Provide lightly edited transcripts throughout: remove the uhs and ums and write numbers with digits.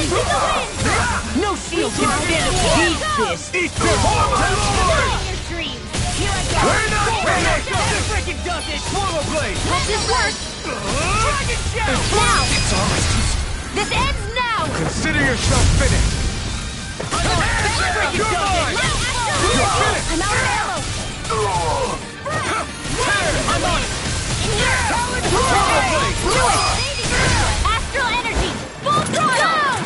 No shield can stand a beat this! Eat your heart, my lord! Your dreams! Here I go! We're not finished! This freaking does it! Swallow blade! Will this work? Dragon Shell! Now! It's almost too... This ends now! Consider yourself finished! Freaking does it! You're finished! I'm out of ammo! I'm on it! Swallow blade! Do it! Astral energy! Full throttle!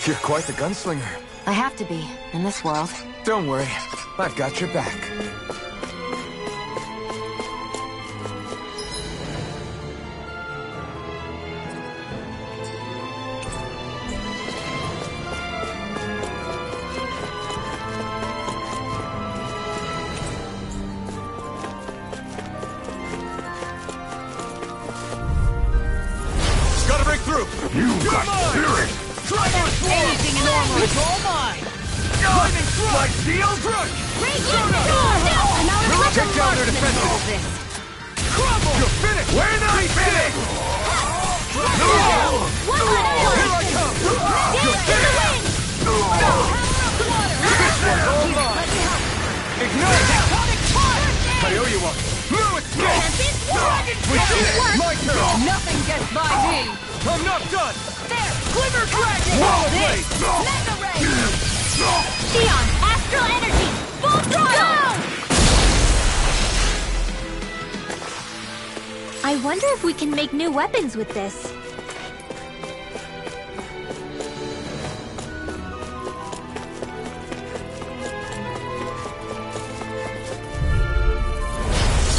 You're quite the gunslinger. I have to be, in this world. Don't worry, I've got your back. Gotta break through! You got spirit! Try more swarm! Anything in armor is all mine! Lightning strike! Like steel crush! I'm out of Take down their all defenses! this. Crumble! You're finished! We're not finished! One Here I come! You're finished! Ignite! I owe you one! No escape! We did it! My turn! Nothing gets by me! I'm not done! There! Glimmer Dragon! Wall blade! Mega Ray! Xeon! Astral energy! Full throttle! I wonder if we can make new weapons with this.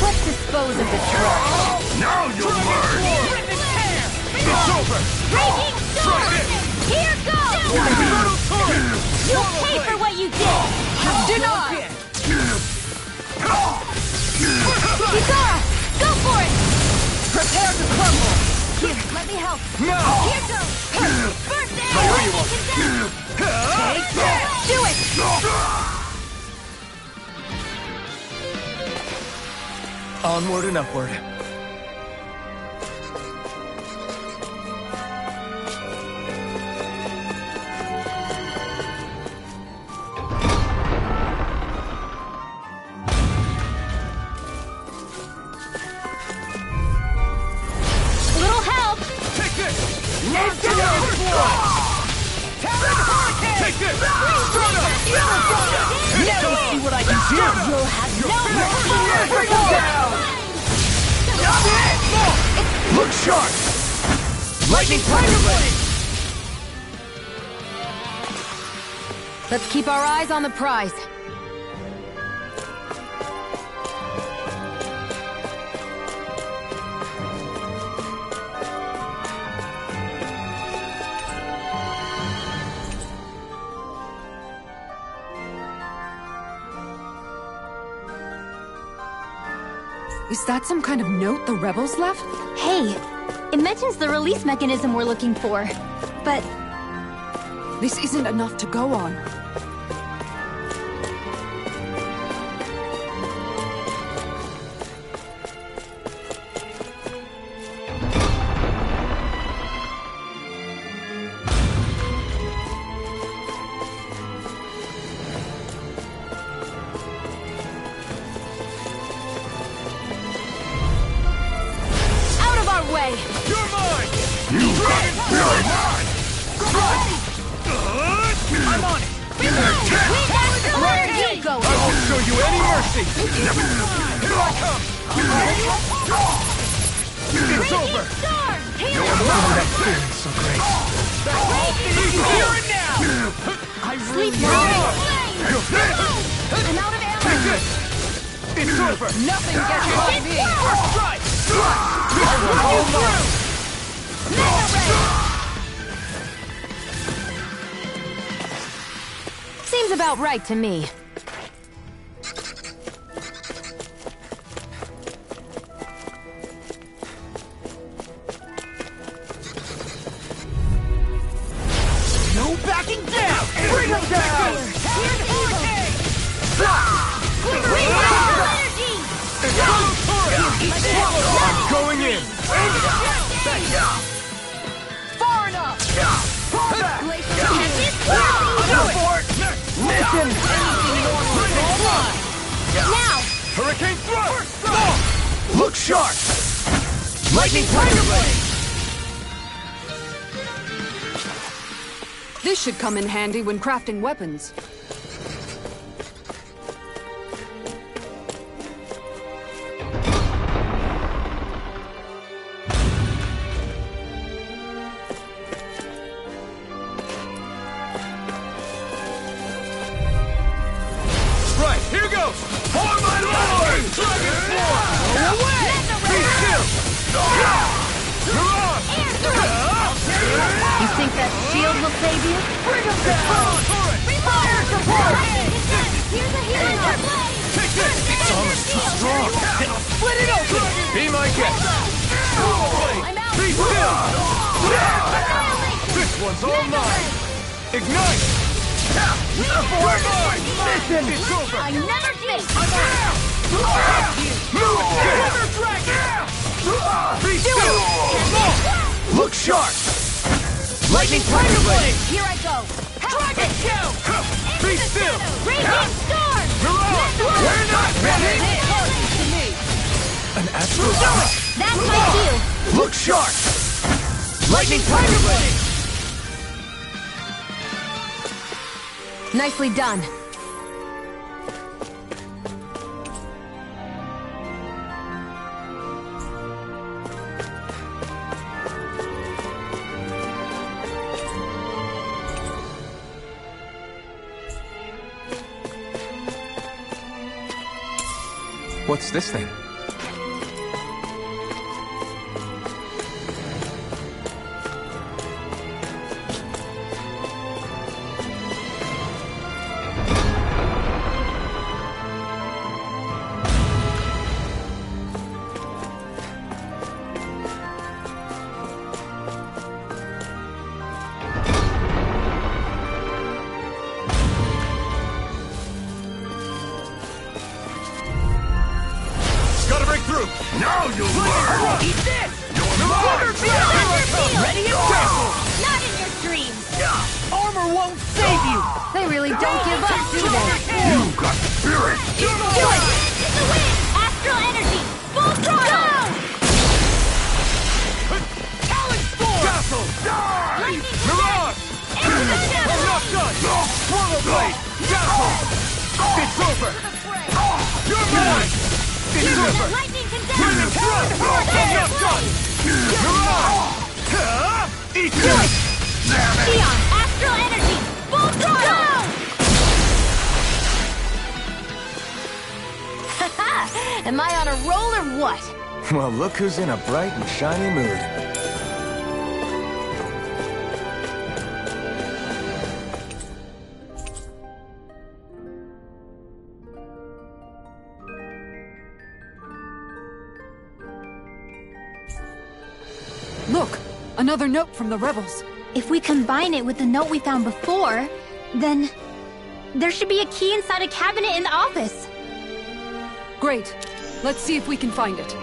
Let's dispose of the trash. Now you'll learn! It's over! Raging Storm! Here goes! Brutal torrent! You'll pay for what you did! Denied! Kisara! Go for it! Prepare to crumble! Here, let me help. Now! Here goes! First aid! I owe you one. Take that! Do it! Onward and upward. Little help! Take this! Let's go! Take this! Now you see what I can do! You'll have no more Bring him down! Look sharp! Lightning Tiger Blade! Let's keep our eyes on the prize. Is that some kind of note the rebels left? Hey, it mentions the release mechanism we're looking for. But This isn't enough to go on. out of our way! You're mine! You got it! You're mine! I'm on it! Where are you going? I won't show you any mercy! Here I come! It's over! Storm! Here That feeling so great! Here and now! I sleep now! You're finished! I'm out of Take ammo! this! It's over! Nothing gets by me! First strike! I will hold on! Seems about right to me. No backing down! Bring him down! Going in! Far enough! Fall back! Listen! Now! Hurricane thrust! Look sharp! Lightning Tiger Blade! This should come in handy when crafting weapons. Right, here goes! For my lord! Dragon Form! Go away! Be still! Mirage! You think that shield will save you? Bring him down! Fire support! Here's a healing blade! Take this! Its armor's too strong! It'll split it open! Be my guest! I'm out! Be still! Annihilation! This one's all mine! Ignite! Listen! It's over! I never think! Never dragon! Be still! Look sharp! Lightning Tiger Blade! Here I go! Dragon Kill! Be still! Raging Storm! Mirage! We're not ready! An astral strike! That's my cue! Look sharp! Lightning Tiger Blade! Nicely done. What's this thing? Gotta break through! Now you'll learn! Eat this! Ready and tackle! Not in your dreams! Armor won't save you! They really don't give up, do they? You got spirit! Do it! It's a win! Astral energy! Full throttle! Talon Storm! Castle! Die! Lightning Mirage! Into the I'm shadow! not done! Swallow Blade! Castle! It's over! You're mine! It's over! Lightning Brilliant condenser! thrust! I'm not done! Mirage! Eat this! Damn it! Xeon! Astral energy! Full throttle! Haha! Am I on a roll or what? Well, look who's in a bright and shiny mood. Look! Another note from the rebels. If we combine it with the note we found before, then there should be a key inside a cabinet in the office. Great. Let's see if we can find it.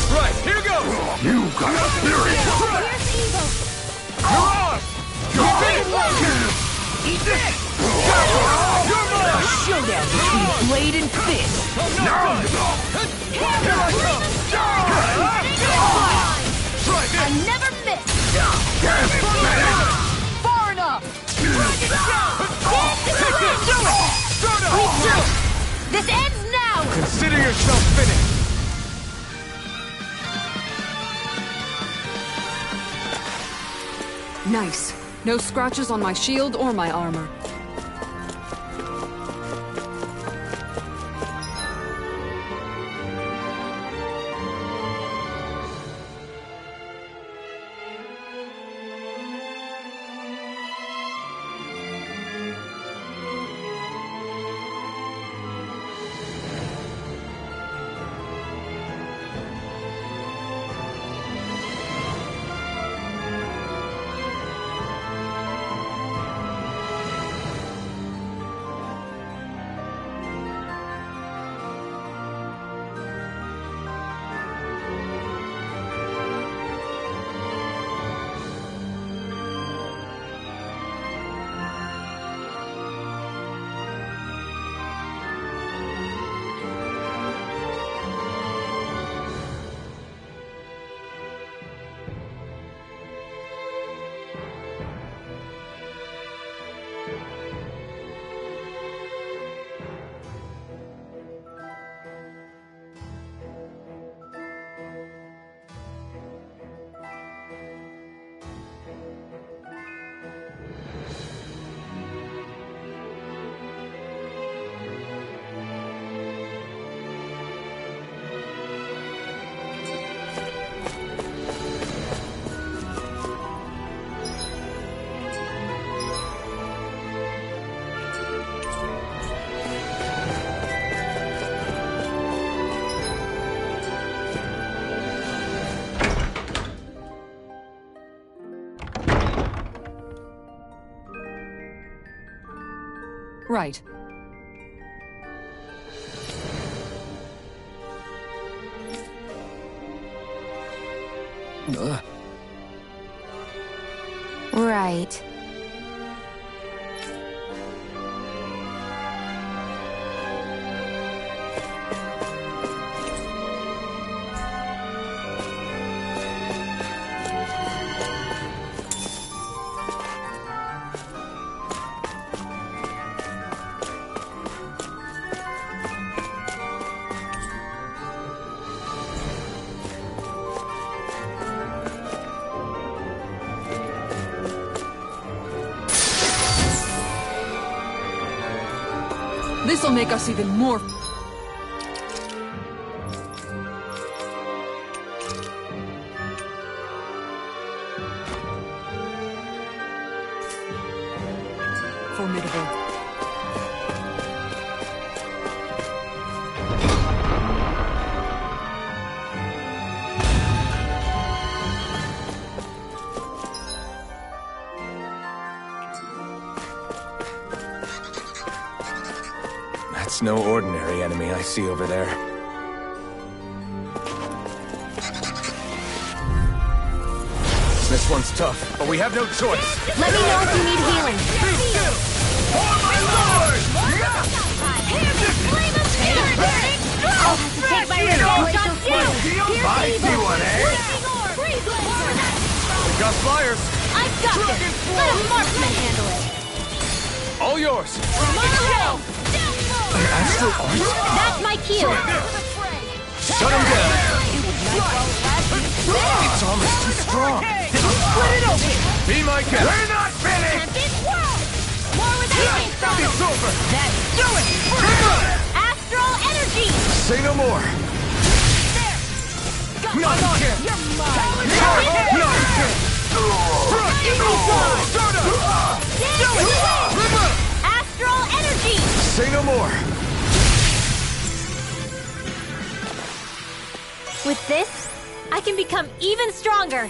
Right, here goes! You got a spirit! Here's the evil. Mirage! Eat this! You're mine! Showdown between blade and fist! I'm not done! Here I come! Try I this! never miss. Far enough! Take this! Start We up! do. This ends now. Consider yourself finished! Nice. No scratches on my shield or my armor. Right. Right. This'll make us even more... formidable. That's no ordinary enemy I see over there. This one's tough, but we have no choice. Let me know if you need healing. Be still! For my lord! I'll have to take my revenge on you! I see one, eh? We got flyers! I've got this! Let a marksman handle it! All yours! Tomorrow! Astral Art? That's my cue! Shut him down! Its armor's too strong! Split it open! Be my guest! We're not finished! Tempest Whirl! More without me, Throttle! It's over! Then do it! Astral Energy! Say no more! Not again! You're mine! Not again! Eagle Fly! Astral Energy! Say no more! With this, I can become even stronger!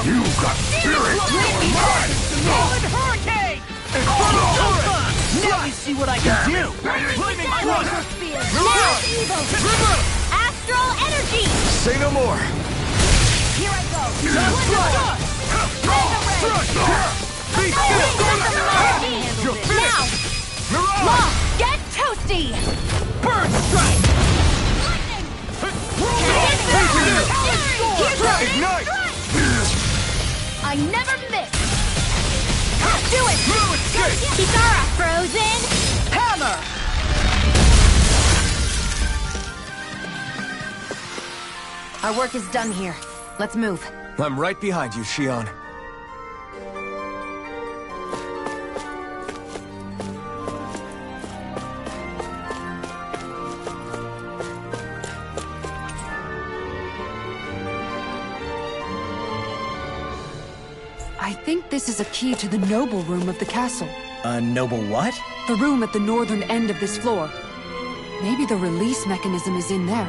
You got spirit! Mine! Hurricane! Now you see what I can do! Flaming Astral Energy! Say no more! Here I go! Be still! You're finished! Mirage! Law, get toasty! Burn strike! Ignite! I never miss! Do it! No escape! Kitara, frozen! Hammer! Our work is done here. Let's move. I'm right behind you, Shion. I think this is a key to the noble room of the castle. A noble what? The room at the northern end of this floor. Maybe the release mechanism is in there.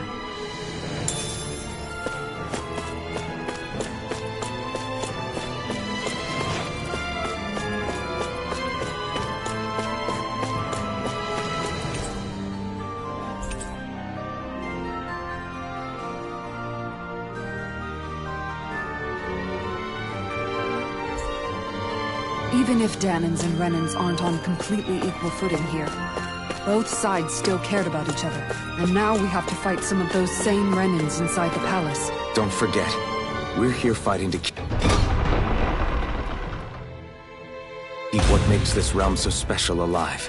Even if Dahnans and Renans aren't on completely equal footing here, both sides still cared about each other. And now we have to fight some of those same Renans inside the palace. Don't forget, we're here fighting to keep what makes this realm so special alive.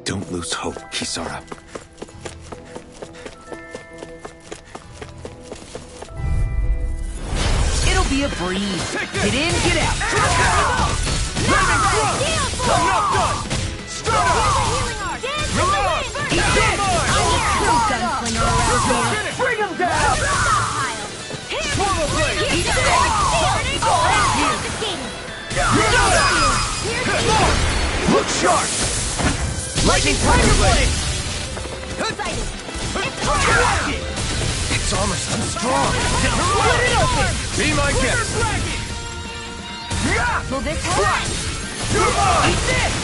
Don't lose hope, Kisara. It'll be a breeze. Get in, get out. Lightning thrust! I'm not done! Start up! Reload! You're mine! Bring him down! Swallow blade! Look sharp! Lightning tiger blade! Its armor's too strong! Be my guest! Will this help? You're mine!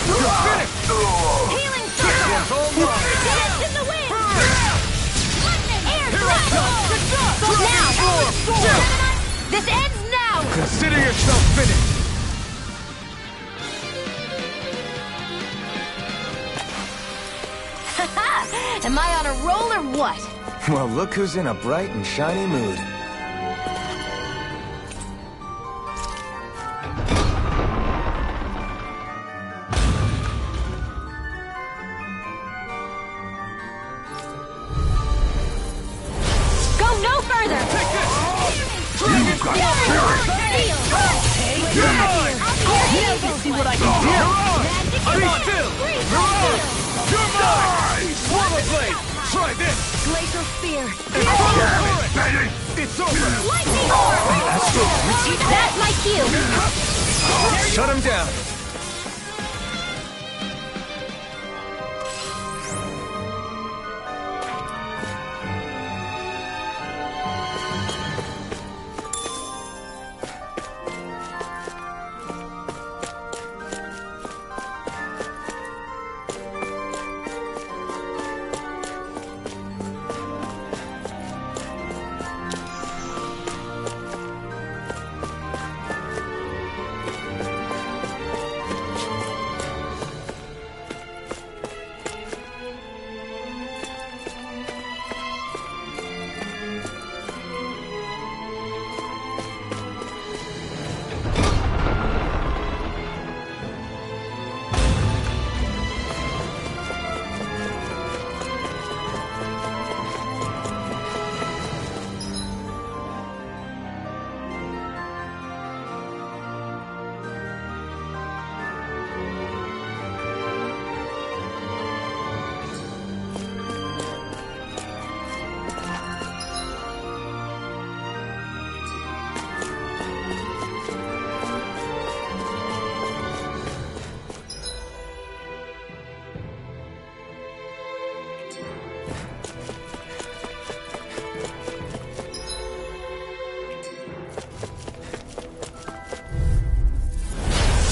You're finished! Healing This circle! one's all mine! Dance in the wind! Air Here I come! Now! This ends now! Consider yourself finished! Am I on a roll or what? Well, look who's in a bright and shiny mood. Go no further! You've got spirit! You're mine! See what I can do. Be still! You're mine! Swallow blade! Try this! Glacial spear! It's over! Lightning orb! That's my cue! Shut him down!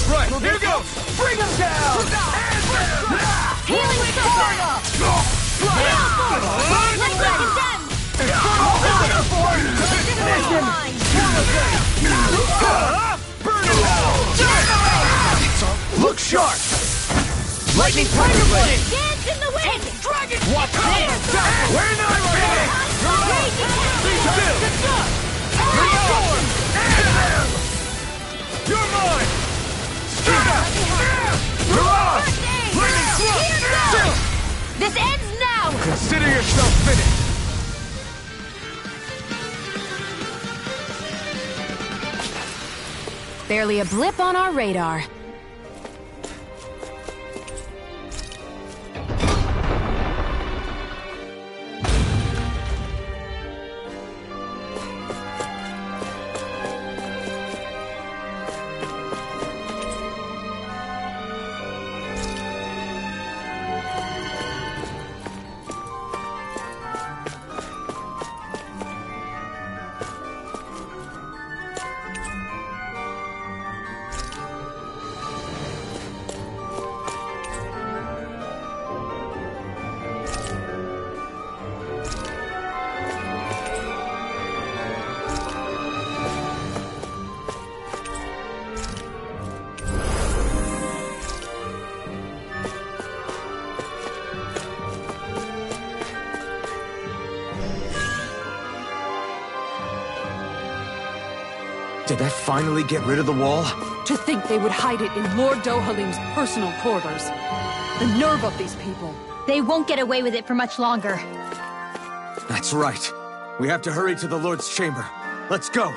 Right, here goes! Bring him down! Healing circle! Let's let him down! Burn him out! Look sharp! Lightning tiger blade! Dance in the wind! Dragon! Watch this! We're not ready! Be still! Reload! You're mine! Straight up! You're off! Lightning thrust! This ends now! Consider yourself finished! Barely a blip on our radar. Did that finally get rid of the wall? To think they would hide it in Lord Dohalim's personal quarters. The nerve of these people. They won't get away with it for much longer. That's right. We have to hurry to the Lord's chamber. Let's go.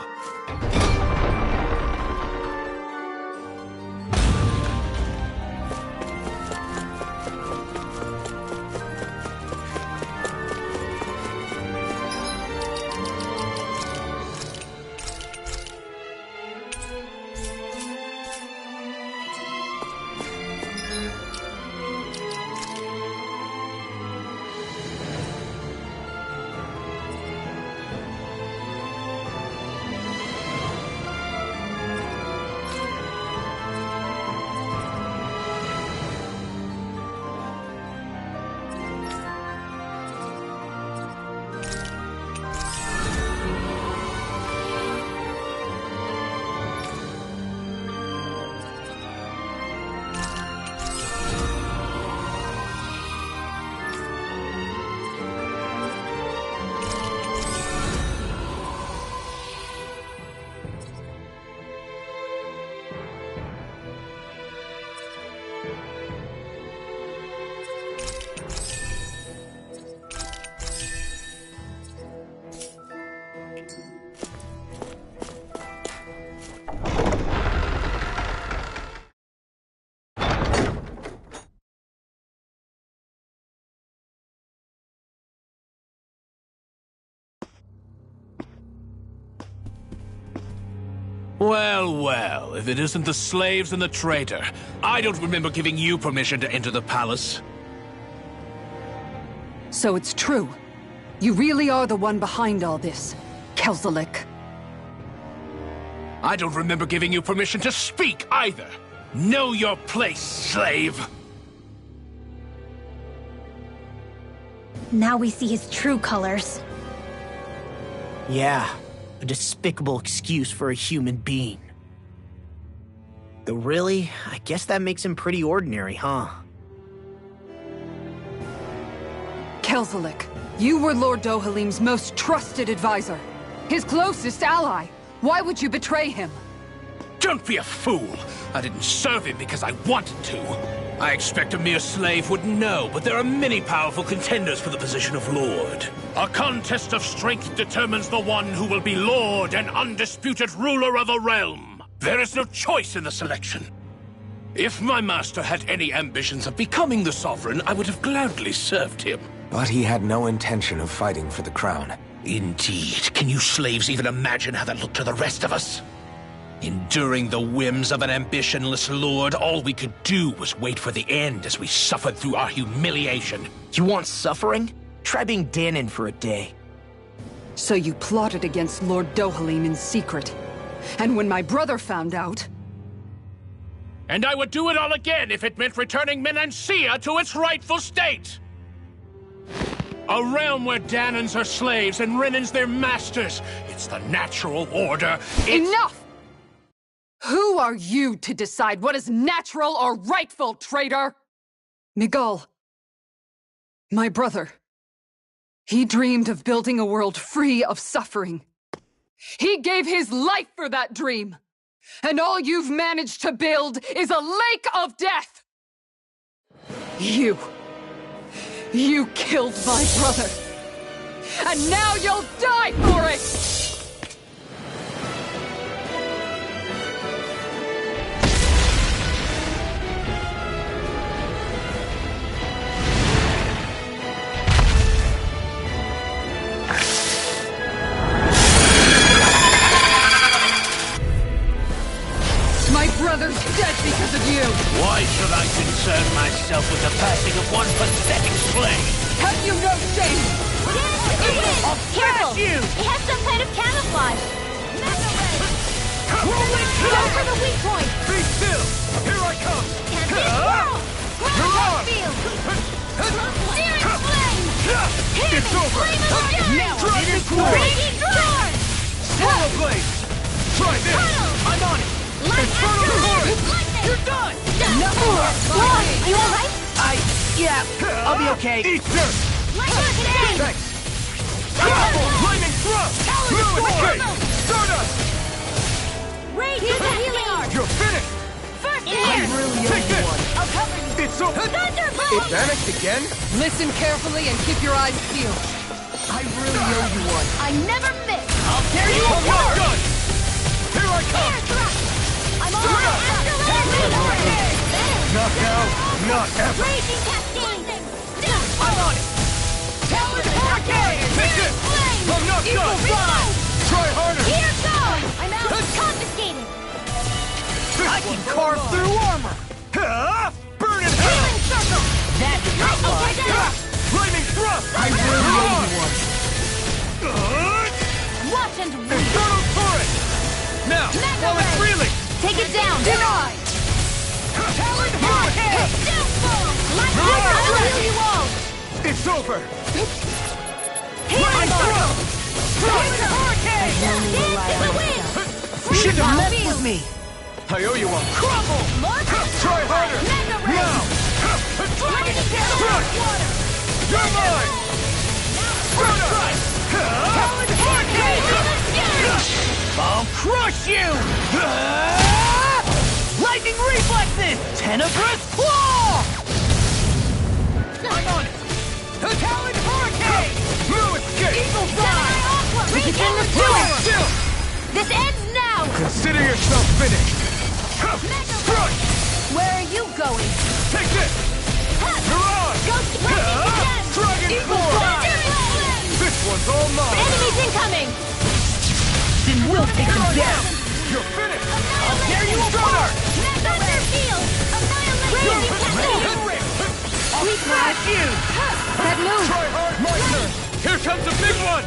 Well, well, if it isn't the slaves and the traitor. I don't remember giving you permission to enter the palace. So it's true. You really are the one behind all this, Kelzelik. I don't remember giving you permission to speak either. Know your place, slave! Now we see his true colors. Yeah, a despicable excuse for a human being. Though really, I guess that makes him pretty ordinary, huh? Kelzelik, you were Lord Dohalim's most trusted advisor. His closest ally. Why would you betray him? Don't be a fool! I didn't serve him because I wanted to. I expect a mere slave wouldn't know, but there are many powerful contenders for the position of Lord. A contest of strength determines the one who will be Lord and undisputed ruler of a realm. There is no choice in the selection. If my master had any ambitions of becoming the sovereign, I would have gladly served him. But he had no intention of fighting for the crown. Indeed. Can you slaves even imagine how that looked to the rest of us? Enduring the whims of an ambitionless lord, all we could do was wait for the end as we suffered through our humiliation. You want suffering? Try being Danon for a day. So you plotted against Lord Dohalim in secret. And when my brother found out... And I would do it all again if it meant returning Menancia to its rightful state! A realm where Danons are slaves and Renans their masters. It's the natural order. Enough! Who are you to decide what is natural or rightful, traitor? Miguel, my brother, he dreamed of building a world free of suffering. He gave his life for that dream. And all you've managed to build is a lake of death! You killed my brother. And now you'll die for it! My brother's dead because of you! Why should I concern myself with the passing of one pathetic slave? Have you no shame? I'll careful! you! It has some kind of camouflage! Go for the weak point! Be still! Here I come! You're on! Field! Searing flame! It's over! Now Dragon Claw! Raging roar! Swallow Blade! Try this! I'm on it! Infernal Torrent! You're done! You alright? Yeah, I'll be okay. Eat dirt! Thanks! Flaming Thrust! Lewis Gate! Stardust! Rage is a healing art! You're finished! First In here! here! Take this! I'll cover you! It's over! Thunderbolt! Vanished again? Listen carefully and keep your eyes peeled. I really owe you one. I never miss! I'll tear you I'm not apart! done! Here I come! Air thrust! I'm on it! Not now, not ever! Raging cascade! I'm on it! Talon Hurricane! Take this! I'm not Eagle done! Fly! Try harder! Here goes! I'm out! Confiscated! I can carve through armor! Burn in hell! Healing circle! That's not Okay, fun. then! Flaming thrust! I really owe you one. Watch and read! Infernal turret! Now, Mega while it's Ray! reeling! Take it down! Denied! Talon Hurricane! Like I'll heal you all! It's over! Healing circle! Talon Hurricane! Dance in the wind! You should have left with me. I owe you one. Crumble! Try harder! Mega Ray! Now! Lightning Crush! Water! You're mine! Right! Talon Hurricane! I'll crush you! Lightning reflexes! Tenebrous claw! I'm on it! Talon Hurricane! No escape! Eagle Fly! We can Stand do it! still! This ends now! Consider yourself finished! Strike! Where are you going? Take this! Mirage! Ghost Lightning again! Dragon Eagle Force! Fly! This one's all mine! Enemies incoming! Then we'll take them down. You're finished! I'll tear you apart! Thunder Field! Annihilation! We crush you! That move! Try hard! My turn! Here comes a big one!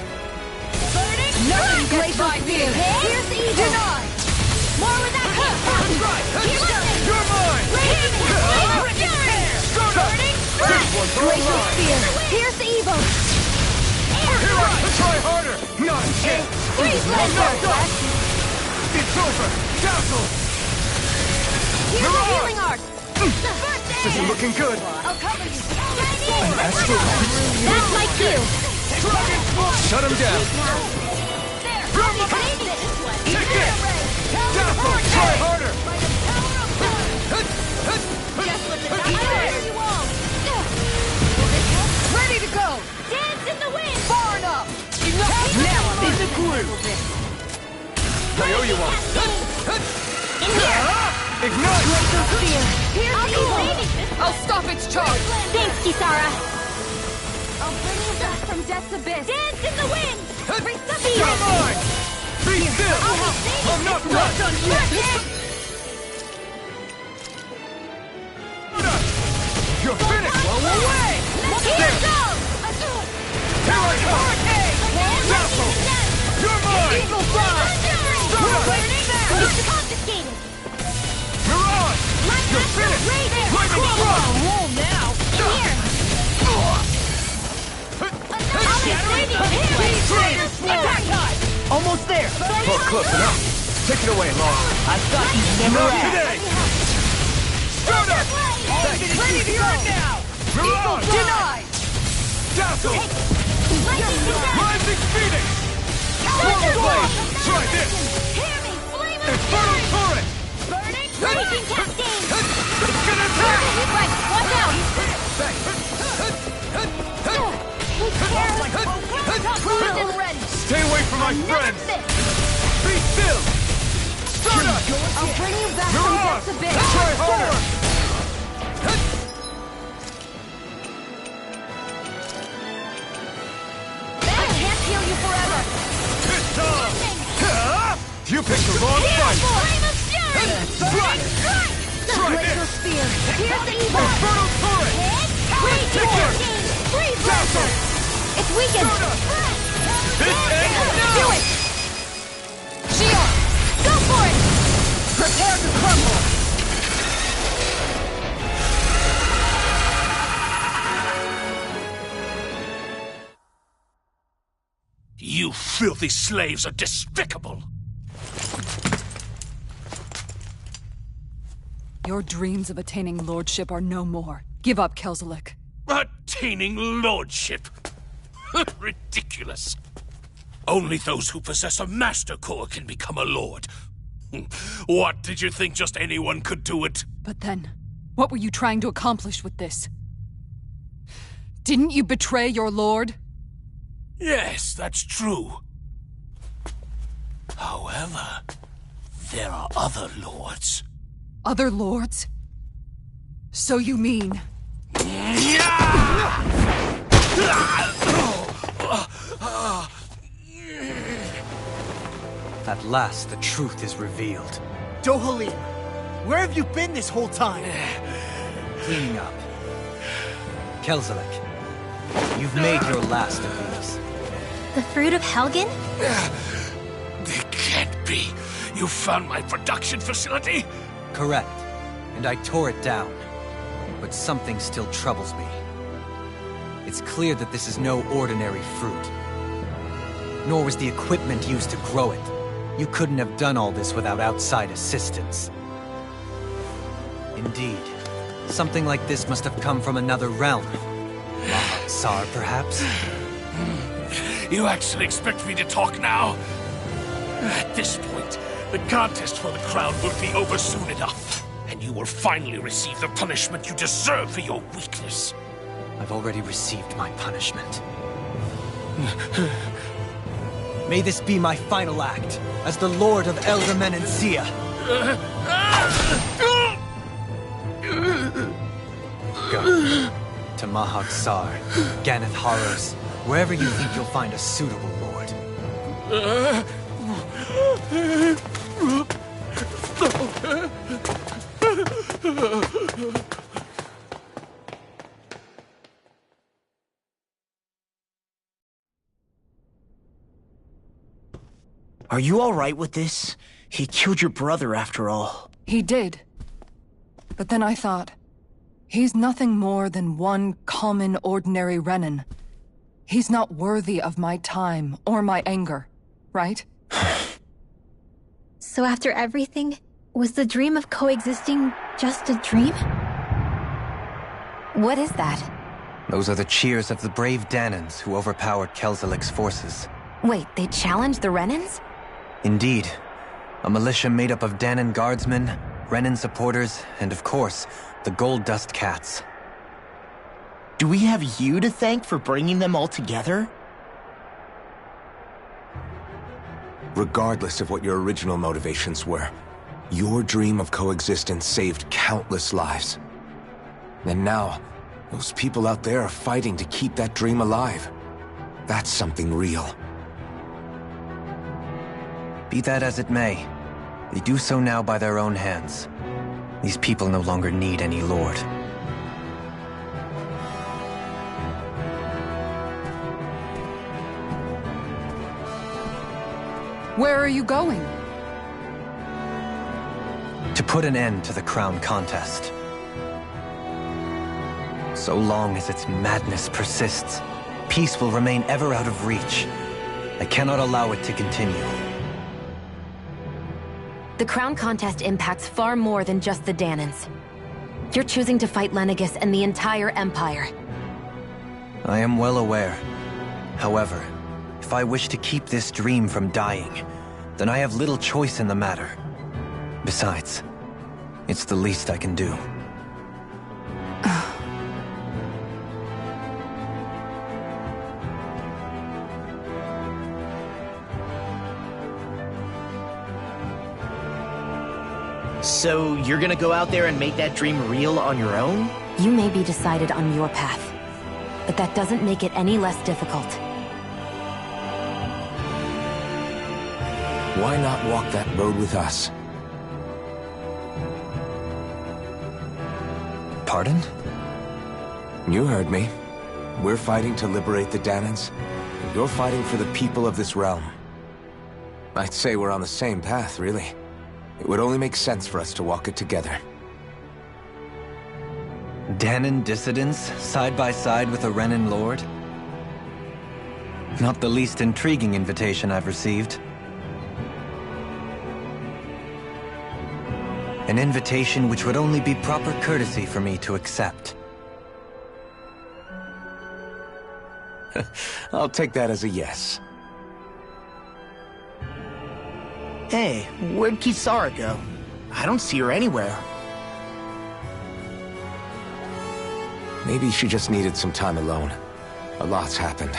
Burning! Nothing gets by here. Here's evil! Denied! More with that hit! You're mine! Raging! Burning! This one's all Glacial mine! Spear! Here's the evil! Here I try harder! Not a chance! Freeze I'm not Laser! done! It's over! Dazzle! Here's the Mirage! healing art! This isn't looking good! I'll cover you! Astral That's my cue! Shut him down! Take this! Dazzle! Try harder! Ready to go! Dance in the wind! Far enough! Now I'm in the groove. I owe you one! In here! Ignite! Here's the evil! I'll stop its charge! Thanks, Kisara! I'll bring you back from death's abyss! Dance in the wind! Bring the You're mine! Be still! I'm not done! You're finished! Away! Here goes! Here I come! Dazzle! You're mine! Eagle Fly! Stop! Confiscated! Mirage! You're finished! Lightning thrust! Roll now! In here! Shatter! Almost there. Oh, close enough. Take it away, Law. I thought you'd never Not ask. today! Start up! Ready to go now! Mirage! Denied! Dazzle! Rising Phoenix! Power Blade! Try this! Infernal Torrent! Raging Cascade! It's gonna take! Watch out! Stay away from my friends! Be still! Start up! I'll bring you back Mirage! from death's abyss! Try harder! I can't heal you forever! It's time! You picked the wrong fight! Flame of Fury! Try Glacial this! Spear! Here's the evil! Infernal Torrent! Rage Take War! this! Freeze Dazzle! Laser! It's weakened! Start up! This ends now! Do it! Shion! Go for it! Prepare to crumble! You filthy slaves are despicable! Your dreams of attaining lordship are no more. Give up, Kelzelik. Attaining lordship! Ridiculous! Only those who possess a master core can become a lord. What, did you think just anyone could do it? But then, what were you trying to accomplish with this? Didn't you betray your lord? Yes, that's true. However, there are other lords. Other lords? So you mean... At last, the truth is revealed. Dohalim, where have you been this whole time? Cleaning up. Kelzalek, you've made your last of these. The fruit of Helgen? It can't be. You found my production facility? Correct. And I tore it down. But something still troubles me. It's clear that this is no ordinary fruit. Nor was the equipment used to grow it. You couldn't have done all this without outside assistance. Indeed. Something like this must have come from another realm. Mahag-Saar, perhaps? You actually expect me to talk now? At this point, the contest for the crown will be over soon enough. And you will finally receive the punishment you deserve for your weakness. I've already received my punishment. May this be my final act, as the Lord of Elde Menancia. Go. To Mahag-Saar, Ganath Haros, wherever you think you'll find a suitable lord. Are you alright with this? He killed your brother after all. He did. But then I thought, he's nothing more than one common, ordinary Renan. He's not worthy of my time or my anger, right? So after everything, was the dream of coexisting just a dream? What is that? Those are the cheers of the brave Danans who overpowered Kelzalek's forces. Wait, they challenged the Renans? Indeed. A militia made up of Danan guardsmen, Renan supporters, and of course, the Gold Dust Cats. Do we have you to thank for bringing them all together? Regardless of what your original motivations were, your dream of coexistence saved countless lives. And now, those people out there are fighting to keep that dream alive. That's something real. Be that as it may, they do so now by their own hands. These people no longer need any lord. Where are you going? To put an end to the crown contest. So long as its madness persists, peace will remain ever out of reach. I cannot allow it to continue. The crown contest impacts far more than just the Danans. You're choosing to fight Lenegis and the entire Empire. I am well aware. However, if I wish to keep this dream from dying, then I have little choice in the matter. Besides, it's the least I can do. So you're gonna go out there and make that dream real on your own? You may be decided on your path, but that doesn't make it any less difficult. Why not walk that road with us? Pardon? You heard me. We're fighting to liberate the Danans, and you're fighting for the people of this realm. I'd say we're on the same path, really. It would only make sense for us to walk it together. Danan dissidents, side by side with a Renan lord? Not the least intriguing invitation I've received. An invitation which would only be proper courtesy for me to accept. I'll take that as a yes. Hey, where'd Kisara go? I don't see her anywhere. Maybe she just needed some time alone. A lot's happened.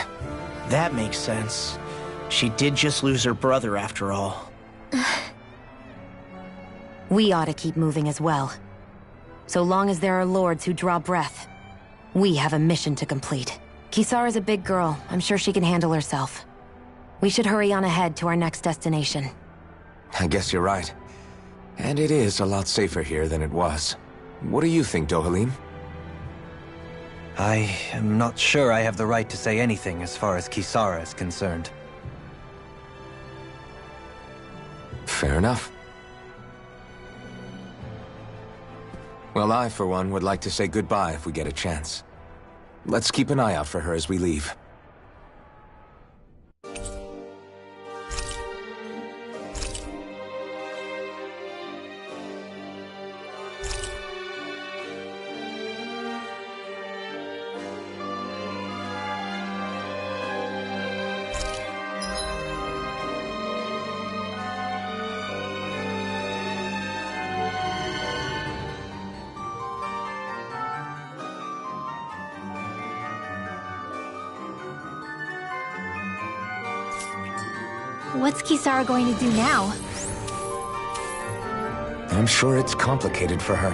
That makes sense. She did just lose her brother after all. We ought to keep moving as well. So long as there are lords who draw breath, we have a mission to complete. Kisara's a big girl. I'm sure she can handle herself. We should hurry on ahead to our next destination. I guess you're right. And it is a lot safer here than it was. What do you think, Dohalim? I am not sure I have the right to say anything as far as Kisara is concerned. Fair enough. Well, I, for one, would like to say goodbye if we get a chance. Let's keep an eye out for her as we leave. What's Kisara going to do now? I'm sure it's complicated for her.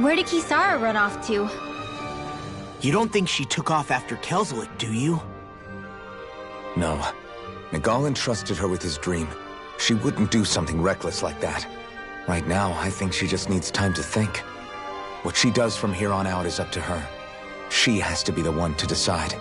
Where did Kisara run off to? You don't think she took off after Kelzelik, do you? No. Miguel entrusted her with his dream. She wouldn't do something reckless like that. Right now, I think she just needs time to think. What she does from here on out is up to her. She has to be the one to decide.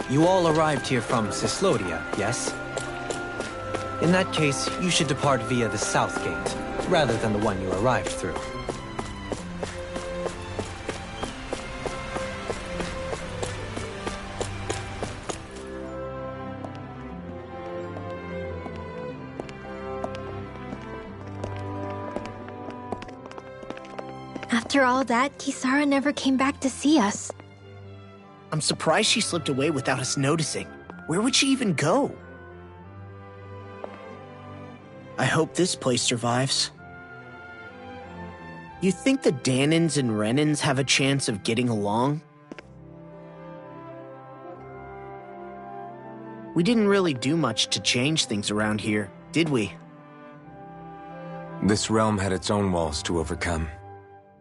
You all arrived here from Cyslodia, yes? In that case, you should depart via the south gate, rather than the one you arrived through. After all that, Kisara never came back to see us. I'm surprised she slipped away without us noticing. Where would she even go? I hope this place survives. You think the Dahnans and Renans have a chance of getting along? We didn't really do much to change things around here, did we? This realm had its own walls to overcome.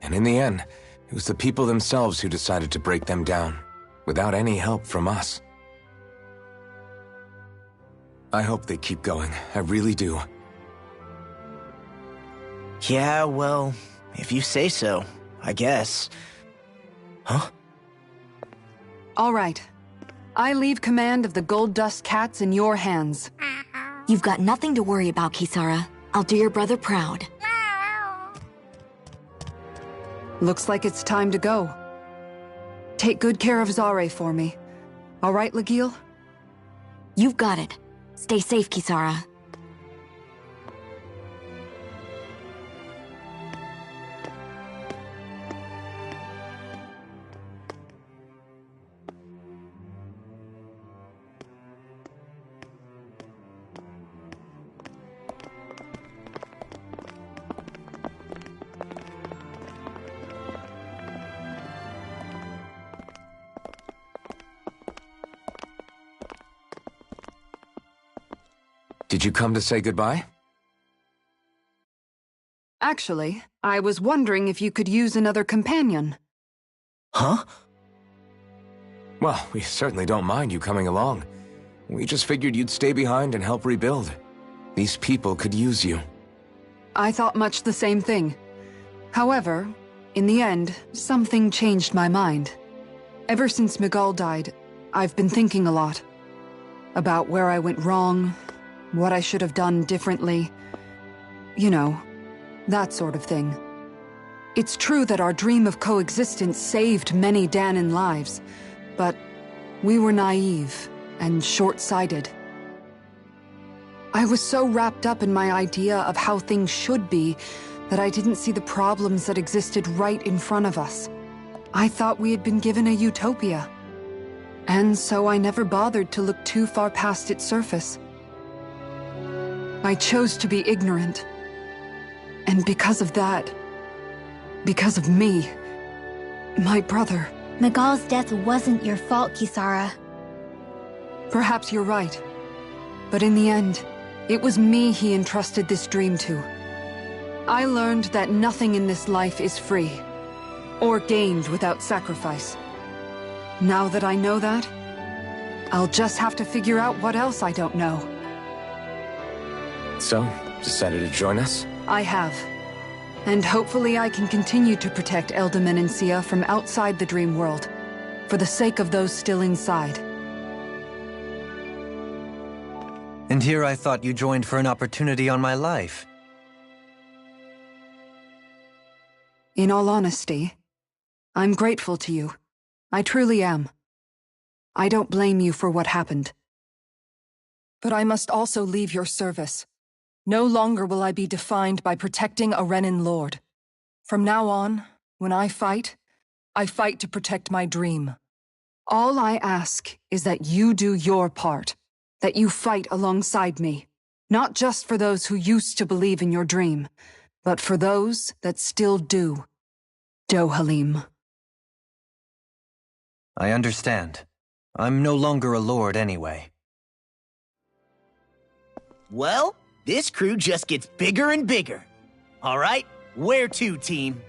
And in the end, it was the people themselves who decided to break them down, without any help from us. I hope they keep going, I really do. Yeah, well, if you say so, I guess. Huh? All right. I leave command of the Gold Dust Cats in your hands. You've got nothing to worry about, Kisara. I'll do your brother proud. Looks like it's time to go. Take good care of Zare for me. All right, Lagiel? You've got it. Stay safe, Kisara. Did you come to say goodbye? Actually, I was wondering if you could use another companion. Huh? Well, we certainly don't mind you coming along. We just figured you'd stay behind and help rebuild. These people could use you. I thought much the same thing. However, in the end, something changed my mind. Ever since Miguel died, I've been thinking a lot. About where I went wrong, what I should have done differently. You know, that sort of thing. It's true that our dream of coexistence saved many Dahnan lives, but we were naive and short-sighted. I was so wrapped up in my idea of how things should be that I didn't see the problems that existed right in front of us. I thought we had been given a utopia. And so I never bothered to look too far past its surface. I chose to be ignorant. And because of that, because of me, my brother... Miguel's death wasn't your fault, Kisara. Perhaps you're right. But in the end, it was me he entrusted this dream to. I learned that nothing in this life is free, or gained without sacrifice. Now that I know that, I'll just have to figure out what else I don't know. So, decided to join us? I have. And hopefully I can continue to protect Elde Menancia from outside the dream world, for the sake of those still inside. And here I thought you joined for an opportunity on my life. In all honesty, I'm grateful to you. I truly am. I don't blame you for what happened. But I must also leave your service. No longer will I be defined by protecting a Renan lord. From now on, when I fight to protect my dream. All I ask is that you do your part, that you fight alongside me, not just for those who used to believe in your dream, but for those that still do. Dohalim. I understand. I'm no longer a lord anyway. Well, this crew just gets bigger and bigger. All right, where to, team?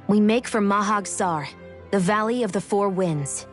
We make for Mahag Sar, the Valley of the Four Winds.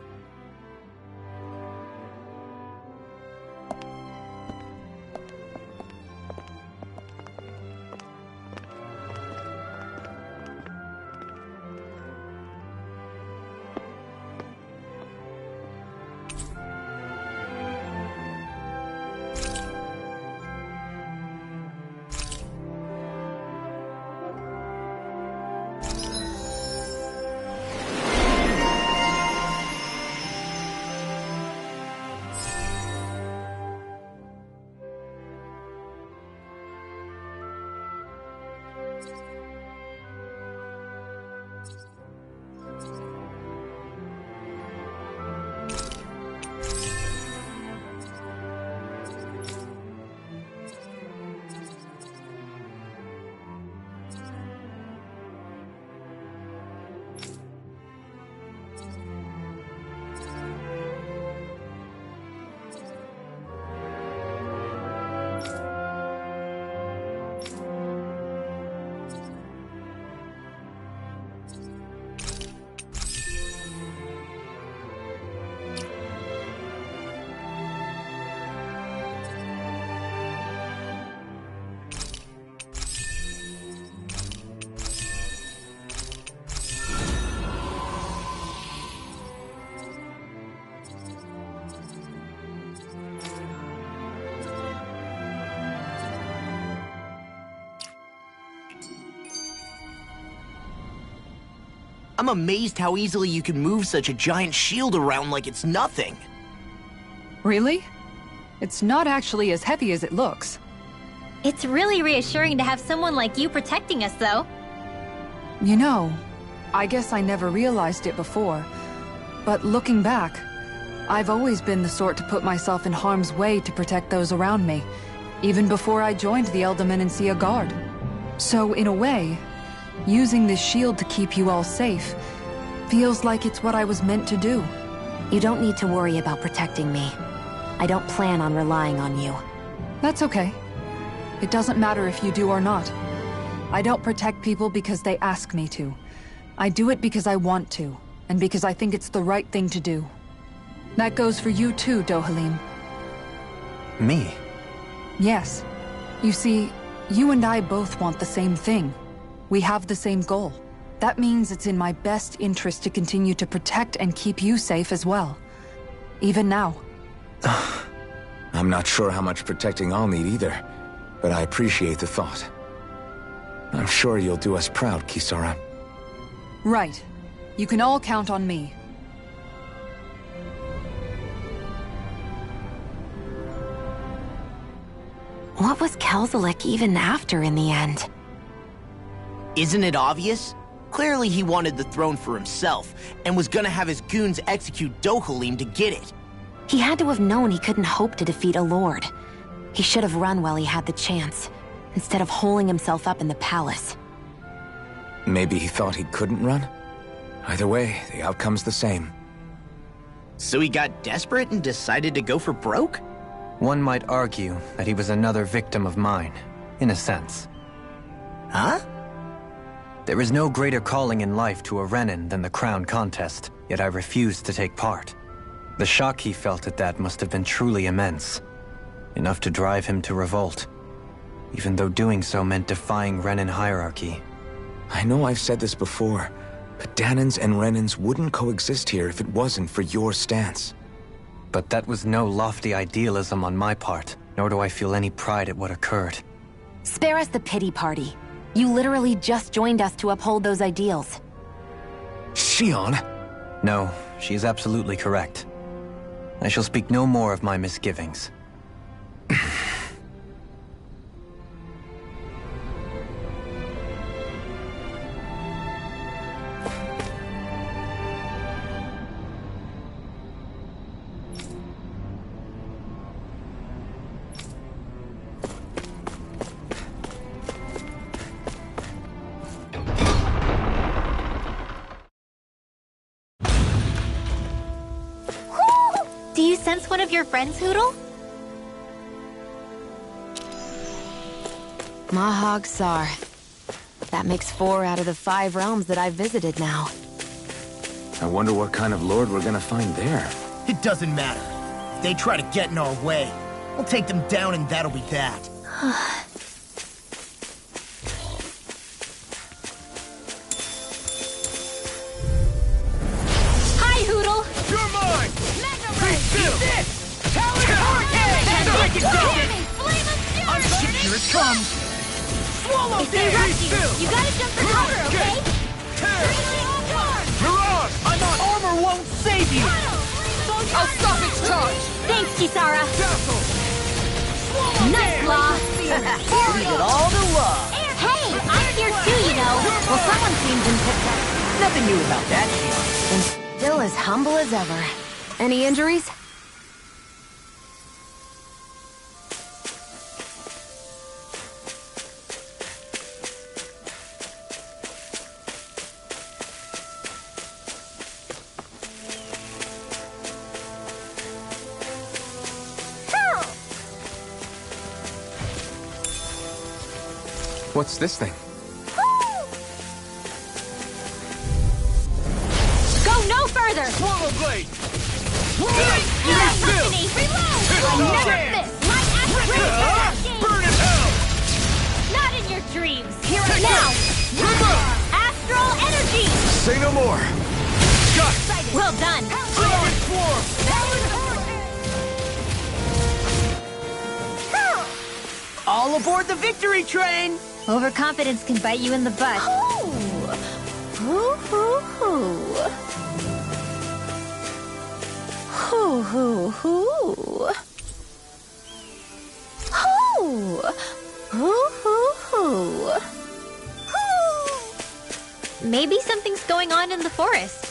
I'm amazed how easily you can move such a giant shield around like it's nothing. Really? It's not actually as heavy as it looks. It's really reassuring to have someone like you protecting us, though. You know, I guess I never realized it before, but looking back, I've always been the sort to put myself in harm's way to protect those around me, even before I joined the Elder Guard. So in a way, using this shield to keep you all safe feels like it's what I was meant to do. You don't need to worry about protecting me. I don't plan on relying on you. That's okay. It doesn't matter if you do or not. I don't protect people because they ask me to. I do it because I want to, and because I think it's the right thing to do. That goes for you too, Dohalim. Me? Yes. You see, you and I both want the same thing. We have the same goal. That means it's in my best interest to continue to protect and keep you safe as well. Even now. I'm not sure how much protecting I'll need either, but I appreciate the thought. I'm sure you'll do us proud, Kisara. Right. You can all count on me. What was Kelzelik even after in the end? Isn't it obvious? Clearly he wanted the throne for himself, and was gonna have his goons execute Dohalim to get it. He had to have known he couldn't hope to defeat a lord. He should have run while he had the chance, instead of holding himself up in the palace. Maybe he thought he couldn't run? Either way, the outcome's the same. So he got desperate and decided to go for broke? One might argue that he was another victim of mine, in a sense. Huh? There is no greater calling in life to a Renin than the crown contest, yet I refused to take part. The shock he felt at that must have been truly immense. Enough to drive him to revolt, even though doing so meant defying Renin hierarchy. I know I've said this before, but Dahnans and Renins wouldn't coexist here if it wasn't for your stance. But that was no lofty idealism on my part, nor do I feel any pride at what occurred. Spare us the pity party. You literally just joined us to uphold those ideals. Shionne? No, she is absolutely correct. I shall speak no more of my misgivings. Do you sense one of your friends, Hootle? Mahag Saar. That makes 4 out of the 5 realms that I've visited now. I wonder what kind of lord we're gonna find there. It doesn't matter. If they try to get in our way, we'll take them down and that'll be that. Hi, Hootle! You're mine! Mega Ray! Eat this! Talon Hurricane! Flame of Fury! I'm shit, here it comes! Swallow If they rush you, you gotta jump for cover, okay? Mirage! I'm on! Armor won't save you! I'll stop its charge! Thanks, Kisara! Dazzle! Nice, Law! Leave it all to love. Hey, I'm here too, you know! Well, someone seems in tip-top. Nothing new about that, Shionne. And still as humble as ever. Any injuries? What's this thing? Go no further! Swallow Blade! You got company! I never miss! My action! Burn in hell! Not in your dreams! Here and now! Astral energy! Say no more! Well done! Dragon Swarm! All aboard the victory train! Overconfidence can bite you in the butt. Hoo-hoo! hoo. Hoo hoo hoo. Hoo. Hoo hoo hoo. Hoo. Maybe something's going on in the forest.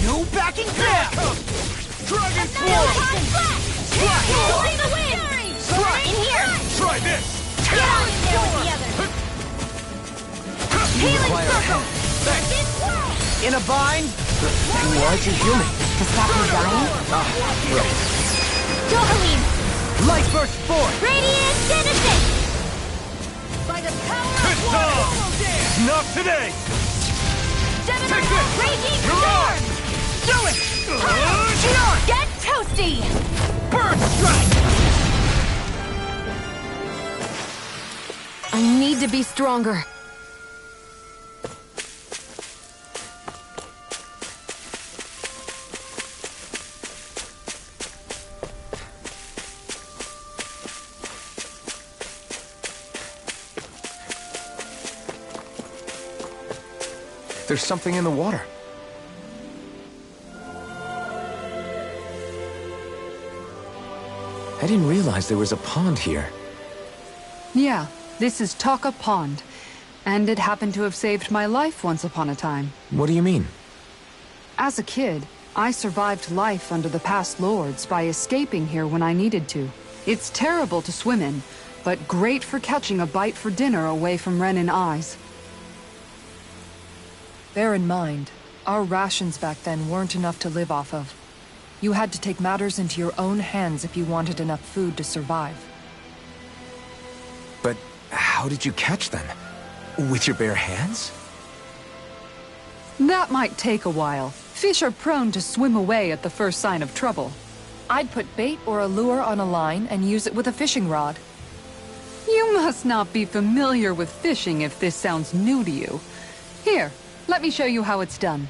No backing down! Dragon Force! Fly the wind! In here! Try this! Get on in there with the others! Healing circle! In a bind? Why'd you heal me? To stop you dying? Dohalim! Light burst forth! Radiant Genesis! By the power of one! Not today! Take this! Raging You're on! Storm! Do it! Get toasty! Bird strike! I need to be stronger. There's something in the water. I didn't realize there was a pond here. Yeah, this is Taka Pond. And it happened to have saved my life once upon a time. What do you mean? As a kid, I survived life under the past lords by escaping here when I needed to. It's terrible to swim in, but great for catching a bite for dinner away from Ren and eyes. Bear in mind, our rations back then weren't enough to live off of. You had to take matters into your own hands if you wanted enough food to survive. But how did you catch them? With your bare hands? That might take a while. Fish are prone to swim away at the first sign of trouble. I'd put bait or a lure on a line and use it with a fishing rod. You must not be familiar with fishing if this sounds new to you. Here, let me show you how it's done.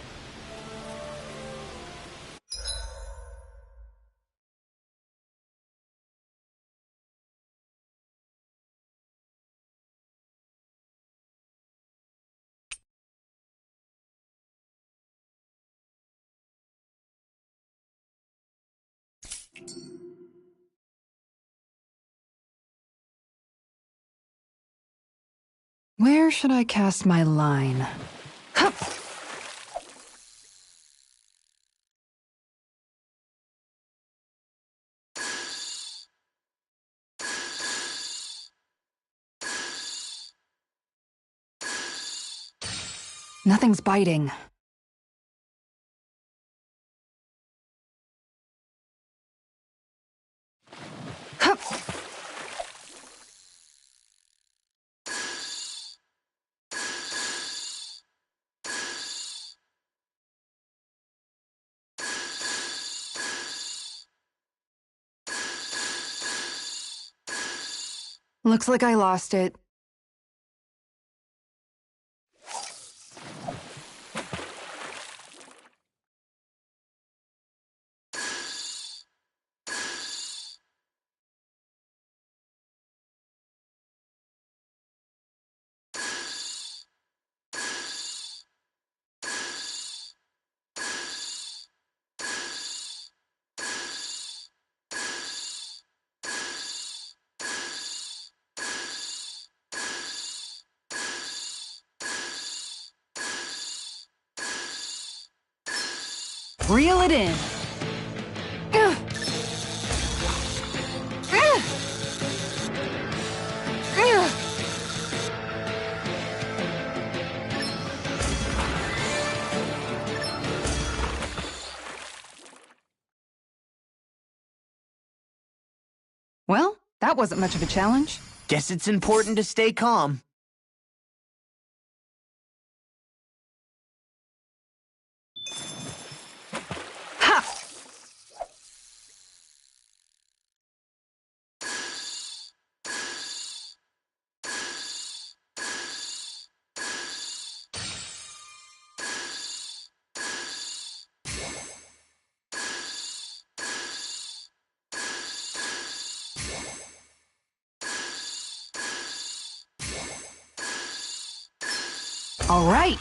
Where should I cast my line? Hup! Nothing's biting. Hup! Looks like I lost it. Reel it in. Well, that wasn't much of a challenge. Guess it's important to stay calm. All right.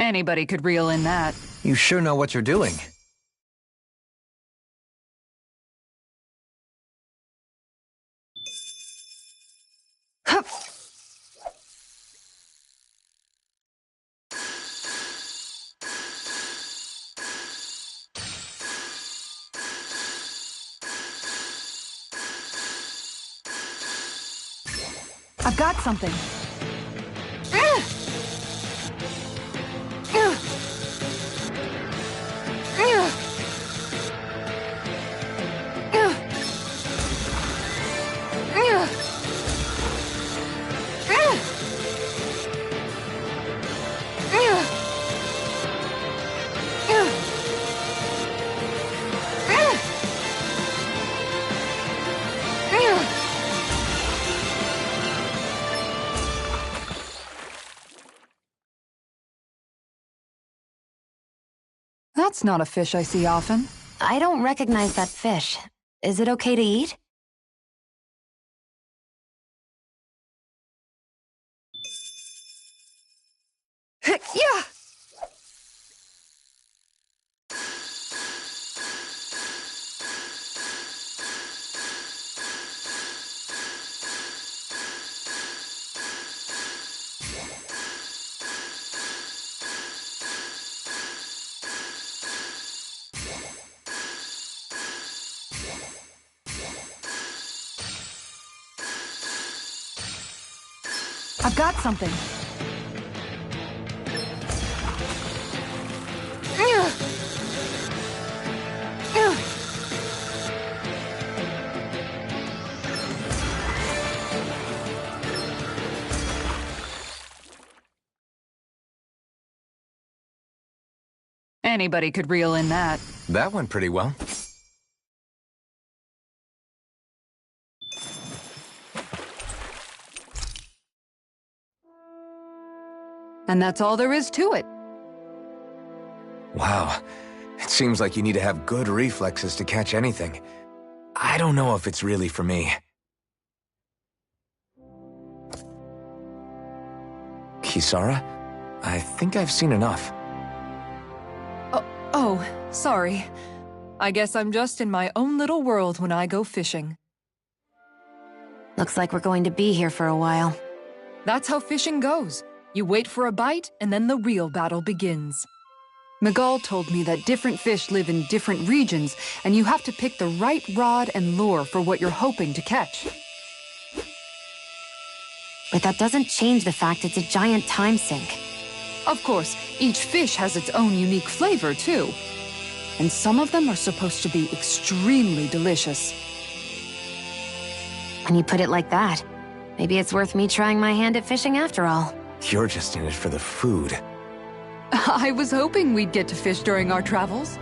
Anybody could reel in that. You sure know what you're doing. Hup. I've got something. That's not a fish I see often. I don't recognize that fish. Is it okay to eat? Yeah! I've got something. Anybody could reel in that. That went pretty well. And that's all there is to it. Wow. It seems like you need to have good reflexes to catch anything. I don't know if it's really for me. Kisara? I think I've seen enough. Oh, sorry. I guess I'm just in my own little world when I go fishing. Looks like we're going to be here for a while. That's how fishing goes. You wait for a bite, and then the real battle begins. Miguel told me that different fish live in different regions, and you have to pick the right rod and lure for what you're hoping to catch. But that doesn't change the fact it's a giant time sink. Of course, each fish has its own unique flavor, too. And some of them are supposed to be extremely delicious. When you put it like that, maybe it's worth me trying my hand at fishing after all. You're just in it for the food. I was hoping we'd get to fish during our travels.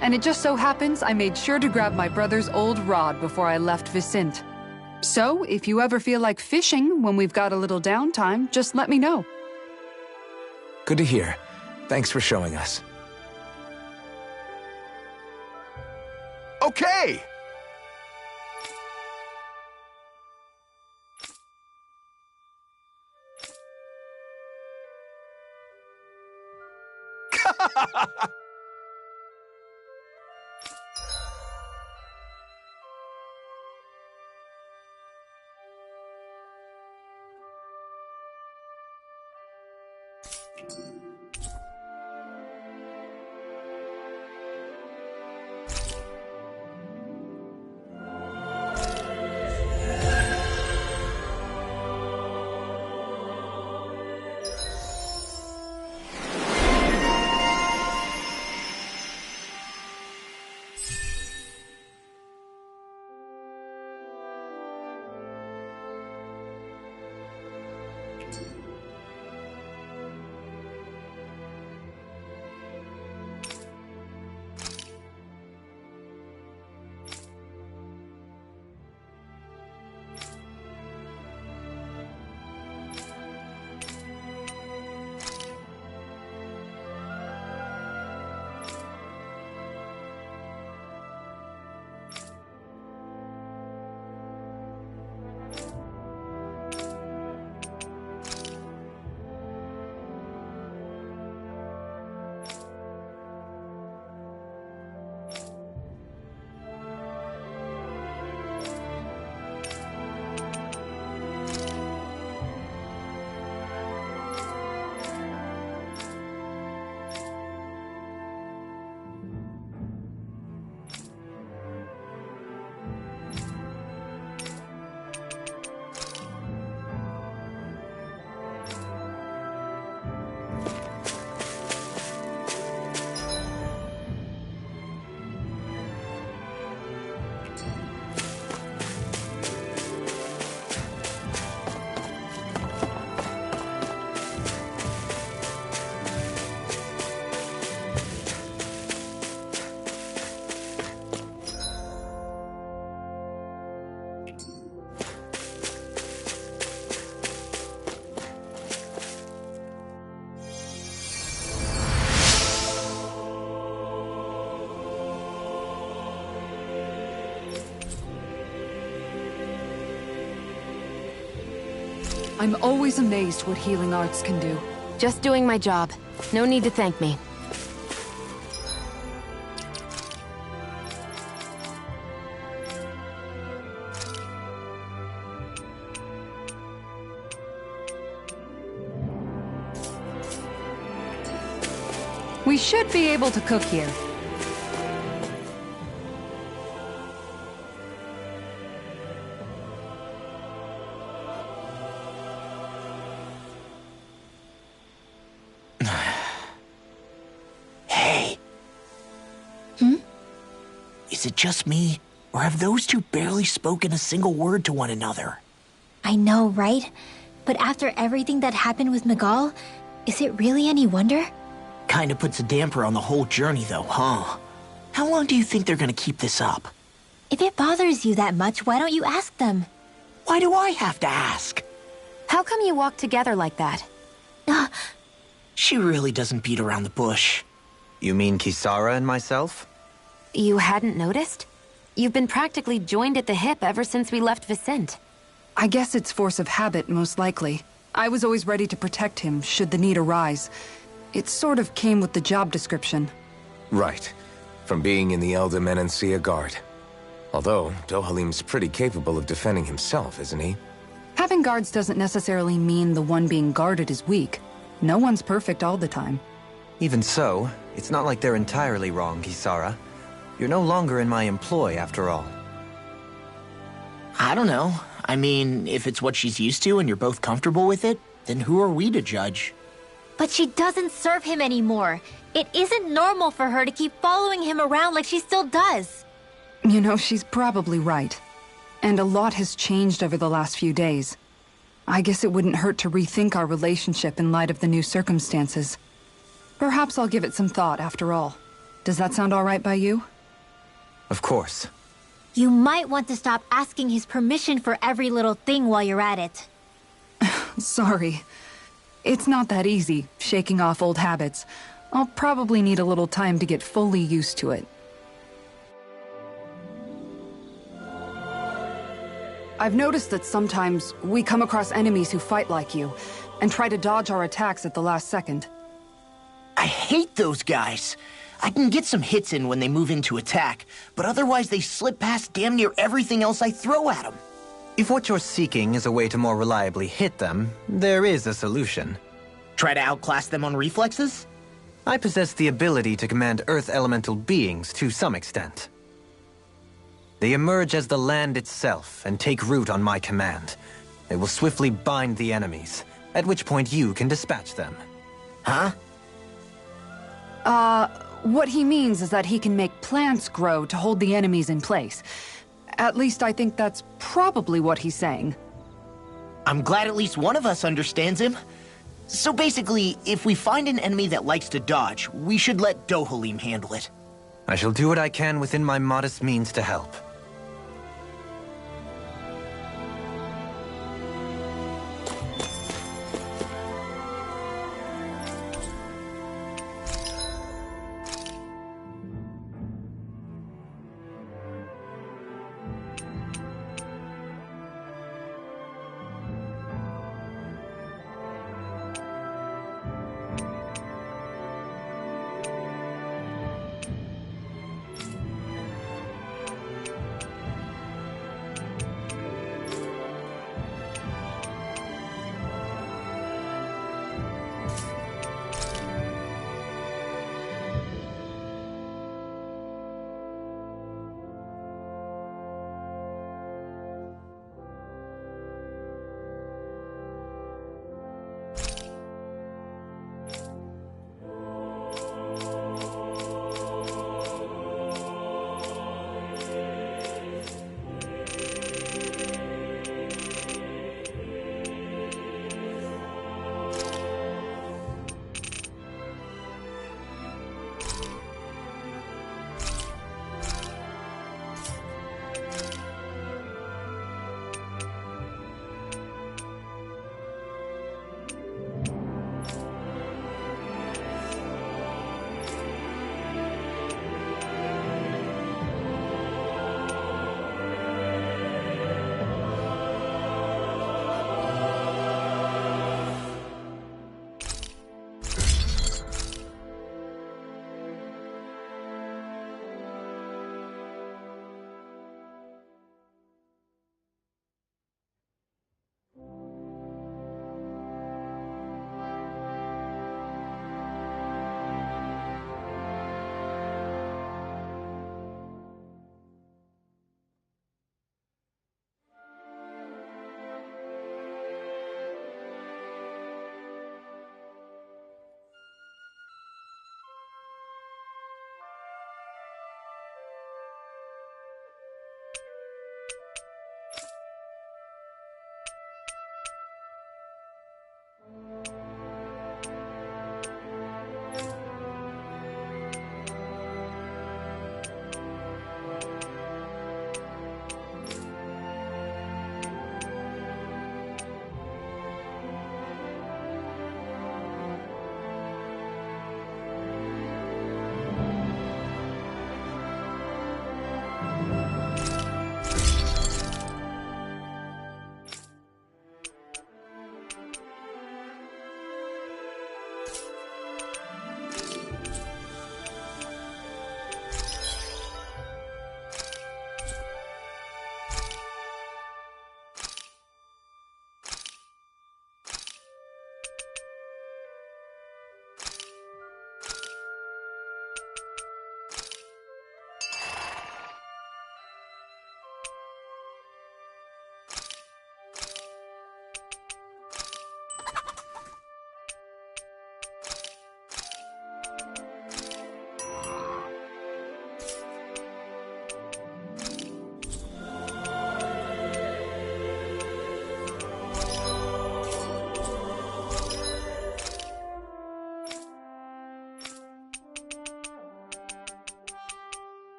And it just so happens I made sure to grab my brother's old rod before I left Vicente. So, if you ever feel like fishing when we've got a little downtime, just let me know. Good to hear. Thanks for showing us. Okay! I'm always amazed what healing arts can do. Just doing my job. No need to thank me. We should be able to cook here. Hey. Is it just me, or have those two barely spoken a single word to one another? I know, right? But after everything that happened with Miguel, is it really any wonder? Kinda puts a damper on the whole journey, though, huh? How long do you think they're gonna keep this up? If it bothers you that much, why don't you ask them? Why do I have to ask? How come you walk together like that? She really doesn't beat around the bush. You mean Kisara and myself? You hadn't noticed? You've been practically joined at the hip ever since we left Vicente. I guess it's force of habit, most likely. I was always ready to protect him, should the need arise. It sort of came with the job description. Right. From being in the Elder Menancia Guard. Although, Dohalim's pretty capable of defending himself, isn't he? Having guards doesn't necessarily mean the one being guarded is weak. No one's perfect all the time. Even so, it's not like they're entirely wrong, Kisara. You're no longer in my employ, after all. I don't know. I mean, if it's what she's used to and you're both comfortable with it, then who are we to judge? But she doesn't serve him anymore. It isn't normal for her to keep following him around like she still does. You know, she's probably right. And a lot has changed over the last few days. I guess it wouldn't hurt to rethink our relationship in light of the new circumstances. Perhaps I'll give it some thought, after all. Does that sound all right by you? Of course. You might want to stop asking his permission for every little thing while you're at it. Sorry. It's not that easy, shaking off old habits. I'll probably need a little time to get fully used to it. I've noticed that sometimes we come across enemies who fight like you, and try to dodge our attacks at the last second. I hate those guys. I can get some hits in when they move in to attack, but otherwise they slip past damn near everything else I throw at them. If what you're seeking is a way to more reliably hit them, there is a solution. Try to outclass them on reflexes? I possess the ability to command Earth elemental beings to some extent. They emerge as the land itself and take root on my command. They will swiftly bind the enemies, at which point you can dispatch them. Huh? What he means is that he can make plants grow to hold the enemies in place. At least I think that's probably what he's saying. I'm glad at least one of us understands him. So basically, if we find an enemy that likes to dodge, we should let Dohalim handle it. I shall do what I can within my modest means to help.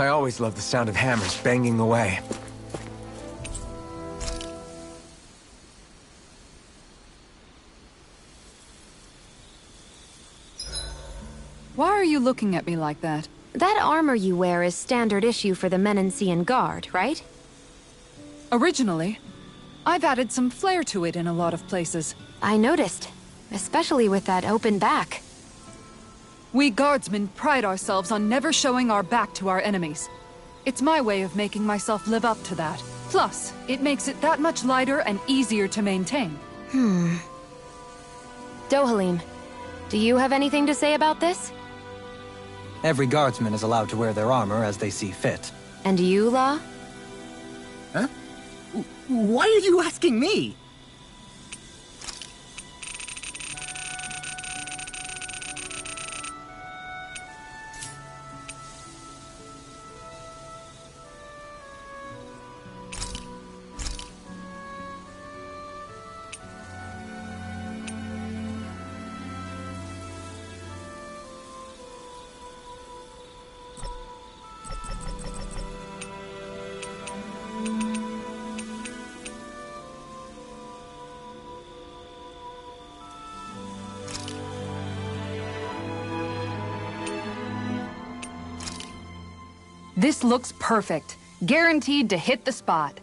I always love the sound of hammers banging away. Why are you looking at me like that? That armor you wear is standard issue for the Menancian Guard, right? Originally, I've added some flair to it in a lot of places. I noticed, especially with that open back. We guardsmen pride ourselves on never showing our back to our enemies. It's my way of making myself live up to that. Plus, it makes it that much lighter and easier to maintain. Dohalim, do you have anything to say about this? Every guardsman is allowed to wear their armor as they see fit. And you, La? Huh? Why are you asking me? This looks perfect. Guaranteed to hit the spot.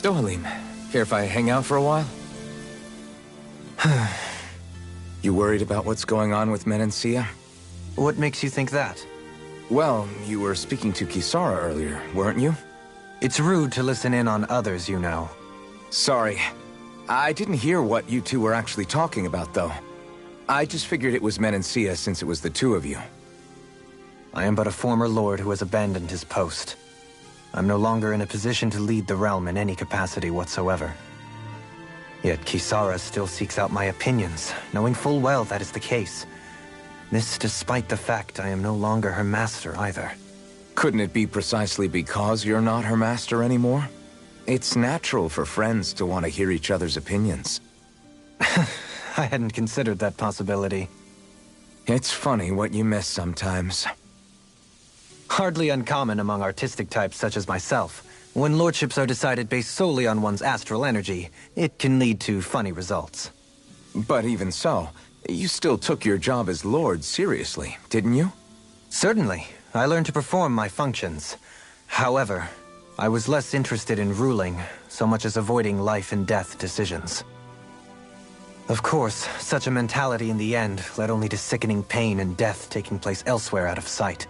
Dohalim, care if I hang out for a while? You worried about what's going on with Menancia? What makes you think that? Well, you were speaking to Kisara earlier, weren't you? It's rude to listen in on others, you know. Sorry. I didn't hear what you two were actually talking about, though. I just figured it was Menancia since it was the two of you. I am but a former lord who has abandoned his post. I'm no longer in a position to lead the realm in any capacity whatsoever. Yet Kisara still seeks out my opinions, knowing full well that is the case. This despite the fact I am no longer her master either. Couldn't it be precisely because you're not her master anymore? It's natural for friends to want to hear each other's opinions. I hadn't considered that possibility. It's funny what you miss sometimes. Hardly uncommon among artistic types such as myself. When lordships are decided based solely on one's astral energy, it can lead to funny results. But even so, you still took your job as lord seriously, didn't you? Certainly. I learned to perform my functions. However, I was less interested in ruling, so much as avoiding life and death decisions. Of course, such a mentality in the end led only to sickening pain and death taking place elsewhere out of sight.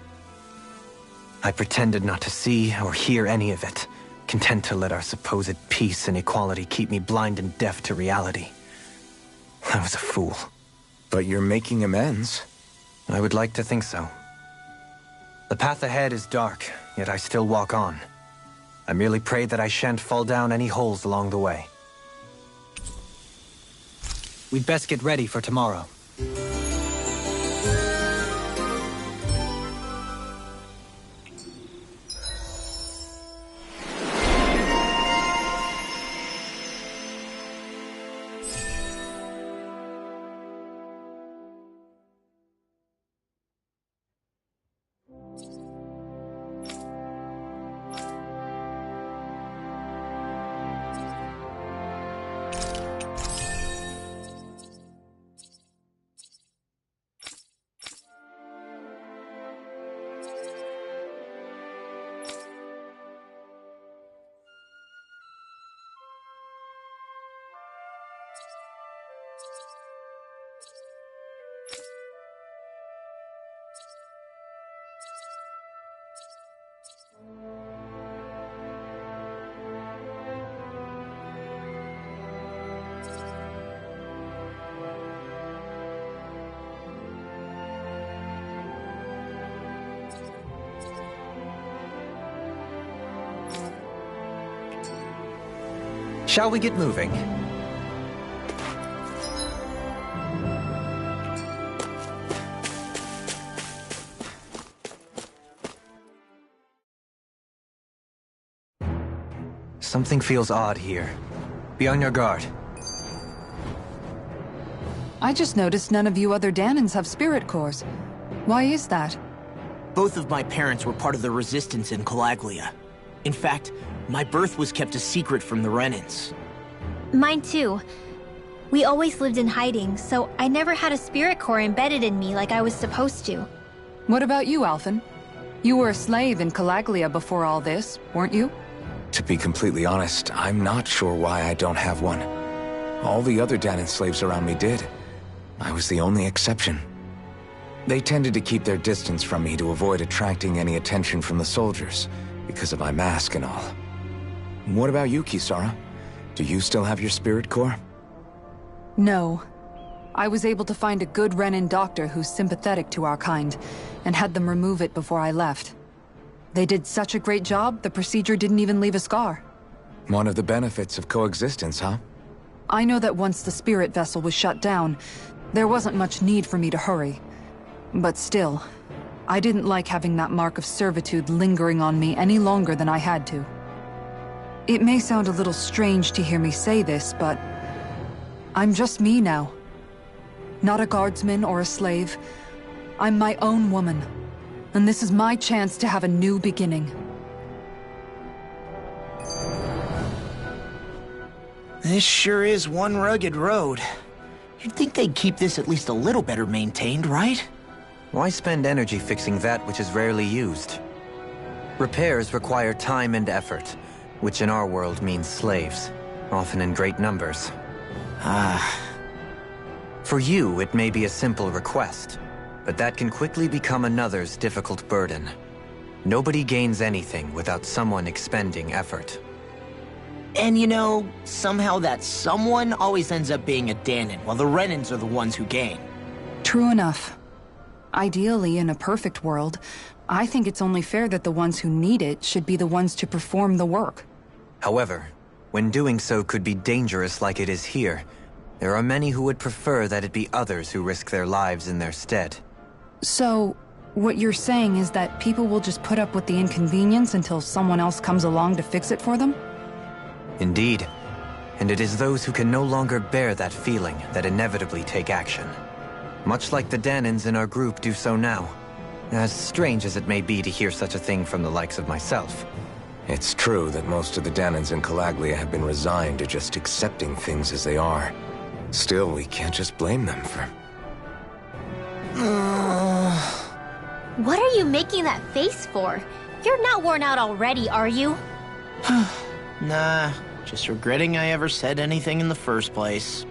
I pretended not to see or hear any of it, content to let our supposed peace and equality keep me blind and deaf to reality. I was a fool. But you're making amends. I would like to think so. The path ahead is dark, yet I still walk on. I merely pray that I shan't fall down any holes along the way. We'd best get ready for tomorrow. Shall we get moving? Something feels odd here. Be on your guard. I just noticed none of you other Danans have spirit cores. Why is that? Both of my parents were part of the resistance in Calaglia. In fact, my birth was kept a secret from the Renans. Mine too. We always lived in hiding, so I never had a spirit core embedded in me like I was supposed to. What about you, Alphen? You were a slave in Calaglia before all this, weren't you? To be completely honest, I'm not sure why I don't have one. All the other Danan slaves around me did. I was the only exception. They tended to keep their distance from me to avoid attracting any attention from the soldiers, because of my mask and all. What about you, Kisara? Do you still have your spirit core? No. I was able to find a good Renan doctor who's sympathetic to our kind, and had them remove it before I left. They did such a great job, the procedure didn't even leave a scar. One of the benefits of coexistence, huh? I know that once the spirit vessel was shut down, there wasn't much need for me to hurry. But still, I didn't like having that mark of servitude lingering on me any longer than I had to. It may sound a little strange to hear me say this, but I'm just me now. Not a guardsman or a slave. I'm my own woman. And this is my chance to have a new beginning. This sure is one rugged road. You'd think they'd keep this at least a little better maintained, right? Why spend energy fixing that which is rarely used? Repairs require time and effort, which in our world means slaves, often in great numbers. For you, it may be a simple request, but that can quickly become another's difficult burden. Nobody gains anything without someone expending effort. And you know, somehow that someone always ends up being a Danan, while the Renans are the ones who gain. True enough. Ideally, in a perfect world, I think it's only fair that the ones who need it should be the ones to perform the work. However, when doing so could be dangerous like it is here, there are many who would prefer that it be others who risk their lives in their stead. So, what you're saying is that people will just put up with the inconvenience until someone else comes along to fix it for them? Indeed. And it is those who can no longer bear that feeling that inevitably take action. Much like the Danans in our group do so now. As strange as it may be to hear such a thing from the likes of myself. It's true that most of the Danans in Calaglia have been resigned to just accepting things as they are. Still, we can't just blame them for... What are you making that face for? You're not worn out already, are you? Nah, just regretting I ever said anything in the first place.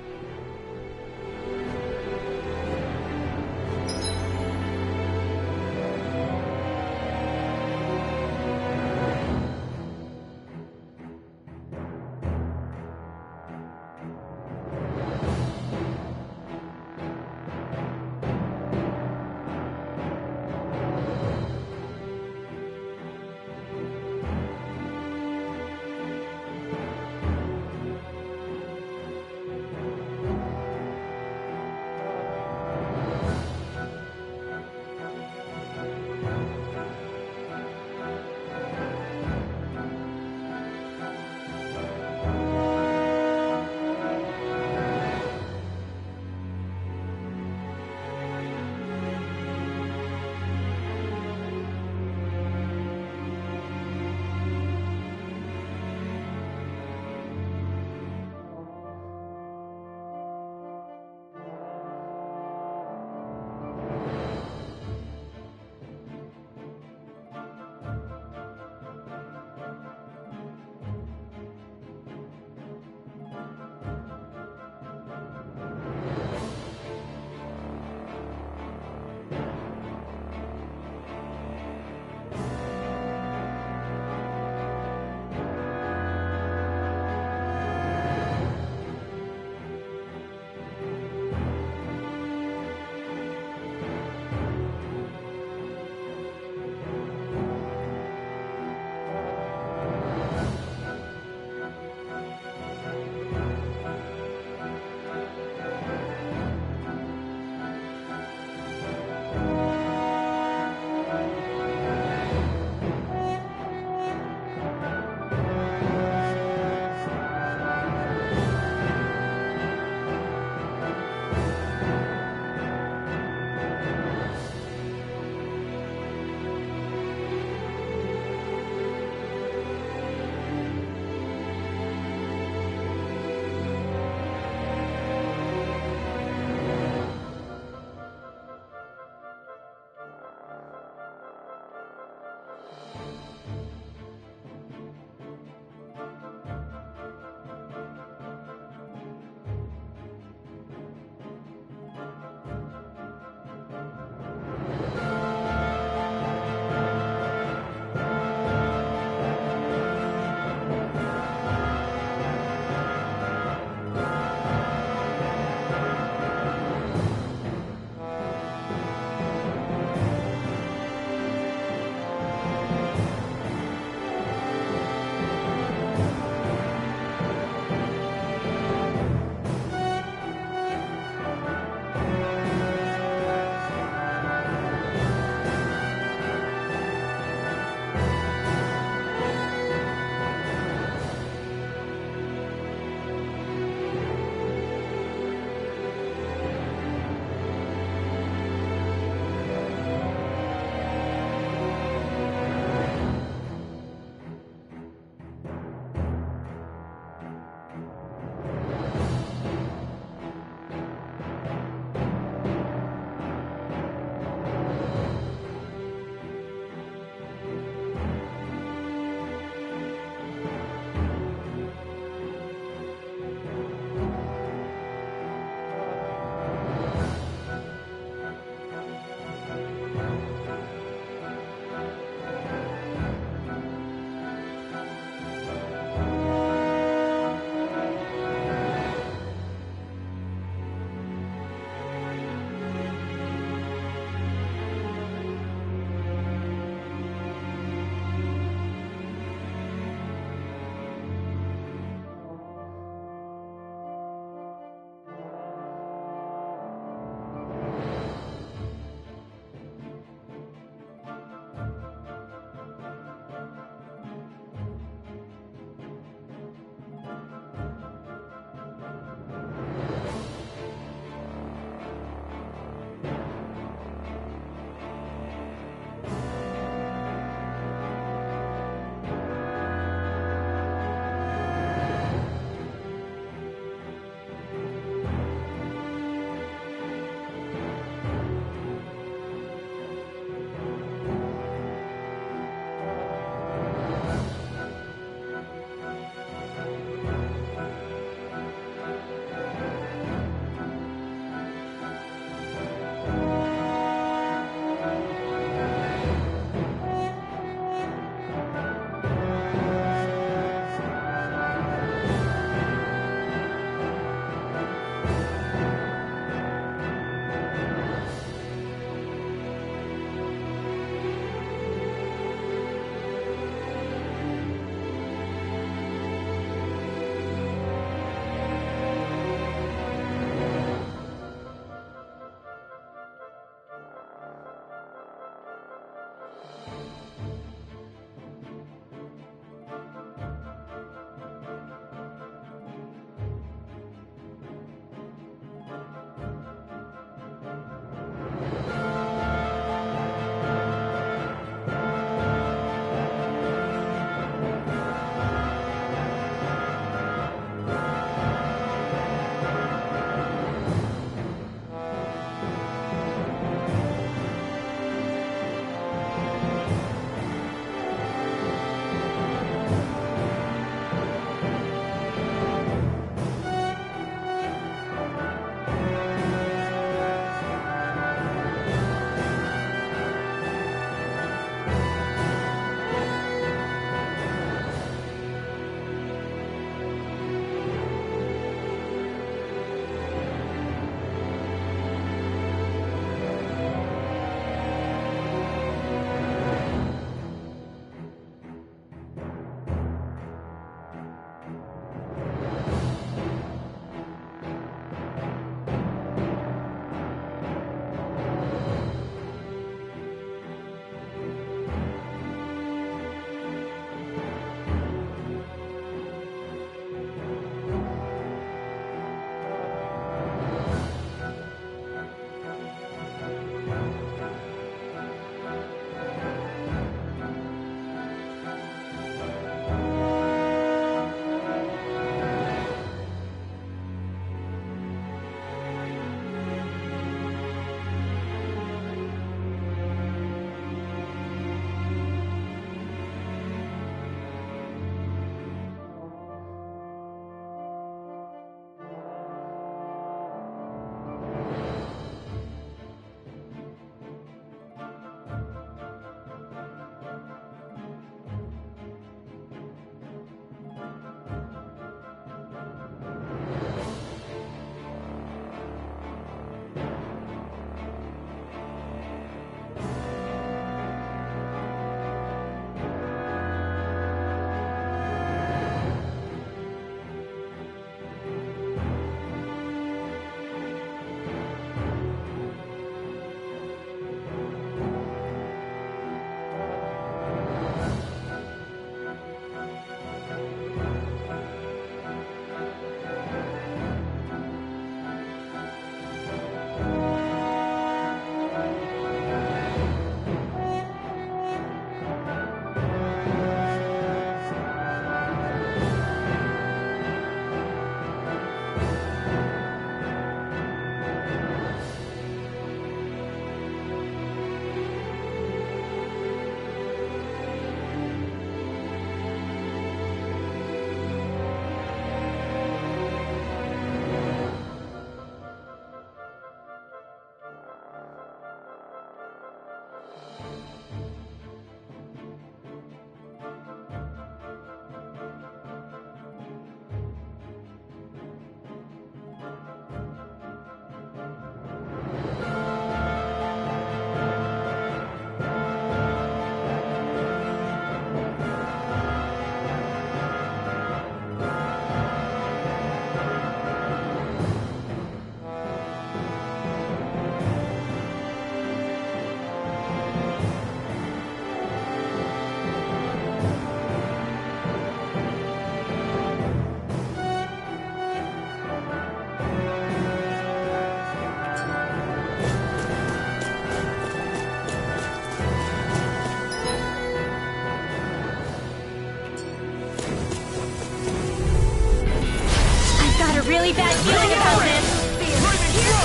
really bad feeling about this.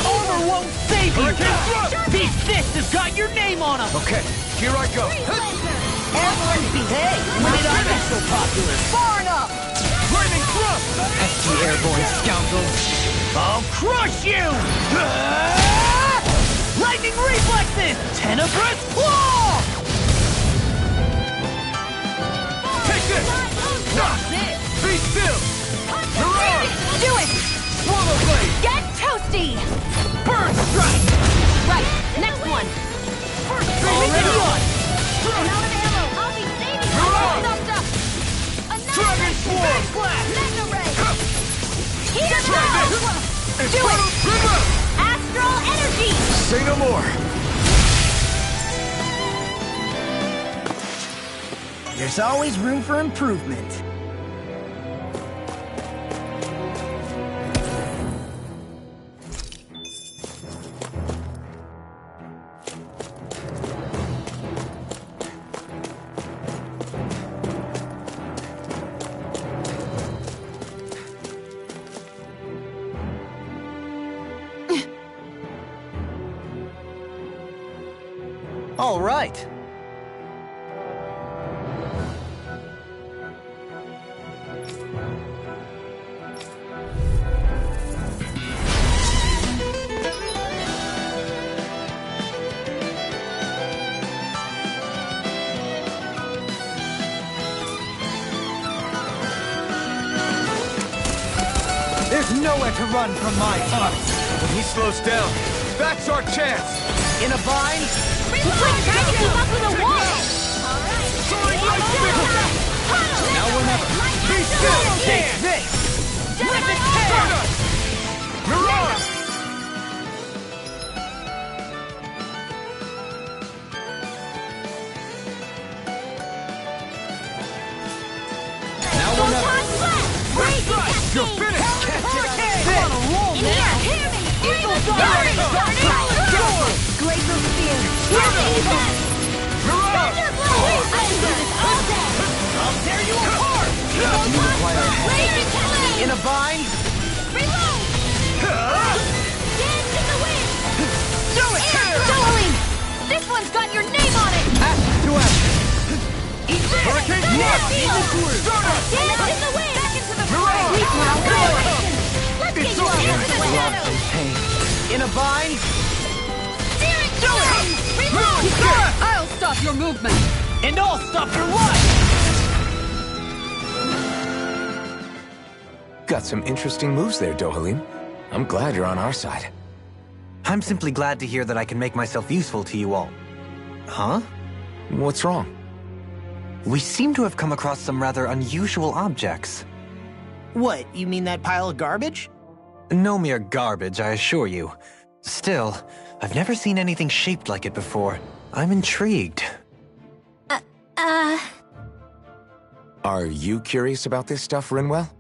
Armor won't save you! These fists have got your name on them! Okay, here I go. Everyone behave! When did I get so popular? Far enough! Lightning thrust! Pesky airborne scoundrels! I'll crush you! Lightning reflexes! Tenebrous claw! Take this! Be still! Mirage! Do it! Swallow blade! Get toasty! Bird strike! Right, next one. Already on! I'm out of ammo. I'll be saving Mirage! myself. Dragon Swarm! Mega ray. Here Try goes! this! Do it! River! Astral energy! Say no more! There's always room for improvement. All right. There's nowhere to run from my heart. When he slows down, that's our chance! In a bind? He's like trying to keep up with a wall! Soaring light speed! Now or never. Be still! Take this! Rip it Burn us! Mirage! Now or never. You're finished! On a roll now! Eagle Mirage! Glacial Spear! Mirage! I can do this all day! I'll tear you apart! Raging Flame! In a bind? Reload! Dance in the wind! Do it! Doeling! This one's got your name on it! Action to action. Hurricane Blast! Stardust! Dance in the wind! Back into the fray! Mirage! Weak now, let's get It's you over. into the shadows! Pain. In a bind? Searing Flame! Reload! I'll stop your movement! And I'll stop your life! Got some interesting moves there, Dohalim. I'm glad you're on our side. I'm simply glad to hear that I can make myself useful to you all. Huh? What's wrong? We seem to have come across some rather unusual objects. What, you mean that pile of garbage? No mere garbage, I assure you. Still, I've never seen anything shaped like it before. I'm intrigued. Are you curious about this stuff, Rinwell?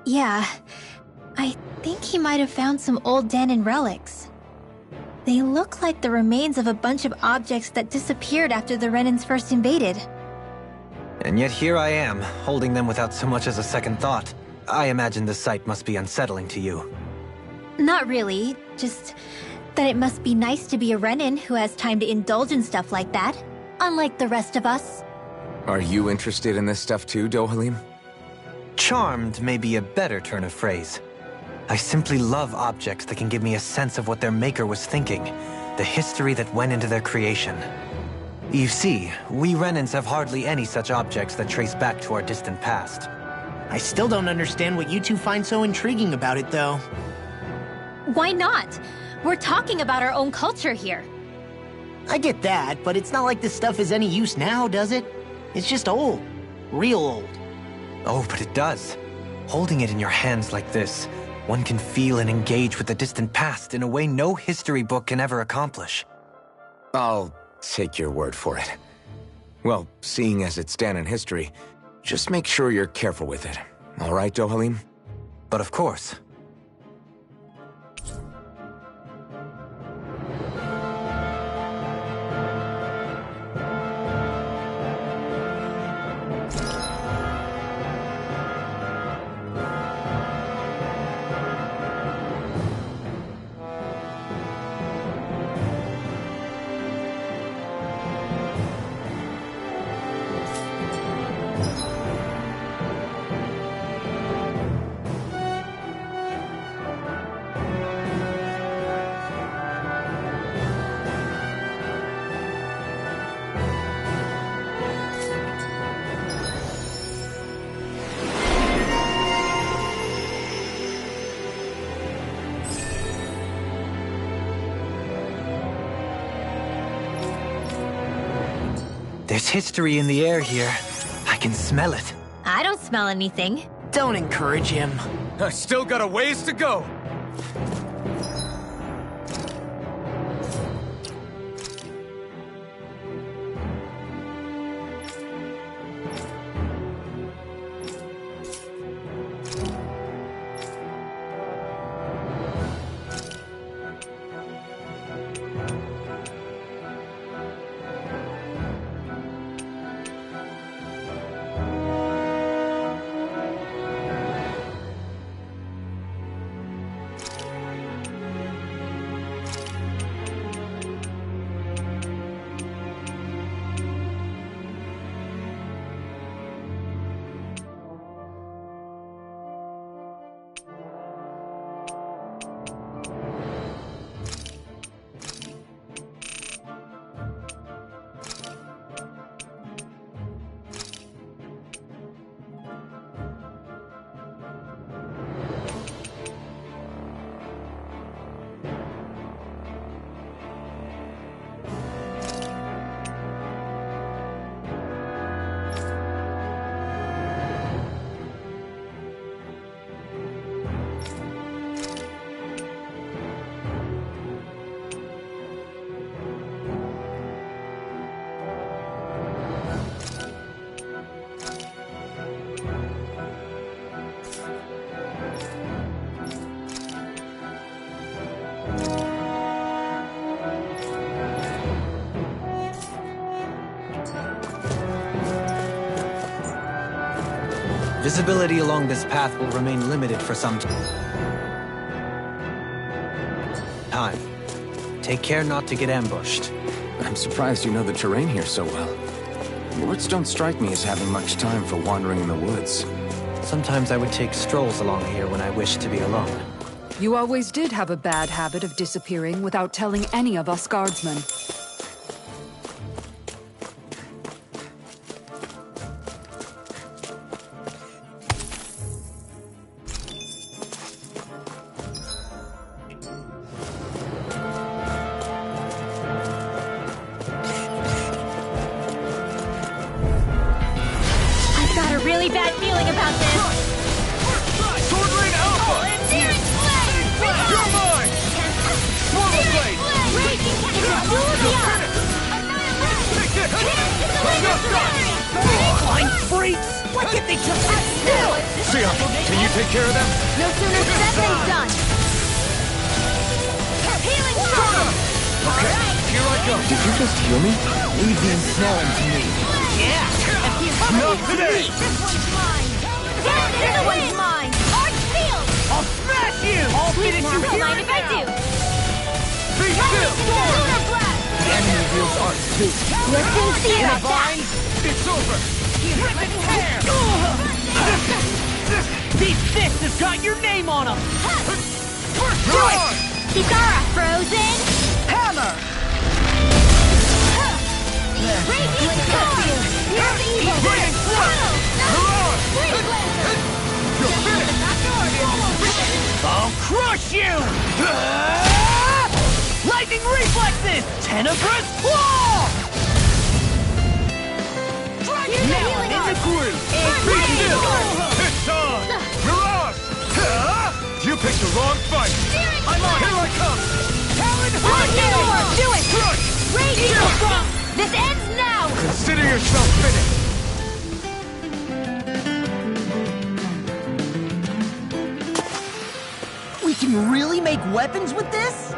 Yeah. I think he might have found some old Dahnan relics. They look like the remains of a bunch of objects that disappeared after the Renans first invaded. And yet here I am, holding them without so much as a second thought. I imagine the sight must be unsettling to you. Not really, just that it must be nice to be a Renan who has time to indulge in stuff like that, unlike the rest of us. Are you interested in this stuff too, Dohalim? Charmed may be a better turn of phrase. I simply love objects that can give me a sense of what their maker was thinking, the history that went into their creation. You see, we Renans have hardly any such objects that trace back to our distant past. I still don't understand what you two find so intriguing about it, though. Why not? We're talking about our own culture here. I get that, but it's not like this stuff is any use now, does it? It's just old. Real old. Oh, but it does. Holding it in your hands like this, one can feel and engage with the distant past in a way no history book can ever accomplish. I'll take your word for it. Well, seeing as it's Dahnan history, just make sure you're careful with it. All right, Dohalim? But of course. There's history in the air here. I can smell it. I don't smell anything. Don't encourage him. I still got a ways to go. Visibility along this path will remain limited for some time. Take care not to get ambushed. I'm surprised you know the terrain here so well. Lords don't strike me as having much time for wandering in the woods. Sometimes I would take strolls along here when I wished to be alone. You always did have a bad habit of disappearing without telling any of us guardsmen. I've got a really bad feeling about this. Sword Rain Alpha! Searing Blade! You're mine! Swallow Blade! Raging Annihilate! Blind freaks! Why can't they just sit still? Sia, can you take care of them? No sooner said than done. Healing Storm! Okay, here I go. Did you just heal me? Leave the ensnaring to me. Not today! This one's mine! The other one's mine! Arch Field! I'll smash you! I'll finish you Don't here mind and if I now! do. Be still! Lunar Blast! The enemy reveals art too. We'll soon see about that. It's over! Ripping hair! These fists have got your name on them! Do it! Kisara, frozen! Hammer! Raging Storm! You're evil! Raging Blast! Mirage! Blade Blazer! You're finished! I'll crush you! Lightning reflexes! Tenebrous claw! Now I'm in the groove! Be still! It's on! Mirage! You picked the wrong fight! I'm on Here I come! Talon Hurricane! Do it! Crush! Raging Storm! This ends now! Consider yourself finished. We can really make weapons with this?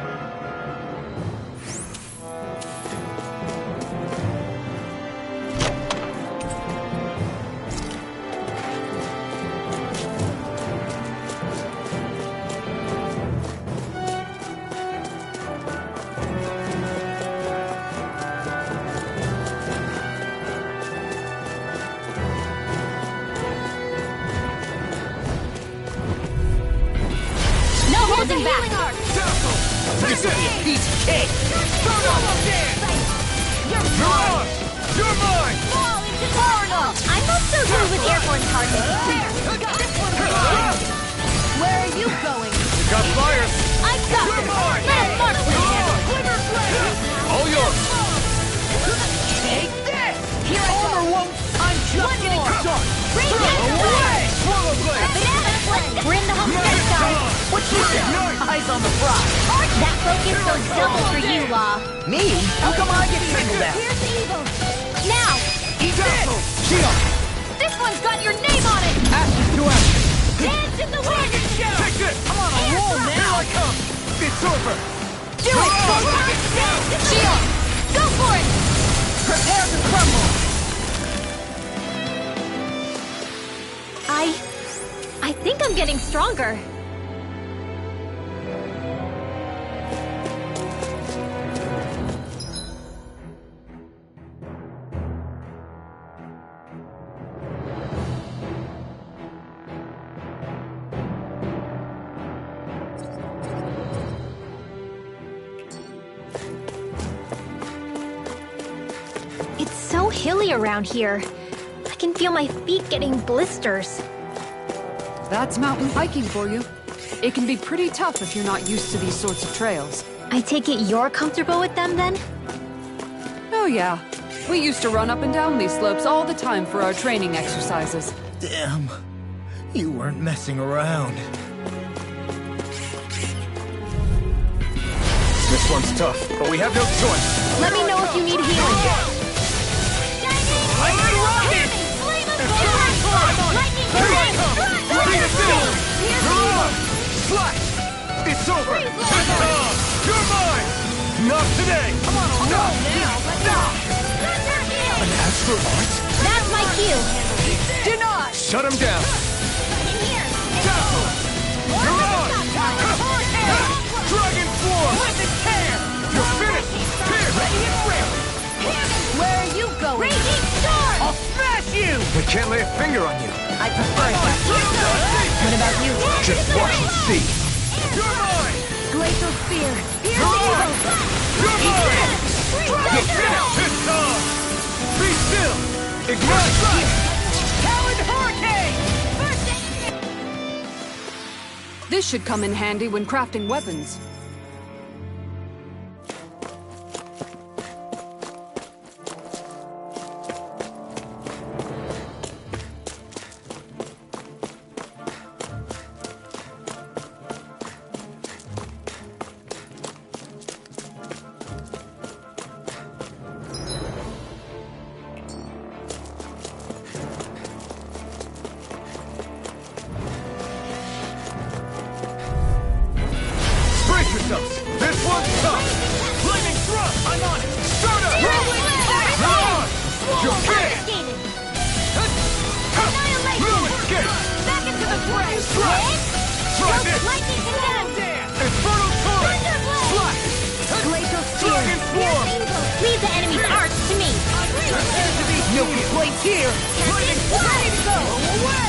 No holding back! This will be a piece of cake! Mirage! You're mine! Fall into Coronal! I'm not so good with airborne targets. Where are you going? Got flyers! I got You're this! mine! Let us march with him! All yours! Take this! One more! We're in the home stretch, guys. What you say? Eyes on the prize. That focus goes double for you, Law. Me? How come I get singled out? Here's the evil. Now! Shield! This one's got your name on it! Ashes to ashes! Dance in the wind! Take this! I'm on a roll now! Here I come! It's over! Do it! Shield! Go for it! Prepare to crumble! I think I'm getting stronger. It's so hilly around here. I can feel my feet getting blisters. That's mountain hiking for you. It can be pretty tough if you're not used to these sorts of trails. I take it you're comfortable with them then? Oh yeah. We used to run up and down these slopes all the time for our training exercises. Damn. You weren't messing around. This one's tough, but we have no choice. Let me know if you need healing. It's over! You're mine! Not today! Come on, no! Now! An astral art? That's my cue. Do not! Shut him down! Dazzle! You're on! Dragon form! You're finished! Here! Ready and ready! Where are you going? Raging Storm! I'll smash you! I can't lay a finger on you. I prefer that. What about you? Just watch and see. You're mine! Glacial Spear. Here's You're the mine! You're mine! You're finished! It's on! Be still! Ignite! Talon Hurricane! This should come in handy when crafting weapons. Brace yourselves! This one's tough! Lightning thrust! I'm on it! Start up! You're on! You're finished! Blue escape! Back into the fray. Try this! Lightning condemned. Infernal torrent! Slash! Glacial Dragon form! Leave the enemy's arch to me. No complaints here! Ready to go! Away!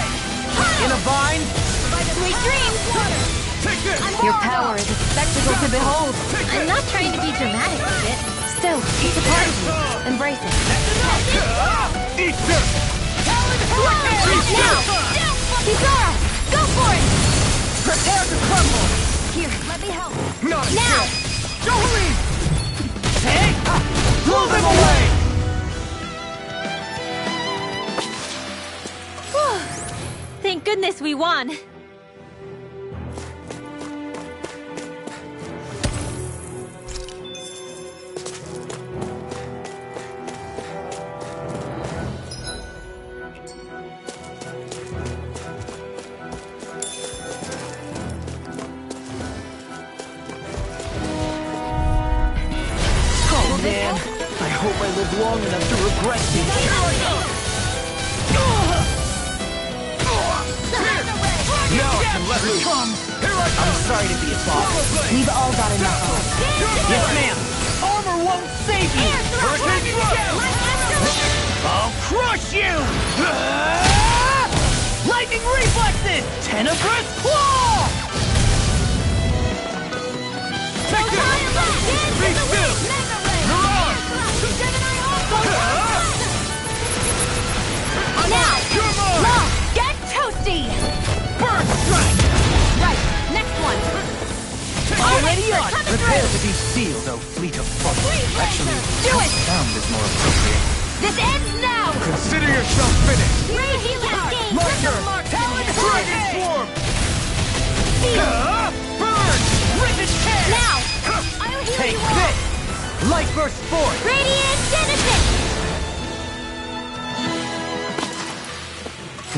In a vine? Sweet dreams. Take this! Your power is a spectacle to behold. I'm not trying to be dramatic with it. Still, it's a part of you. Embrace it. Eat this! Now! Kisara! Go for it! Prepare to crumble! Here, let me help. Not a Now! chance! Jolie! Hey! Blow them away! Thank goodness we won. Oh man, I hope I live long enough to regret this. Now I can let loose! Here I come! I'm sorry to be a boss. We've all got enough of it. Yes, ma'am. Armor won't save you. Hurricane thrust! I'll crush you! Lightning reflexes! Tenebrous claw! Take this! Be still! You're on! Now! You're mine! Law, get toasty! Burn strike! Right, next one. Already on! Prepare to be sealed, O fleet of foot. Actually, Do it! sound is more appropriate. This ends now! Consider Here shall finish! Great healing game! Marker! Dragon Swarm! Burn! Ripid tear! Now! I'll heal Take you all! this! Light burst forth! Radiant Genesis!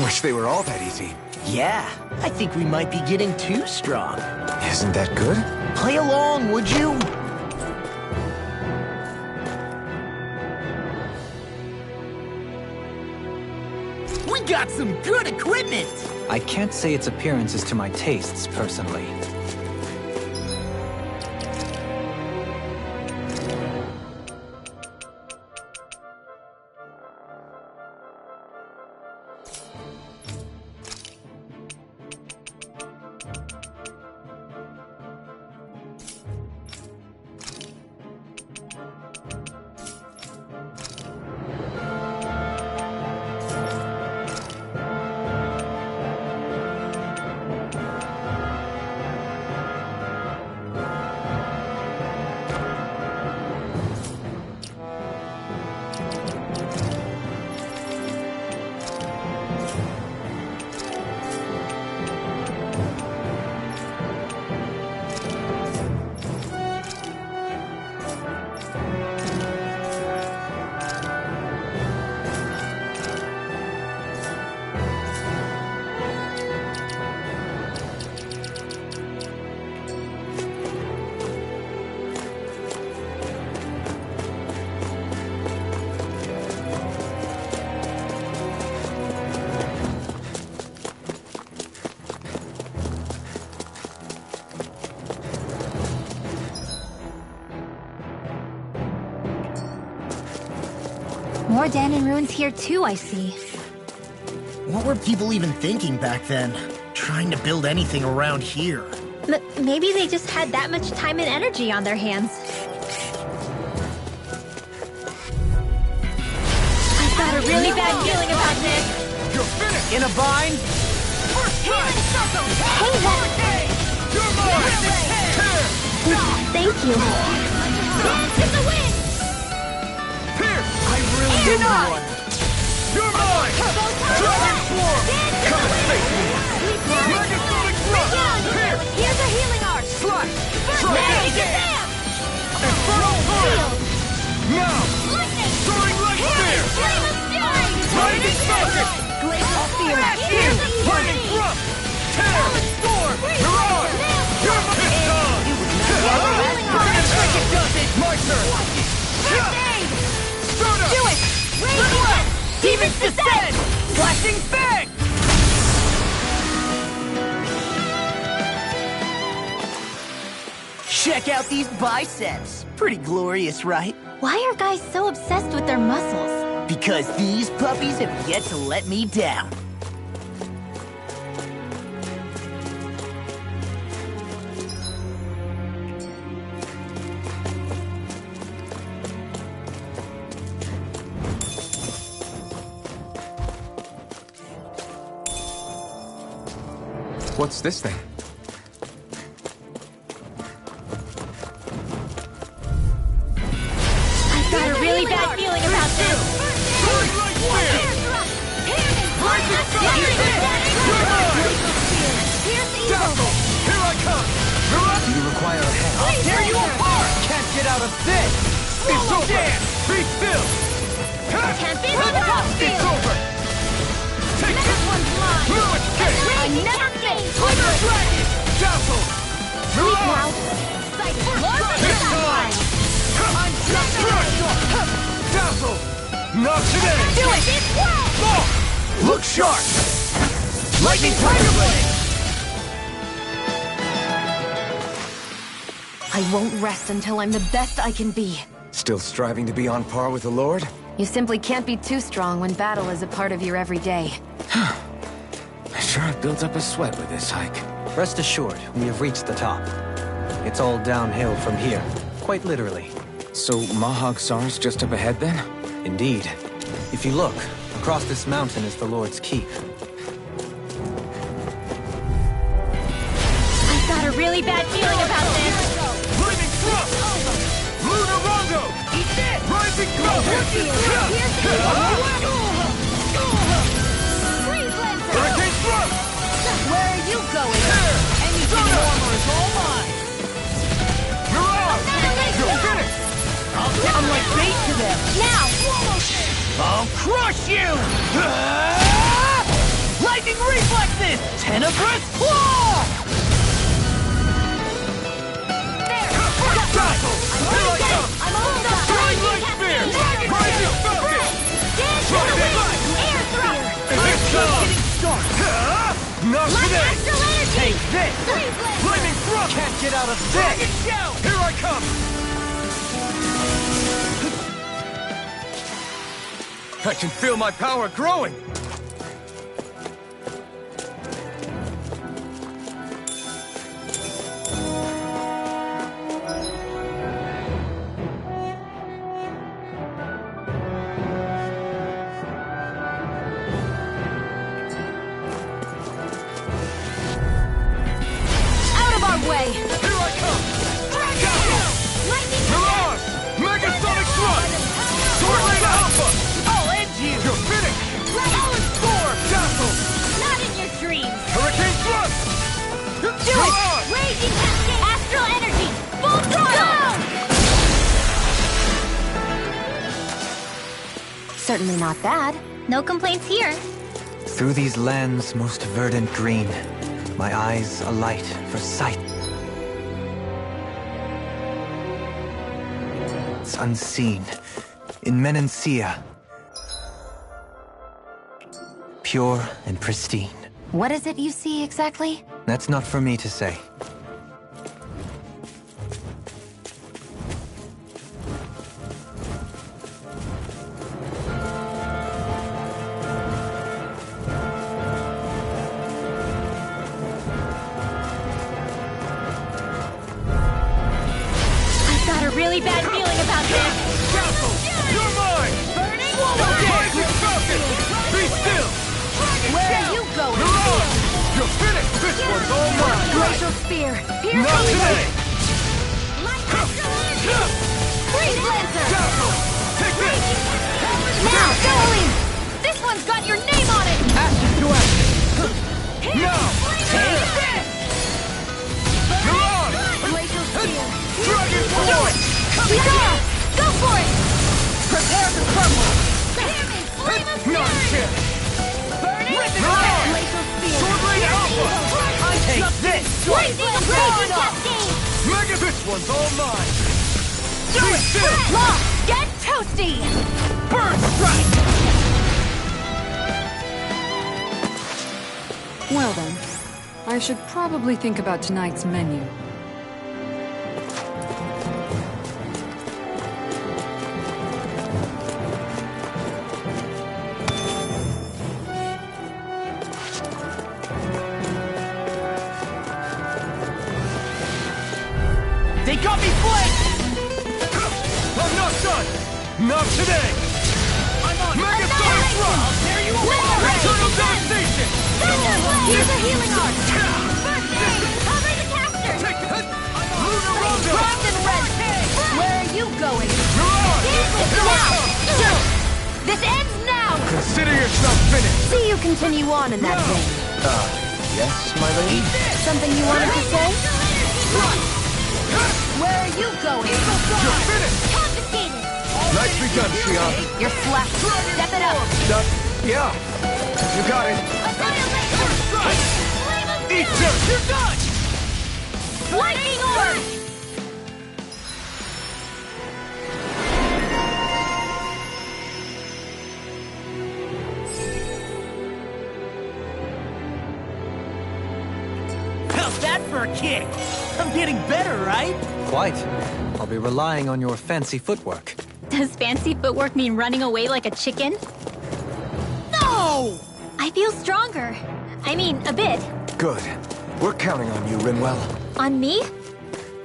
Wish they were all that easy. Yeah, I think we might be getting too strong. Isn't that good? Play along, would you? We got some good equipment! I can't say its appearance is to my tastes, personally. More Danon ruins here too, I see. What were people even thinking back then? Trying to build anything around here. Maybe they just had that much time and energy on their hands. I've got a really bad feeling about this. You're finished! In a bind? Hey, You're mine! thank you. Dance in the wind! Pierce! I really Do need not! one. You're mine! Dragon Swarm! Come and face me! Megasonic Thrust! Pierce! Here's a healing art! Slash! Hey, Dragon Shazam! Infernal Burst! Now! Lightning! Soaring Light Spear! Flame of Fury! Lightning Focus! Glaze of Fear! Here's Lightning Thrust! Tear! Storm! Mirage! You're my on! Bring it back! It does it! My turn! First aid! Soda! Do it! Radiant! Demons descend! Flashing Fang! Check out these biceps. Pretty glorious, right? Why are guys so obsessed with their muscles? Because these puppies have yet to let me down. What's this thing? I've got a really bad feeling about this. Soaring Light Spear! Dazzle! Here I come! Do you require a hand? I'll tear you apart! Can't get out of this! It's over! Be still! Can't be the top It's field. over! Take This this! one's mine. No escape! I never faint. Tiger Dragon! Dazzle! Sleep now. Mirage! Sight for This time! I'm just Dazzle! Not today! Do it. It's well. Oh! Look sharp! Lightning Tiger Blade! I won't rest until I'm the best I can be. Still striving to be on par with the Lord? You simply can't be too strong when battle is a part of your everyday. I sure have built up a sweat with this hike. Rest assured, we have reached the top. It's all downhill from here. Quite literally. So Mahag Sar's just up ahead then? Indeed. If you look, across this mountain is the Lord's Keep. I've got a really bad feeling about this. Lightning Thrust! Lunar Rondo! Eat this! Rising Glow! to them! Now! I'll crush you! Lightning reflexes! Tenebrous claw! There! I'm almost done! Lightning Light spear! Cascade! Rising Falcon! Dance to the wind! Air thrust! It's getting started! Not Light today! astral energy! Take this! Freeze Lancer! Lightning thrust! Can't get out of this! Dragon shout! Here I come! I can feel my power growing! Out of our way! Here I come! Lightning Mirage! Megasonic thrust! Sword Lane Alpha! I'll end you! You're finished! Solid Storm! Dazzle! Not in your dreams! Hurricane thrust! Do it! Raging Cascade! Astral energy! Full throttle! Certainly not bad. No complaints here. Through these lands most verdant green, my eyes alight for sight. It's unseen, in Menancia. Pure and pristine. What is it you see exactly? That's not for me to say. I've got a really bad feeling about this. Dazzle! You're mine! Burning Rising Falcon! Be still! Where are you going? Mirage! You're finished! This one's all mine! Glacial Spear! Here Not comes today! Light astral energy! Freeze Lancer! Dazzle! Take this! Now, Zoe! This one's got your name on it! Ashes to ashes! Now! Take this! Mirage! Glacial Spear! Dragon Do Force! it! Kizara! Go for it! Prepare to crumble! Flame of Not Fury! shit! Burning Mirage! Glacial Spear! Sword Lane Alpha! Take this! Blazing Raging Cascade! Mega! This one's all mine! Be still! Lock! Get toasty! Burn strike! Well then, I should probably think about tonight's menu. They got me flanked! I'm not done! Not today! I'm on Mega Sonic Thrust! There you are! Eternal Devastation! Here's a healing art! First aid! Cover the caster! Take that! Lunar Rondo! Grabbed and red! Where are you going? Mirage! Here I come! This ends now! Consider yourself finished! See you continue on in that vein. Yes, my lady? Something you wanted to say? Where are you going? You're finished! Confiscated! Nicely done, Xion. You're slapped. Step it up! Yeah. You got it. Annihilation! Flame of Eat Fury! dirt! You're done! Lightning Orb! How's that for a kick? I'm getting better, right? Quite. I'll be relying on your fancy footwork. Does fancy footwork mean running away like a chicken? No! I feel stronger. I mean, a bit. Good. We're counting on you, Rinwell. On me?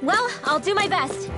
Well, I'll do my best.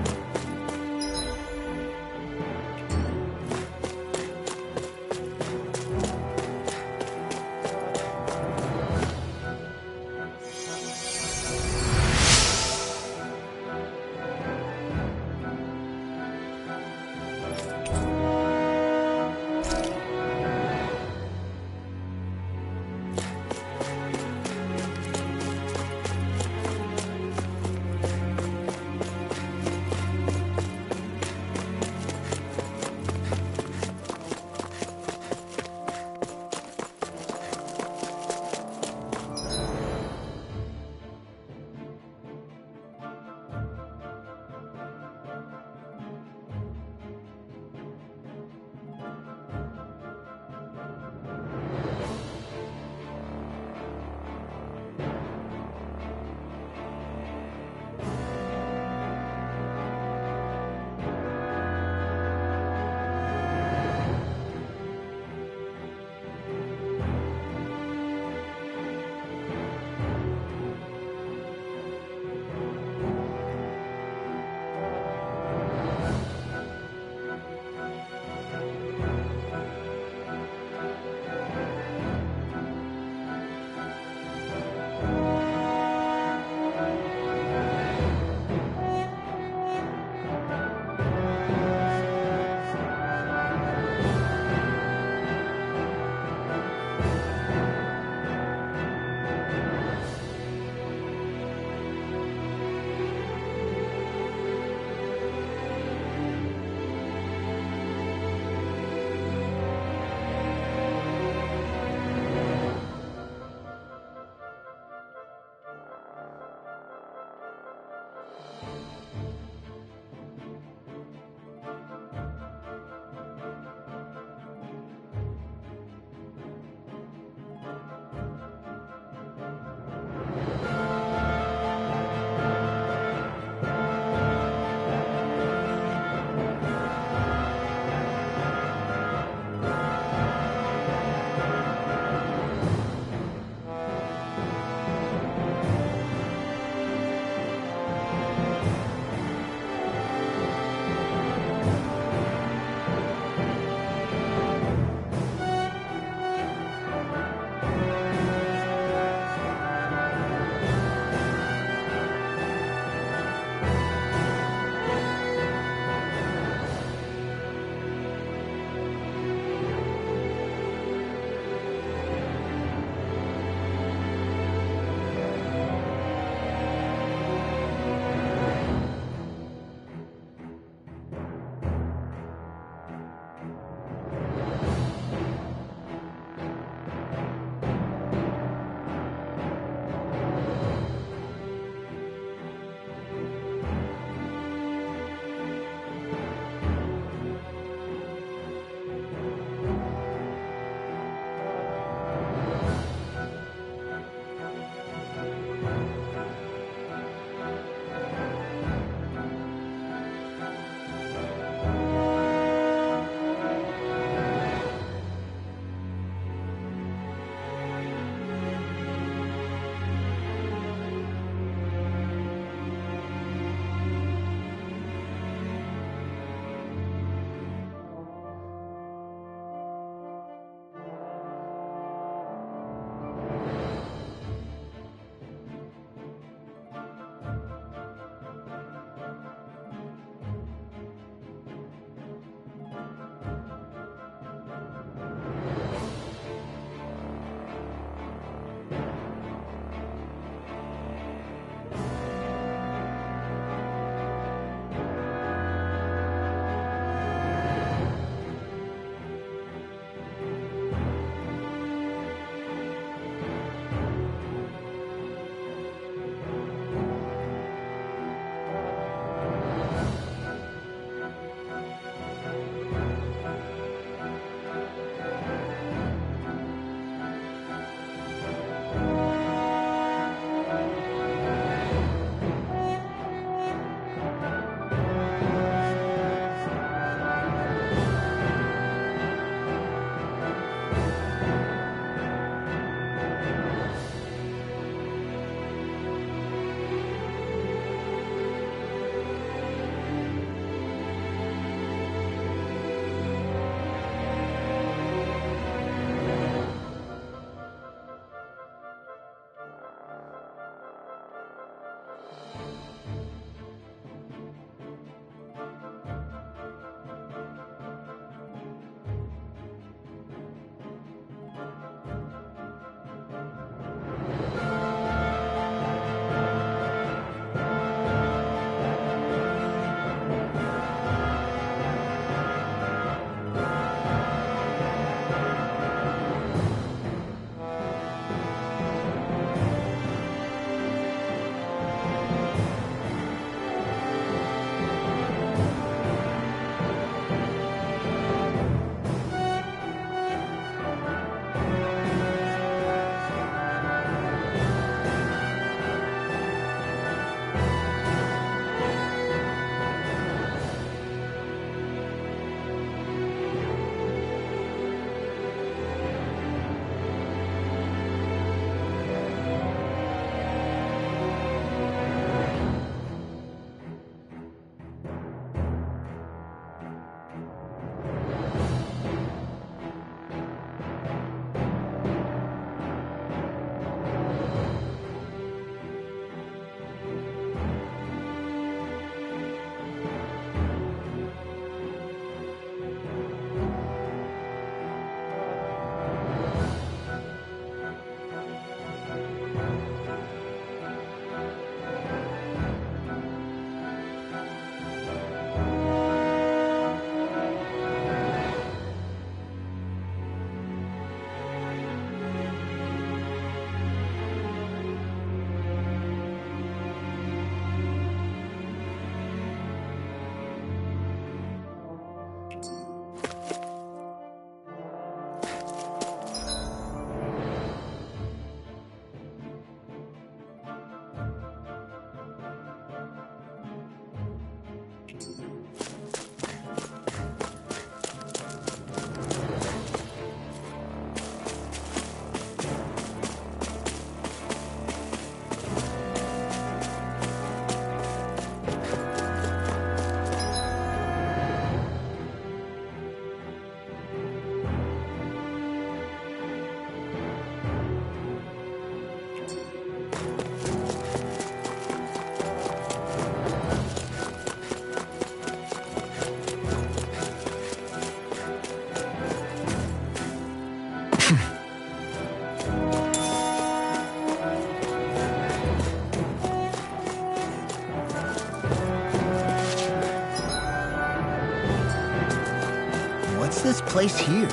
place here?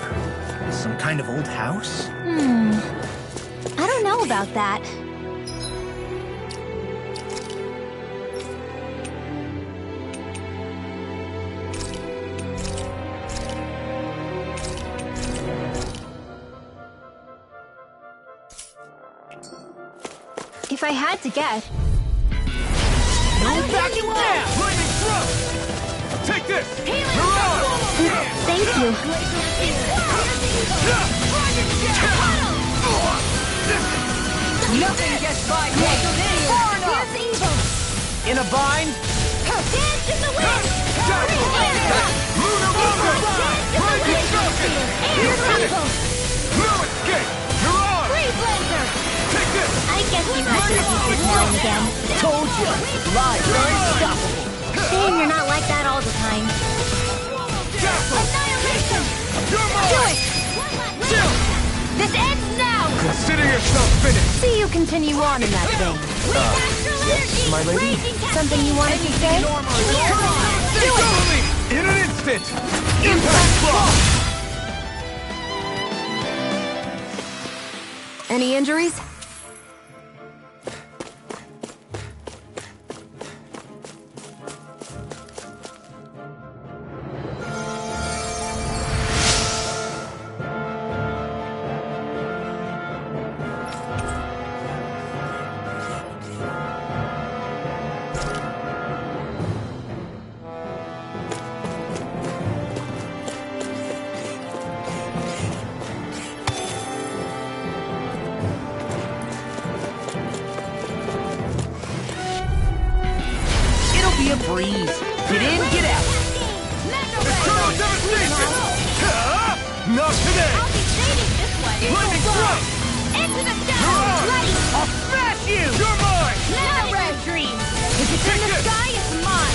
Some kind of old house? I don't know about that. If I had to guess... No backing down! Lightning thrust! Take this! Thank you. Nothing gets by me! Far enough! In a bind? Dance in the wind! Lunar Rondo! Lightning Falcon! No escape! You're on! Take this! I guess you might be exploring again. Told you! Lives are unstoppable! Shame you're not like that all the time. Annihilation! You're mine! Do it! This ends now! Consider yourself finished! See you continue on in that vein. Yes, my lady? Something you wanted to say? Do it! In an instant! Impact block! Any injuries? Be a breeze. Get in, get out. Eternal devastation! Not today! Lightning thrust! Into the You're shadows! on! Ready! I'll smash you! You're mine! None of your dreams! If it's in the Take it! sky, it's mine!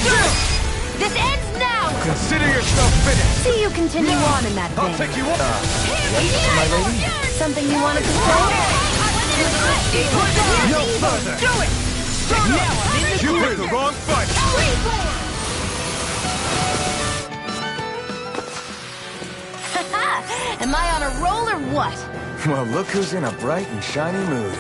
This ends now! Consider yourself finished! See you continue on in that I'll vein. take you on! Yes, my lady? Something you wanted to say? No further! Do it! Start Now up! I'm in the You picked groove. the wrong fight! Am I on a roll or what? Well, look who's in a bright and shiny mood.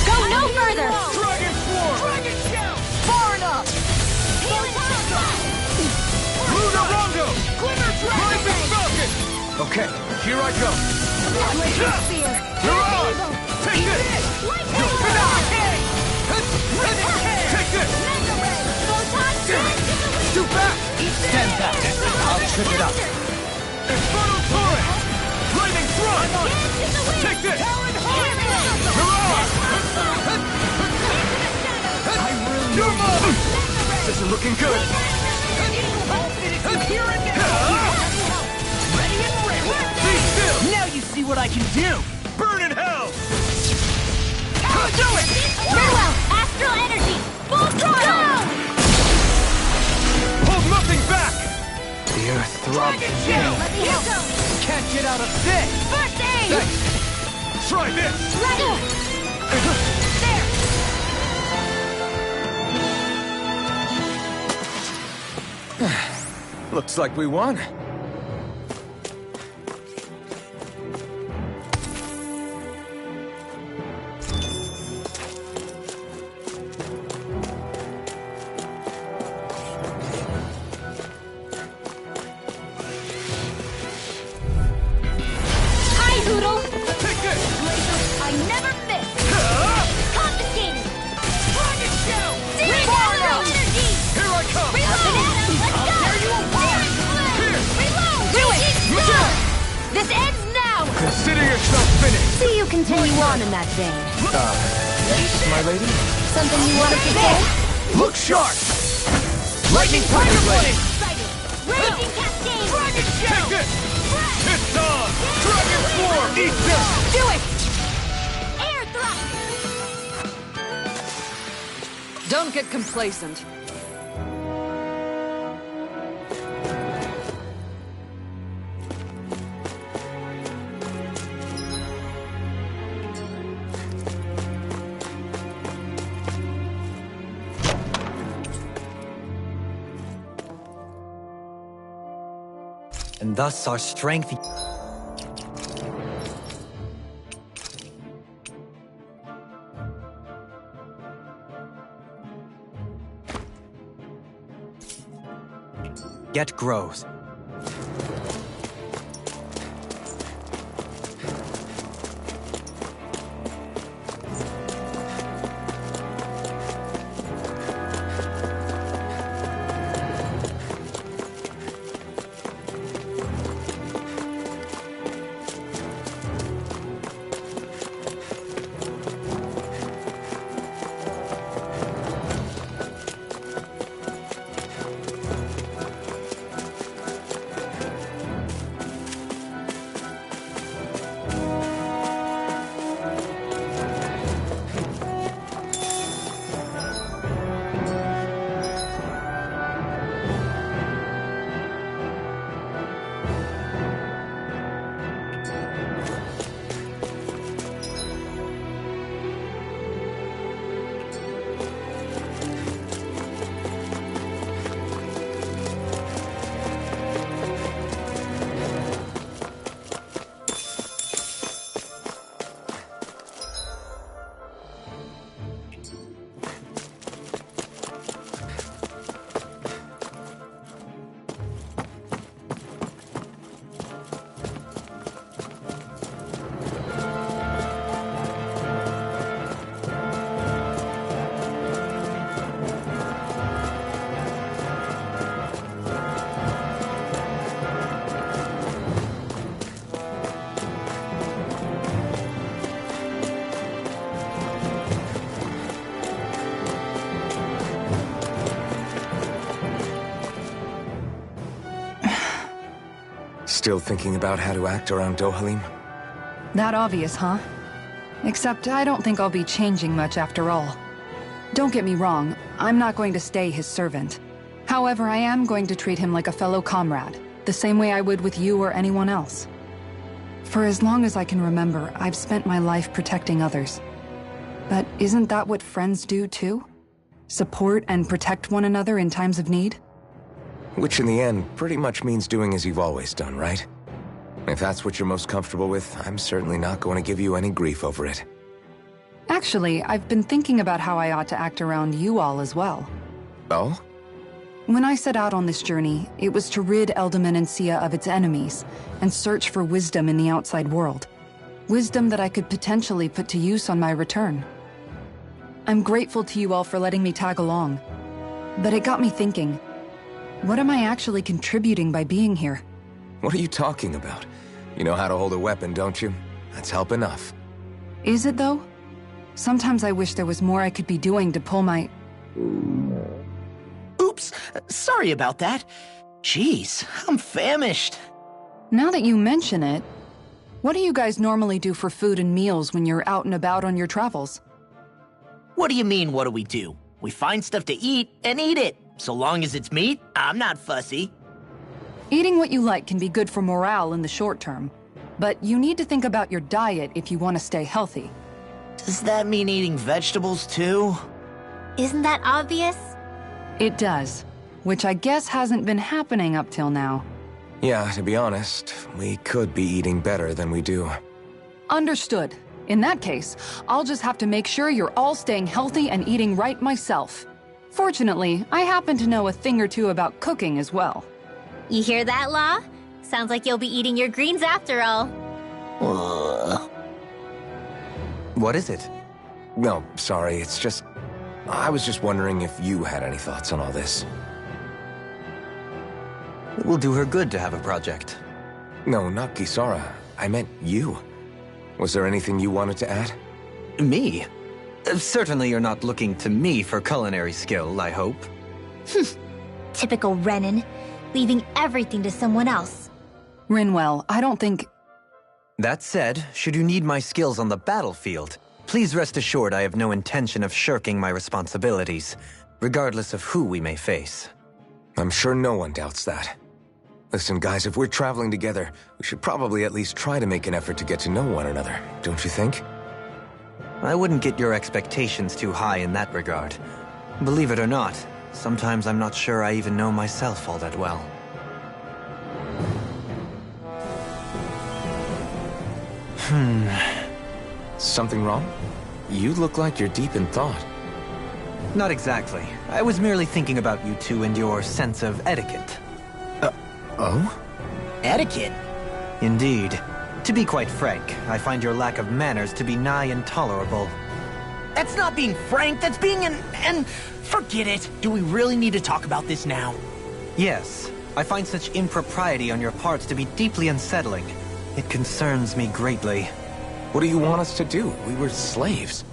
Go no further! Dragon Swarm! Dragon Shell! Far enough! Lunar Rondo! Lightning Falcon! Okay, Here I go! Spear! You're on! Take this! You're finished! Take this! Too fast! Stand back. I'll trip it up. Infernal Torrent! Lightning Thrust! Take this! You're on! You're mine! This isn't looking good! Be still! Now you see what I can do. Burn in hell! Do it! Very well! Astral energy! Full throttle! Hold nothing back! the earth throbs in pain. Let me help! Can't get out of this. First aid! Thanks! Try this! Ready! There! Looks like we won. Hi, Hoodle! Take this! I never miss! Confiscated! Target shell! Energy! Here I come! Reload! Let's go! Tear you apart! Here! Reload! Do it! This ends now! Consider yourself finished! See you continue on in that vein. Yes, my lady? Something you wanted to say? Look sharp! Lightning Tiger Blade! Raging Cascade! Dragon Take this! It's on! Dragon Swarm! Eat this! Do it! Air thrust! Don't get complacent. And thus our strength... yet grows. Still thinking about how to act around Dohalim? That obvious, huh? Except I don't think I'll be changing much after all. Don't get me wrong, I'm not going to stay his servant. However, I am going to treat him like a fellow comrade, the same way I would with you or anyone else. For as long as I can remember, I've spent my life protecting others. But isn't that what friends do too? Support and protect one another in times of need? Which in the end pretty much means doing as you've always done, right? If that's what you're most comfortable with, I'm certainly not going to give you any grief over it. Actually, I've been thinking about how I ought to act around you all as well. Oh? When I set out on this journey, it was to rid Eldaman and Sia of its enemies, and search for wisdom in the outside world. Wisdom that I could potentially put to use on my return. I'm grateful to you all for letting me tag along. But it got me thinking, what am I actually contributing by being here? What are you talking about? You know how to hold a weapon, don't you? That's help enough. Is it though? Sometimes I wish there was more I could be doing to pull my... Oops, sorry about that. Jeez, I'm famished. Now that you mention it, what do you guys normally do for food and meals when you're out and about on your travels? What do you mean, what do we do? We find stuff to eat and eat it. So long as it's meat, I'm not fussy. Eating what you like can be good for morale in the short term, but you need to think about your diet if you want to stay healthy. Does that mean eating vegetables too? Isn't that obvious? It does, which I guess hasn't been happening up till now. Yeah, to be honest, we could be eating better than we do. Understood. In that case, I'll just have to make sure you're all staying healthy and eating right myself. Fortunately, I happen to know a thing or two about cooking as well. You hear that, Law? Sounds like you'll be eating your greens after all. What is it? No, sorry, it's just... I was just wondering if you had any thoughts on all this. It will do her good to have a project. No, not Kisara. I meant you. Was there anything you wanted to add? Me? Certainly you're not looking to me for culinary skill, I hope. Typical Renan, leaving everything to someone else. Rinwell, I don't think... That said, should you need my skills on the battlefield, Please rest assured I have no intention of shirking my responsibilities, regardless of who we may face. I'm sure no one doubts that. Listen, guys, if we're traveling together, we should probably at least try to make an effort to get to know one another, don't you think? I wouldn't get your expectations too high in that regard. Believe it or not, sometimes I'm not sure I even know myself all that well. Something wrong? You look like you're deep in thought. Not exactly. I was merely thinking about you two and your sense of etiquette. Oh? Etiquette? Indeed. To be quite frank, I find your lack of manners to be nigh intolerable. That's not being frank, that's being and forget it. Do we really need to talk about this now? Yes. I find such impropriety on your parts to be deeply unsettling. It concerns me greatly. What do you want us to do? We were slaves.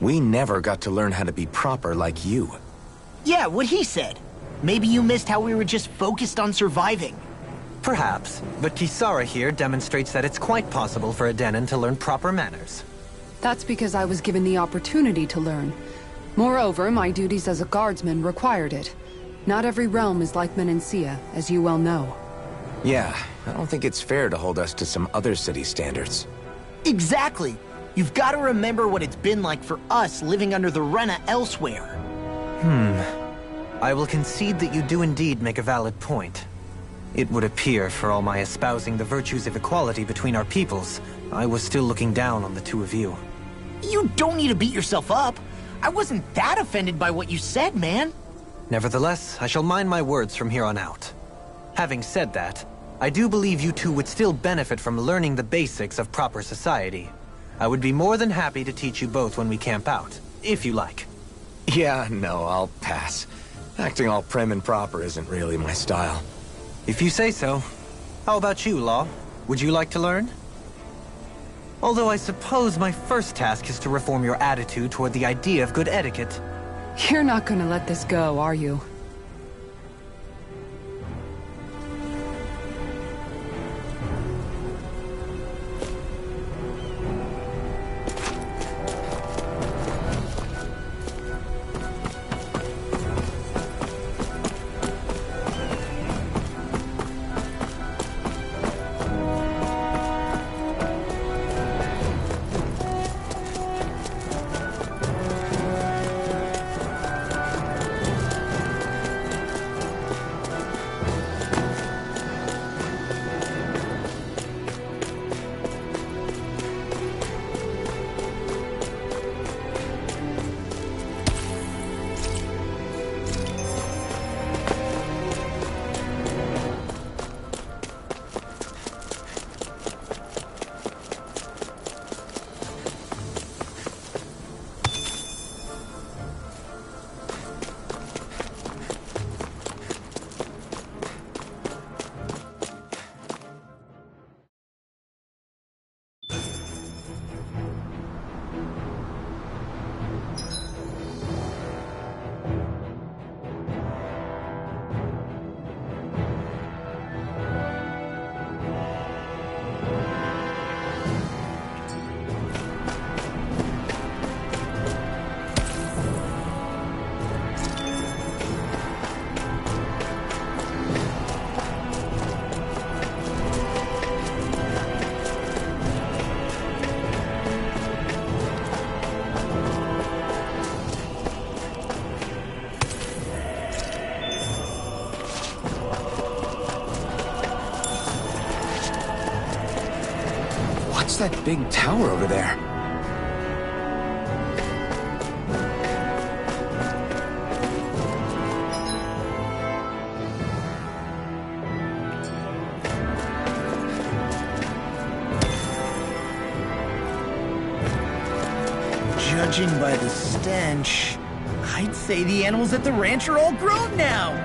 We never got to learn how to be proper like you. Yeah, what he said. Maybe you missed how we were just focused on surviving. Perhaps, but Kisara here demonstrates that it's quite possible for a Denon to learn proper manners. That's because I was given the opportunity to learn. Moreover, my duties as a guardsman required it. Not every realm is like Menancia, as you well know. Yeah, I don't think it's fair to hold us to some other city standards. Exactly! You've got to remember what it's been like for us living under the Rena elsewhere. I will concede that you do indeed make a valid point. It would appear, for all my espousing the virtues of equality between our peoples, I was still looking down on the two of you. You don't need to beat yourself up. I wasn't that offended by what you said, man. Nevertheless, I shall mind my words from here on out. Having said that, I do believe you two would still benefit from learning the basics of proper society. I would be more than happy to teach you both when we camp out, if you like. Yeah, no, I'll pass. Acting all prim and proper isn't really my style. If you say so. How about you, Law? Would you like to learn? Although I suppose my first task is to reform your attitude toward the idea of good etiquette. You're not gonna let this go, are you? What's that big tower over there? Judging by the stench, I'd say the animals at the ranch are all grown now.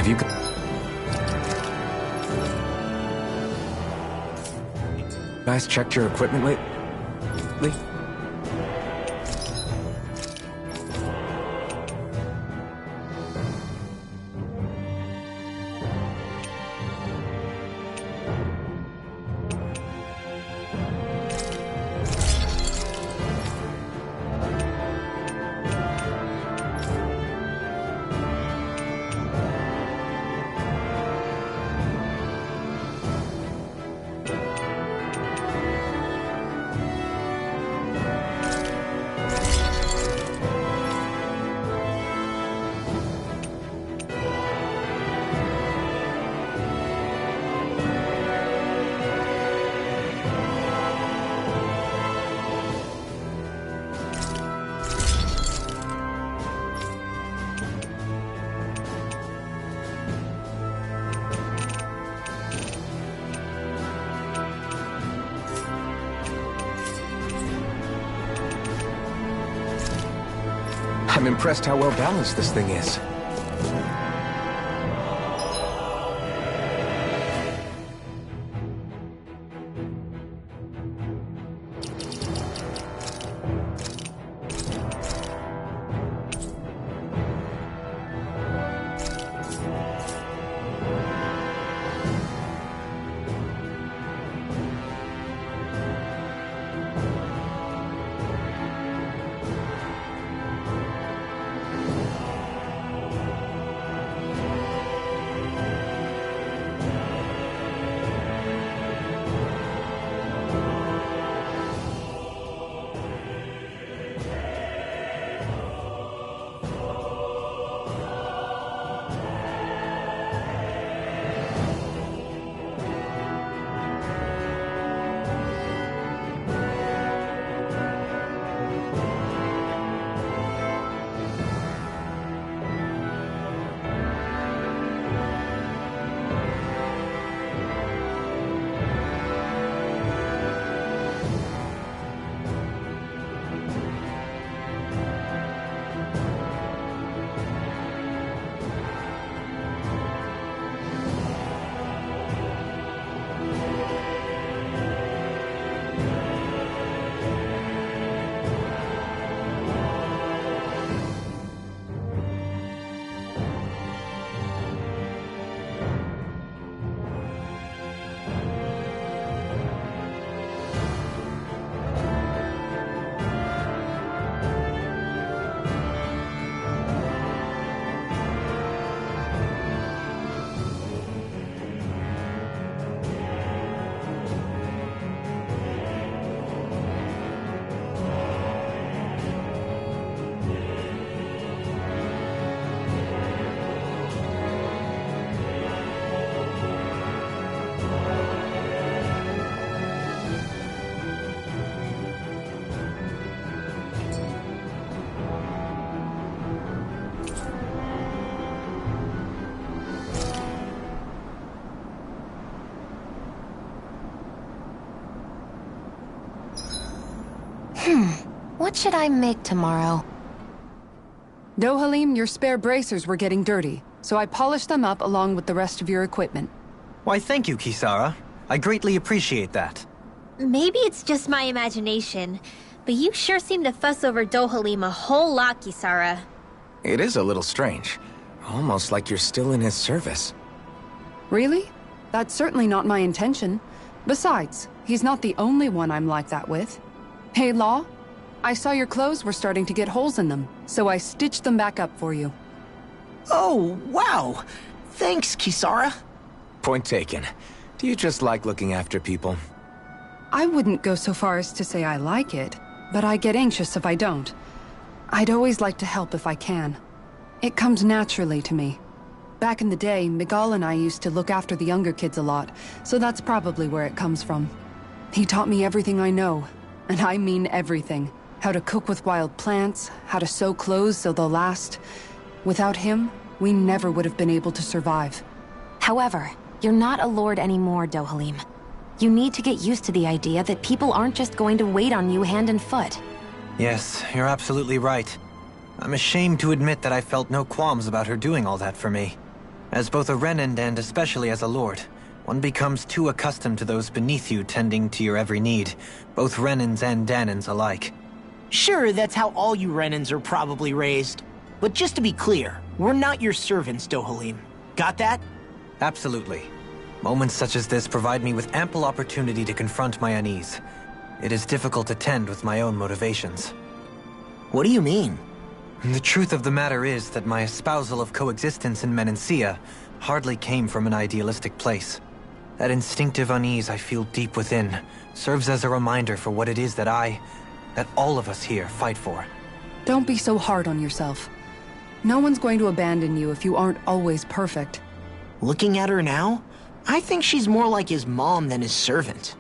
Have you... guys checked your equipment lately? I'm impressed how well balanced this thing is. What should I make tomorrow? Dohalim, your spare bracers were getting dirty, so I polished them up along with the rest of your equipment. Why, thank you, Kisara. I greatly appreciate that. Maybe it's just my imagination, but you sure seem to fuss over Dohalim a whole lot, Kisara. It is a little strange. Almost like you're still in his service. Really? That's certainly not my intention. Besides, he's not the only one I'm like that with. Hey, Law? I saw your clothes were starting to get holes in them, so I stitched them back up for you. Oh, wow! Thanks, Kisara. Point taken. Do you just like looking after people? I wouldn't go so far as to say I like it, but I get anxious if I don't. I'd always like to help if I can. It comes naturally to me. Back in the day, Miguel and I used to look after the younger kids a lot, so that's probably where it comes from. He taught me everything I know, and I mean everything. How to cook with wild plants, how to sew clothes so they'll last. Without him, we never would have been able to survive. However, you're not a lord anymore, Dohalim. You need to get used to the idea that people aren't just going to wait on you hand and foot. Yes, you're absolutely right. I'm ashamed to admit that I felt no qualms about her doing all that for me. As both a Renan and especially as a lord, one becomes too accustomed to those beneath you tending to your every need, both Renans and Dahnans alike. Sure, that's how all you Renans are probably raised. But just to be clear, we're not your servants, Dohalim. Got that? Absolutely. Moments such as this provide me with ample opportunity to confront my unease. It is difficult to tend with my own motivations. What do you mean? The truth of the matter is that my espousal of coexistence in Menancia hardly came from an idealistic place. That instinctive unease I feel deep within serves as a reminder for what it is that all of us here fight for. Don't be so hard on yourself. No one's going to abandon you if you aren't always perfect. Looking at her now, I think she's more like his mom than his servant.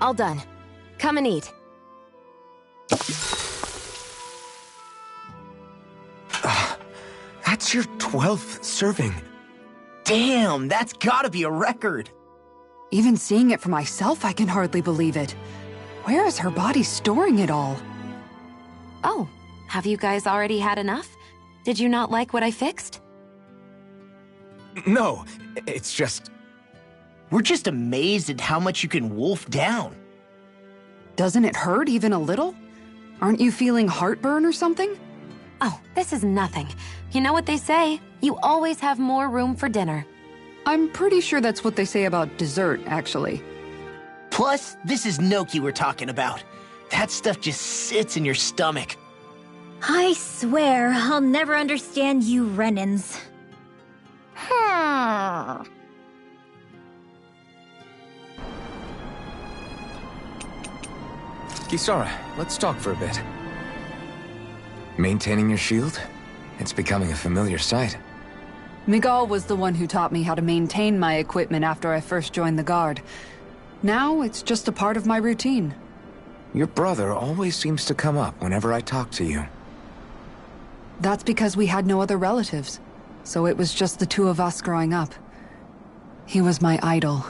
All done. Come and eat. That's your 12th serving. Damn, that's gotta be a record. Even seeing it for myself, I can hardly believe it. Where is her body storing it all? Oh, have you guys already had enough? Did you not like what I fixed? No, it's just... We're just amazed at how much you can wolf down. Doesn't it hurt even a little? Aren't you feeling heartburn or something? Oh, this is nothing. You know what they say, you always have more room for dinner. I'm pretty sure that's what they say about dessert, actually. Plus, this is Noki we're talking about. That stuff just sits in your stomach. I swear, I'll never understand you Renans. Kisara, let's talk for a bit. Maintaining your shield? It's becoming a familiar sight. Miguel was the one who taught me how to maintain my equipment after I first joined the Guard. Now, it's just a part of my routine. Your brother always seems to come up whenever I talk to you. That's because we had no other relatives, so it was just the two of us growing up. He was my idol,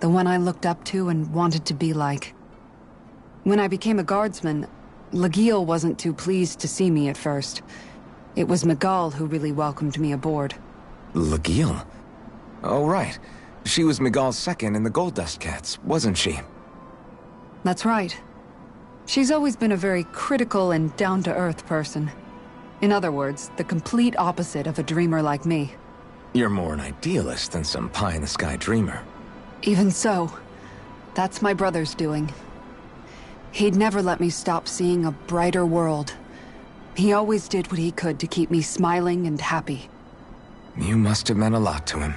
the one I looked up to and wanted to be like. When I became a guardsman, Lagiel wasn't too pleased to see me at first. It was Miguel who really welcomed me aboard. Lagiel? Oh, right. She was Miguel's second in the Gold Dust Cats, wasn't she? That's right. She's always been a very critical and down-to-earth person. In other words, the complete opposite of a dreamer like me. You're more an idealist than some pie-in-the-sky dreamer. Even so, that's my brother's doing. He'd never let me stop seeing a brighter world. He always did what he could to keep me smiling and happy. You must have meant a lot to him.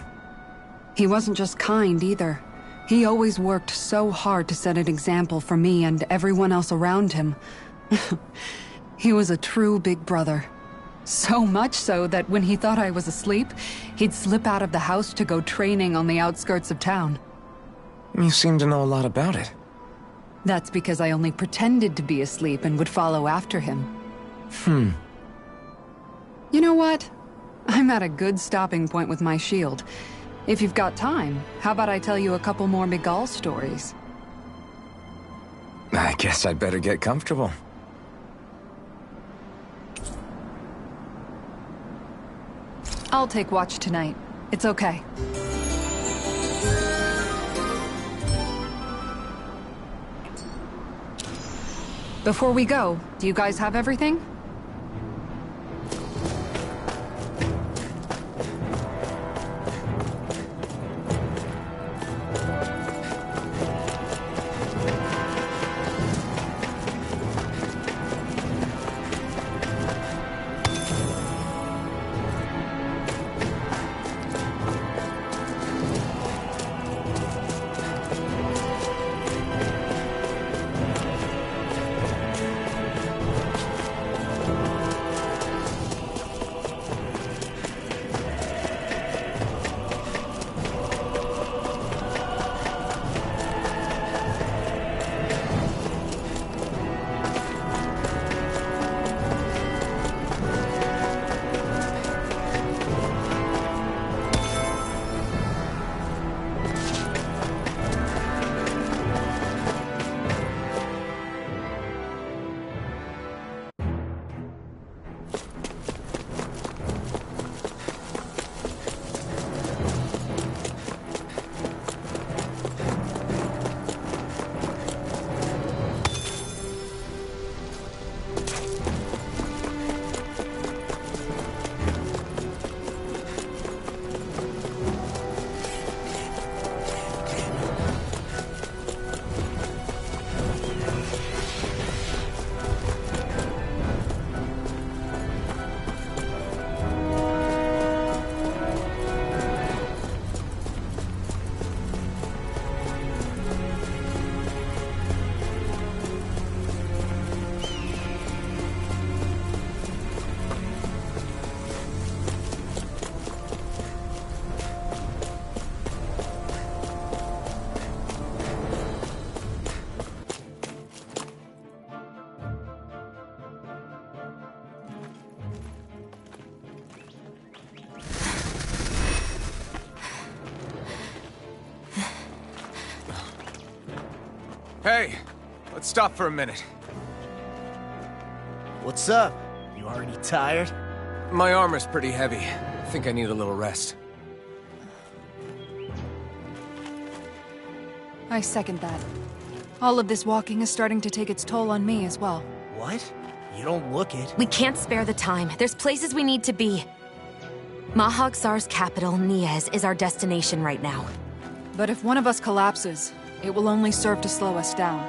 He wasn't just kind, either. He always worked so hard to set an example for me and everyone else around him. He was a true big brother. So much so that when he thought I was asleep, he'd slip out of the house to go training on the outskirts of town. You seem to know a lot about it. That's because I only pretended to be asleep and would follow after him. You know what? I'm at a good stopping point with my shield. If you've got time, how about I tell you a couple more Miguel stories? I guess I'd better get comfortable. I'll take watch tonight. It's okay. Before we go, do you guys have everything? Hey, let's stop for a minute. What's up? You already tired? My armor's pretty heavy. I think I need a little rest. I second that. All of this walking is starting to take its toll on me as well. What? You don't look it. We can't spare the time. There's places we need to be. Mahag Saar's capital, Niez, is our destination right now. But if one of us collapses, it will only serve to slow us down.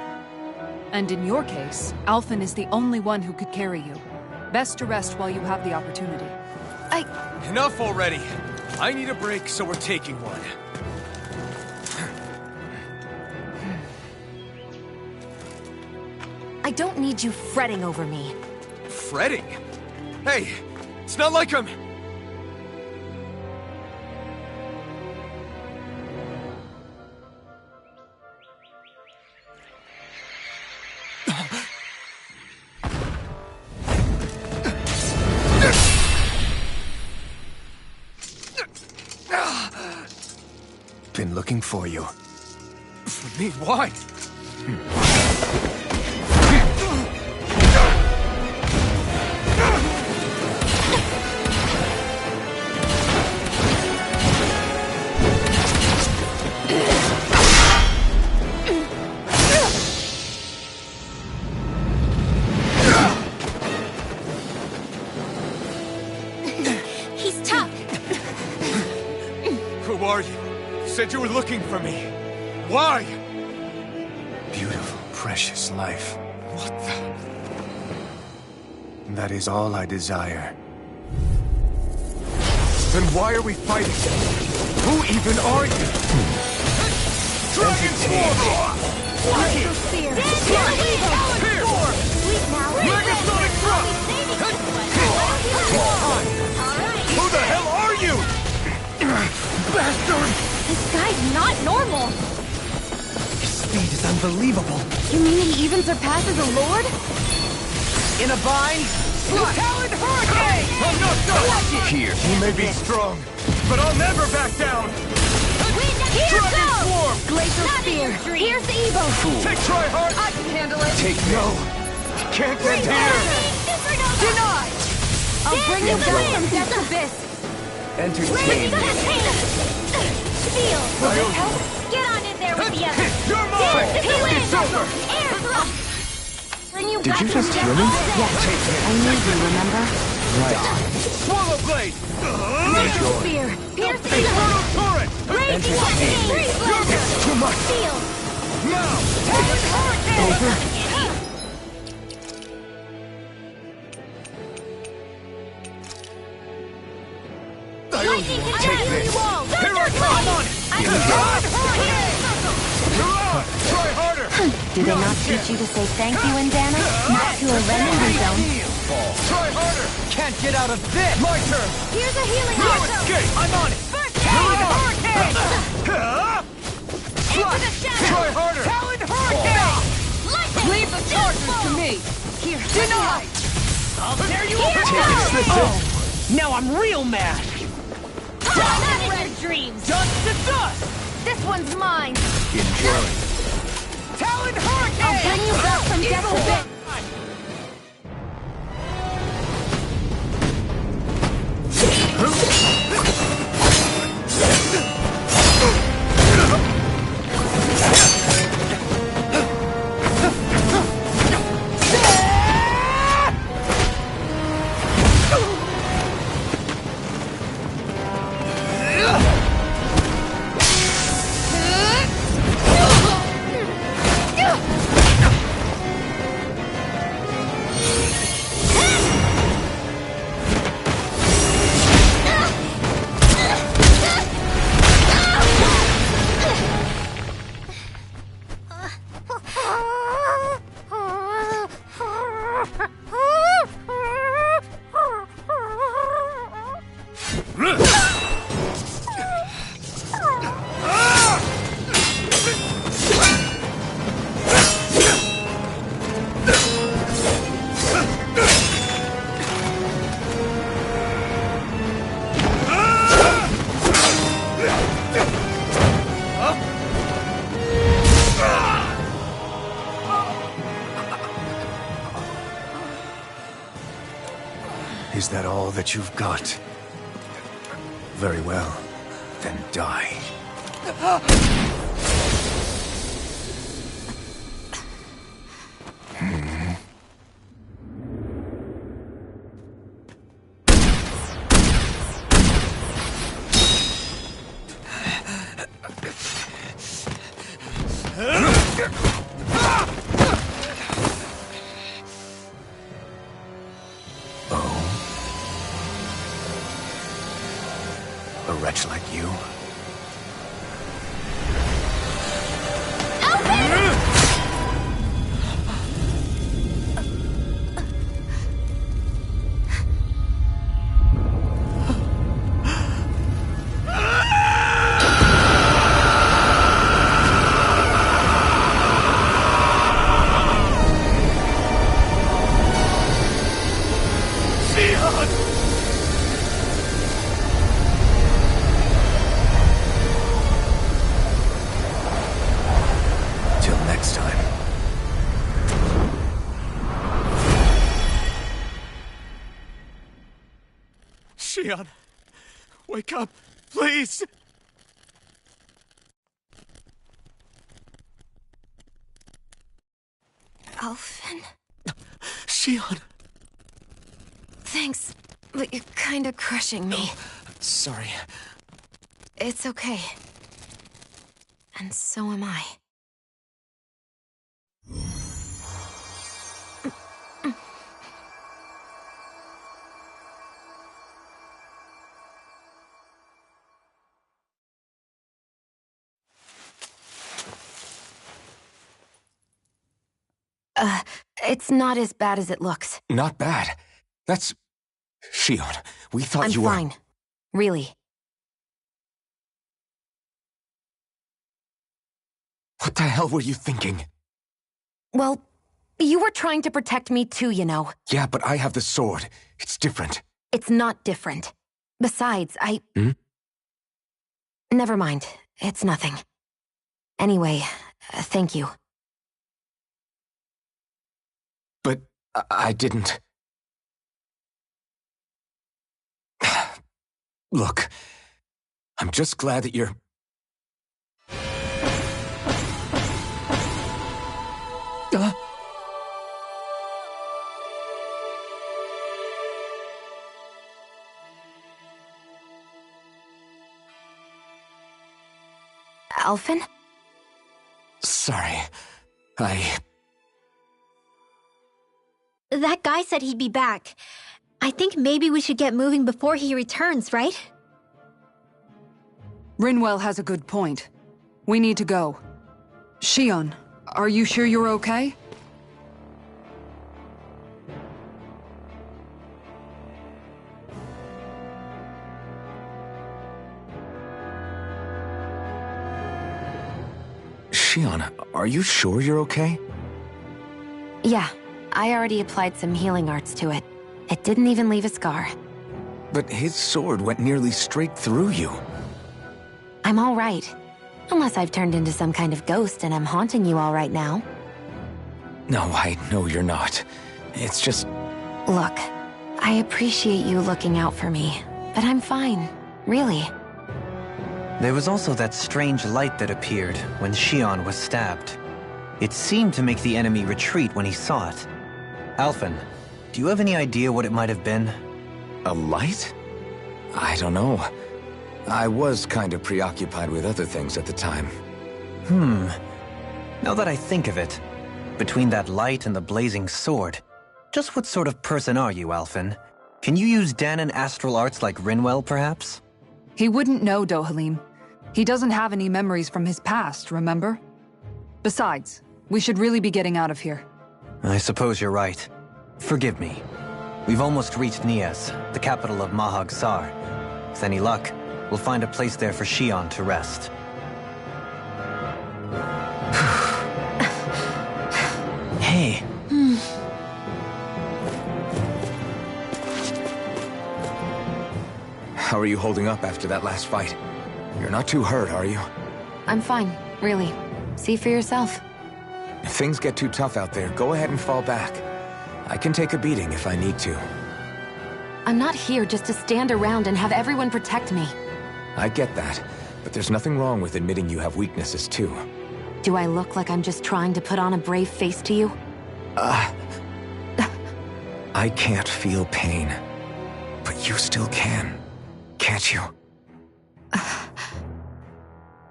And in your case, Alphen is the only one who could carry you. Best to rest while you have the opportunity. Enough already! I need a break, so we're taking one. I don't need you fretting over me. Fretting? Hey, it's not like I'm... Been looking for you. For me? Why? He's tough. Who are you? Said you were looking for me. Why? Beautiful, precious life. What the... That is all I desire. Then why are we fighting? Who even are you? Dragon Swarm! Here! Sleep now. Megasonic Thrust! Who the hell are you? Bastard! This guy's not normal. His speed is unbelievable. You mean he even surpasses a lord? In a bind? Talon Hurricane! I'm not done! Here. He may be strong, but I'll never back down! Here Dragon goes! Swarm! Glacial Spear. Here's the Evo. Take Tryhard! I can handle it! Take No! Can't end here! Denied! I'll bring you back from Death's Abyss. Entertain. Feel. Will this help? Get on in there with the others. You're mine! He wins! It's over! Air thrust! Did you just hear me? Yes, I need you, remember? Right. Swallow Blade! Natural Spear! Pierce the Inferno Torrent! Raging Flame! Too much! Shield! Now! Lightning can Take dash this. walls! Here I come! On it! Try harder! Do they not teach you to say thank you, Indana? Not to a Renin who's own. Try harder! Can't get out of this! My turn! Here's a healing No item! escape! I'm on it! First Talon Hurricane! Into the shadow! Try harder! Talon Hurricane! Lightning! Leave the charges to me! Here, Deny! I'll tear you Now I'm real mad! Not in your dreams! Dust to dust! This one's mine! Enjoy. Talon Hurricane! I'll bring you back from death to death! Is that all that you've got? Very well. Then die. A wretch like you? Till next time. Shion, wake up, please! Alphen? Shion! Thanks, but you're kinda crushing me. Sorry. It's okay. And so am I. It's not as bad as it looks. Not bad. That's... Shion, we thought I'm you were... fine. Really. What the hell were you thinking? Well, you were trying to protect me too, you know. Yeah, but I have the sword. It's different. It's not different. Besides, Hmm? Never mind. It's nothing. Anyway, thank you. But I didn't... Look, I'm just glad that you're... Alphen? Sorry. That guy said he'd be back. I think maybe we should get moving before he returns, right? Rinwell has a good point. We need to go. Shion, are you sure you're okay? Shion, are you sure you're okay? Yeah, I already applied some healing arts to it. It didn't even leave a scar. But his sword went nearly straight through you. I'm all right. Unless I've turned into some kind of ghost and I'm haunting you all right now. No, I know you're not. It's just... Look, I appreciate you looking out for me, but I'm fine, really. There was also that strange light that appeared when Shion was stabbed. It seemed to make the enemy retreat when he saw it. Alphen, do you have any idea what it might have been? A light? I don't know. I was kind of preoccupied with other things at the time. Now that I think of it, between that light and the blazing sword, just what sort of person are you, Alphen? Can you use Dahnan astral arts like Rinwell, perhaps? He wouldn't know, Dohalim. He doesn't have any memories from his past, remember? Besides, we should really be getting out of here. I suppose you're right. Forgive me. We've almost reached Niez, the capital of Mahag Saar. With any luck, we'll find a place there for Shion to rest. Hey. How are you holding up after that last fight? You're not too hurt, are you? I'm fine, really. See for yourself. If things get too tough out there, go ahead and fall back. I can take a beating if I need to. I'm not here just to stand around and have everyone protect me. I get that, but there's nothing wrong with admitting you have weaknesses too. Do I look like I'm just trying to put on a brave face to you? I can't feel pain, but you still can, can't you?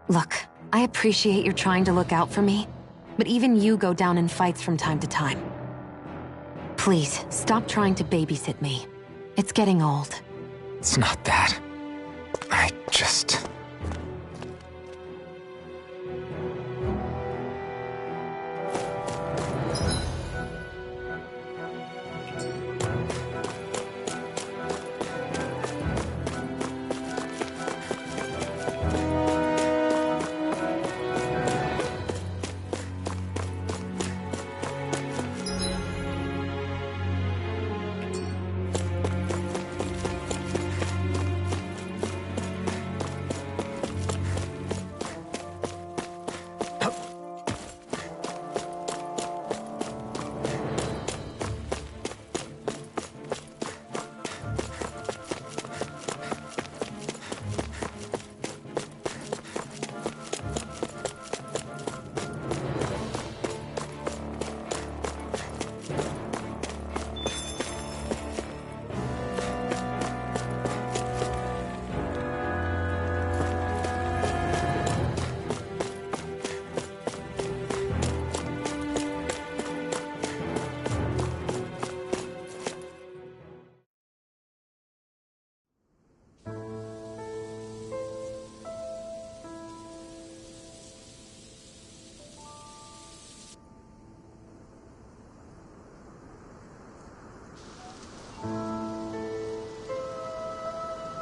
Look, I appreciate you're trying to look out for me, but even you go down in fights from time to time. Please, stop trying to babysit me. It's getting old. It's not that. I just...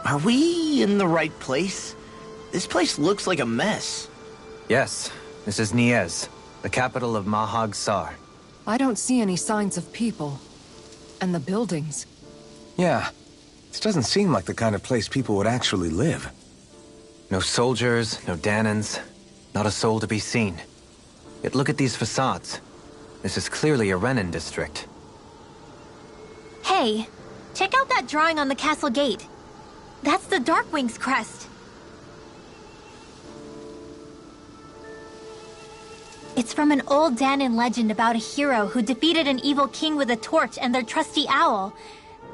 Are we in the right place? This place looks like a mess. Yes, this is Niez, the capital of Mahag Saar. I don't see any signs of people. And the buildings. Yeah, this doesn't seem like the kind of place people would actually live. No soldiers, no Dahnans, not a soul to be seen. Yet look at these facades. This is clearly a Renan district. Hey, check out that drawing on the castle gate. That's the Darkwing's crest. It's from an old Dahnan legend about a hero who defeated an evil king with a torch and their trusty owl.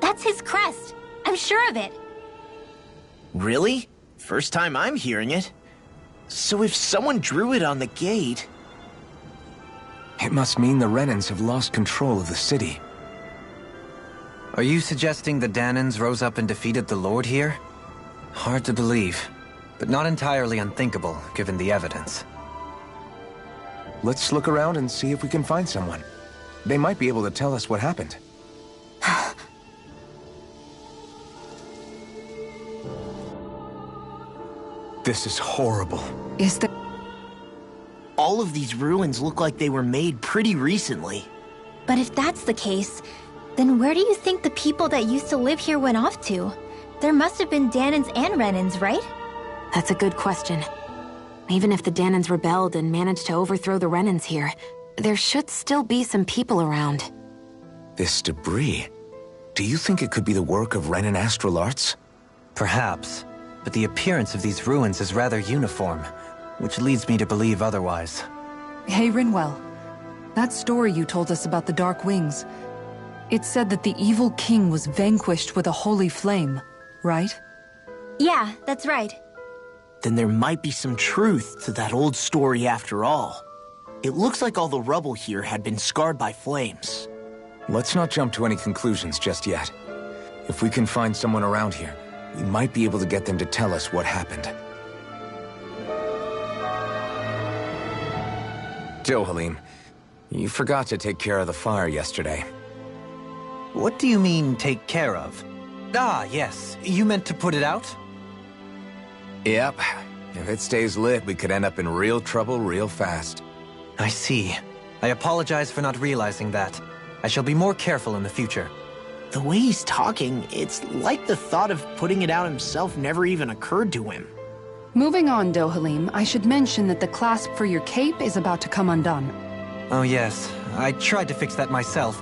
That's his crest. I'm sure of it. Really? First time I'm hearing it. So if someone drew it on the gate... It must mean the Renans have lost control of the city. Are you suggesting the Dahnans rose up and defeated the Lord here? Hard to believe, but not entirely unthinkable, given the evidence. Let's look around and see if we can find someone. They might be able to tell us what happened. This is horrible. Is there... All of these ruins look like they were made pretty recently. But if that's the case, then where do you think the people that used to live here went off to? There must have been Dahnans and Renans, right? That's a good question. Even if the Dahnans rebelled and managed to overthrow the Renans here, there should still be some people around. This debris... Do you think it could be the work of Renan astral arts? Perhaps, but the appearance of these ruins is rather uniform, which leads me to believe otherwise. Hey, Rinwell. That story you told us about the Dark Wings, it said that the evil king was vanquished with a holy flame, right? Yeah, that's right. Then there might be some truth to that old story after all. It looks like all the rubble here had been scarred by flames. Let's not jump to any conclusions just yet. If we can find someone around here, we might be able to get them to tell us what happened. Dohalim, you forgot to take care of the fire yesterday. What do you mean, take care of? Ah, yes. You meant to put it out? Yep. If it stays lit, we could end up in real trouble real fast. I see. I apologize for not realizing that. I shall be more careful in the future. The way he's talking, it's like the thought of putting it out himself never even occurred to him. Moving on, Dohalim, I should mention that the clasp for your cape is about to come undone. Oh yes, I tried to fix that myself,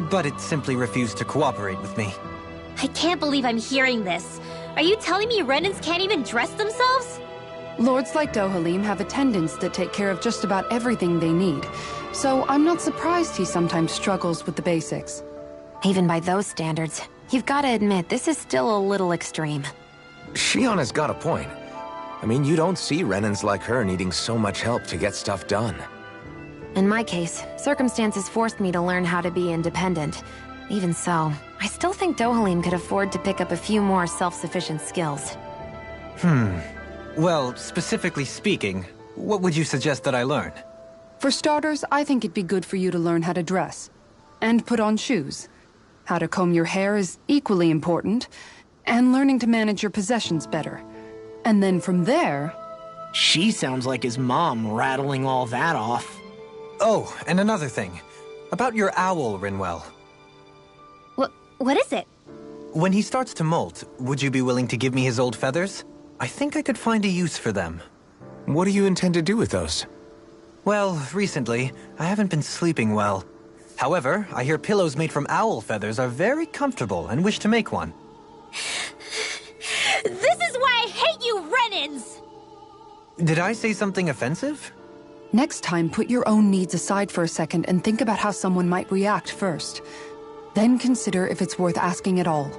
but it simply refused to cooperate with me. I can't believe I'm hearing this. Are you telling me Renans can't even dress themselves? Lords like Dohalim have attendants that take care of just about everything they need, so I'm not surprised he sometimes struggles with the basics. Even by those standards, you've got to admit this is still a little extreme. Shionne's got a point. I mean, you don't see Renans like her needing so much help to get stuff done. In my case, circumstances forced me to learn how to be independent. Even so, I still think Dohalim could afford to pick up a few more self-sufficient skills. Well, specifically speaking, what would you suggest that I learn? For starters, I think it'd be good for you to learn how to dress. And put on shoes. How to comb your hair is equally important. And learning to manage your possessions better. And then from there... She sounds like his mom rattling all that off. Oh, and another thing. About your owl, Rinwell. What is it? When he starts to molt, would you be willing to give me his old feathers? I think I could find a use for them. What do you intend to do with those? Well, recently, I haven't been sleeping well. However, I hear pillows made from owl feathers are very comfortable and wish to make one. This is why I hate you, Renans! Did I say something offensive? Next time, put your own needs aside for a second and think about how someone might react first. Then consider if it's worth asking at all.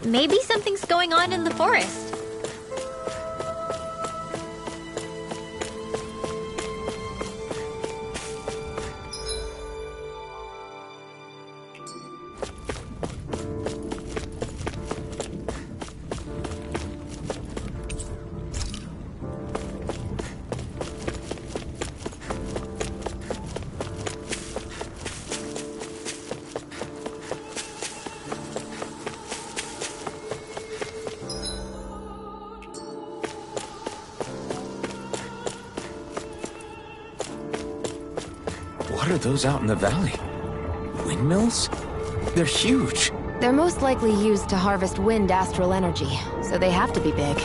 Maybe something's going on in the forest. What are those out in the valley? Windmills? They're huge. They're most likely used to harvest wind astral energy, so they have to be big.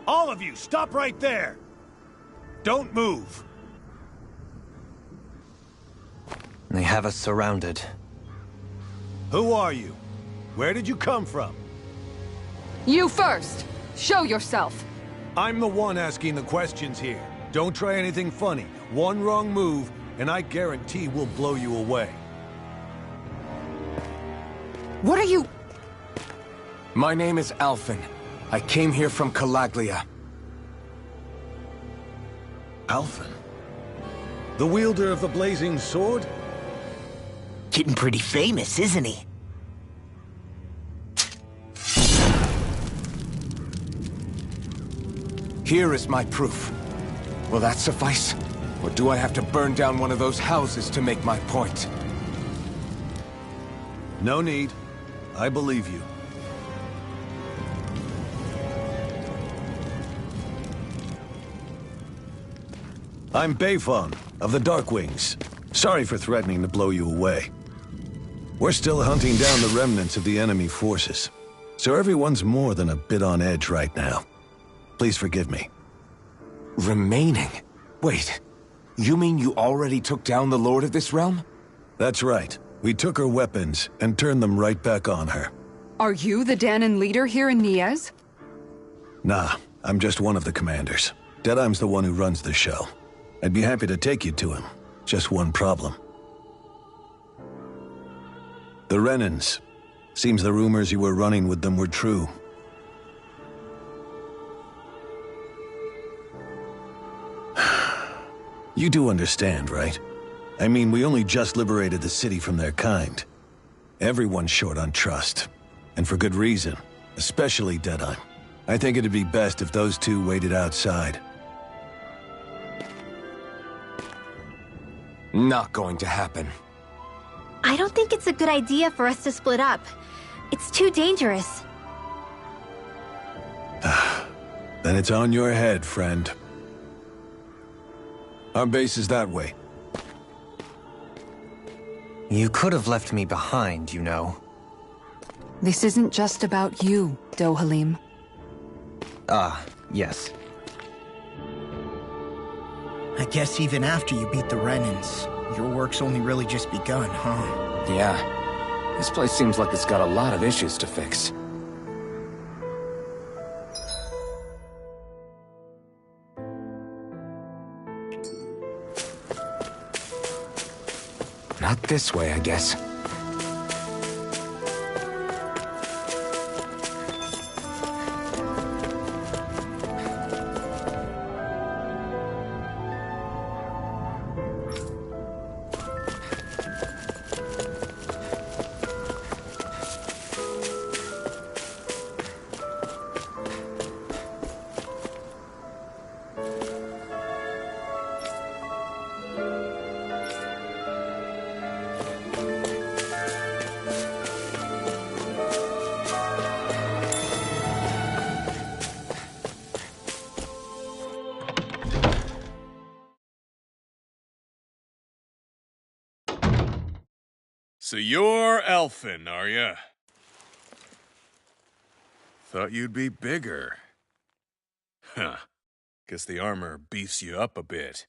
All of you, stop right there! Don't move! They have us surrounded. Who are you? Where did you come from? You first! Show yourself! I'm the one asking the questions here. Don't try anything funny. One wrong move, and I guarantee we'll blow you away. What are you... My name is Alphen. I came here from Calaglia. Alphen? The wielder of the blazing sword? Getting pretty famous, isn't he? Here is my proof. Will that suffice? Or do I have to burn down one of those houses to make my point? No need. I believe you. I'm Beifong, of the Darkwings. Sorry for threatening to blow you away. We're still hunting down the remnants of the enemy forces, so everyone's more than a bit on edge right now. Please forgive me. Remaining? Wait, you mean you already took down the Lord of this realm? That's right. We took her weapons and turned them right back on her. Are you the Dahnan leader here in Niez? Nah, I'm just one of the commanders. Deadeye's the one who runs the show. I'd be happy to take you to him. Just one problem. The Renans. Seems the rumors you were running with them were true. You do understand, right? I mean, we only just liberated the city from their kind. Everyone's short on trust. And for good reason. Especially Deadeye. I think it'd be best if those two waited outside. Not going to happen. I don't think it's a good idea for us to split up. It's too dangerous. Then it's on your head, friend. Our base is that way. You could have left me behind, you know. This isn't just about you, Dohalim. Ah, yes. I guess even after you beat the Renans, your work's only really just begun, huh? Yeah. This place seems like it's got a lot of issues to fix. Not this way, I guess. So you're Elfin, are ya? Thought you'd be bigger. Huh. Guess the armor beefs you up a bit.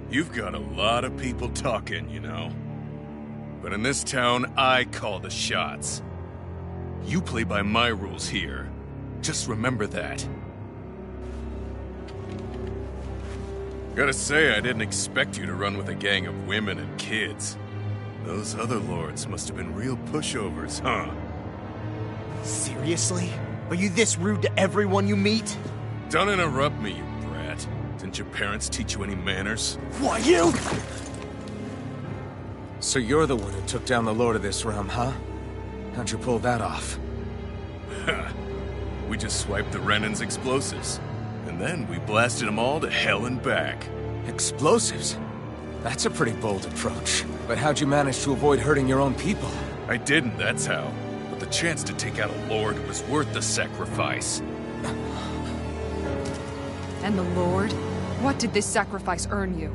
You've got a lot of people talking, you know. But in this town, I call the shots. You play by my rules here. Just remember that. Gotta say, I didn't expect you to run with a gang of women and kids. Those other lords must have been real pushovers, huh? Seriously? Are you this rude to everyone you meet? Don't interrupt me, you brat. Didn't your parents teach you any manners? Why, you? So you're the one who took down the Lord of this realm, huh? How'd you pull that off? We just swiped the Renan's explosives. And then we blasted them all to hell and back. Explosives? That's a pretty bold approach. But how'd you manage to avoid hurting your own people? I didn't, that's how. But the chance to take out a lord was worth the sacrifice. And the Lord? What did this sacrifice earn you?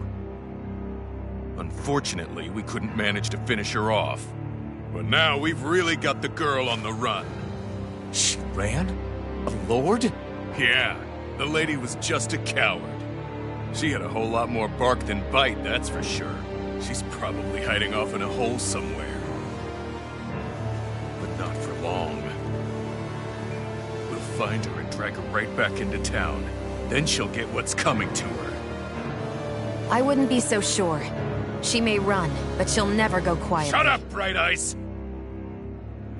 Unfortunately, we couldn't manage to finish her off. But now we've really got the girl on the run. She ran? A lord? Yeah, the lady was just a coward. She had a whole lot more bark than bite, that's for sure. She's probably hiding off in a hole somewhere. But not for long. We'll find her and drag her right back into town. Then she'll get what's coming to her. I wouldn't be so sure. She may run, but she'll never go quietly. Shut up, Bright Eyes!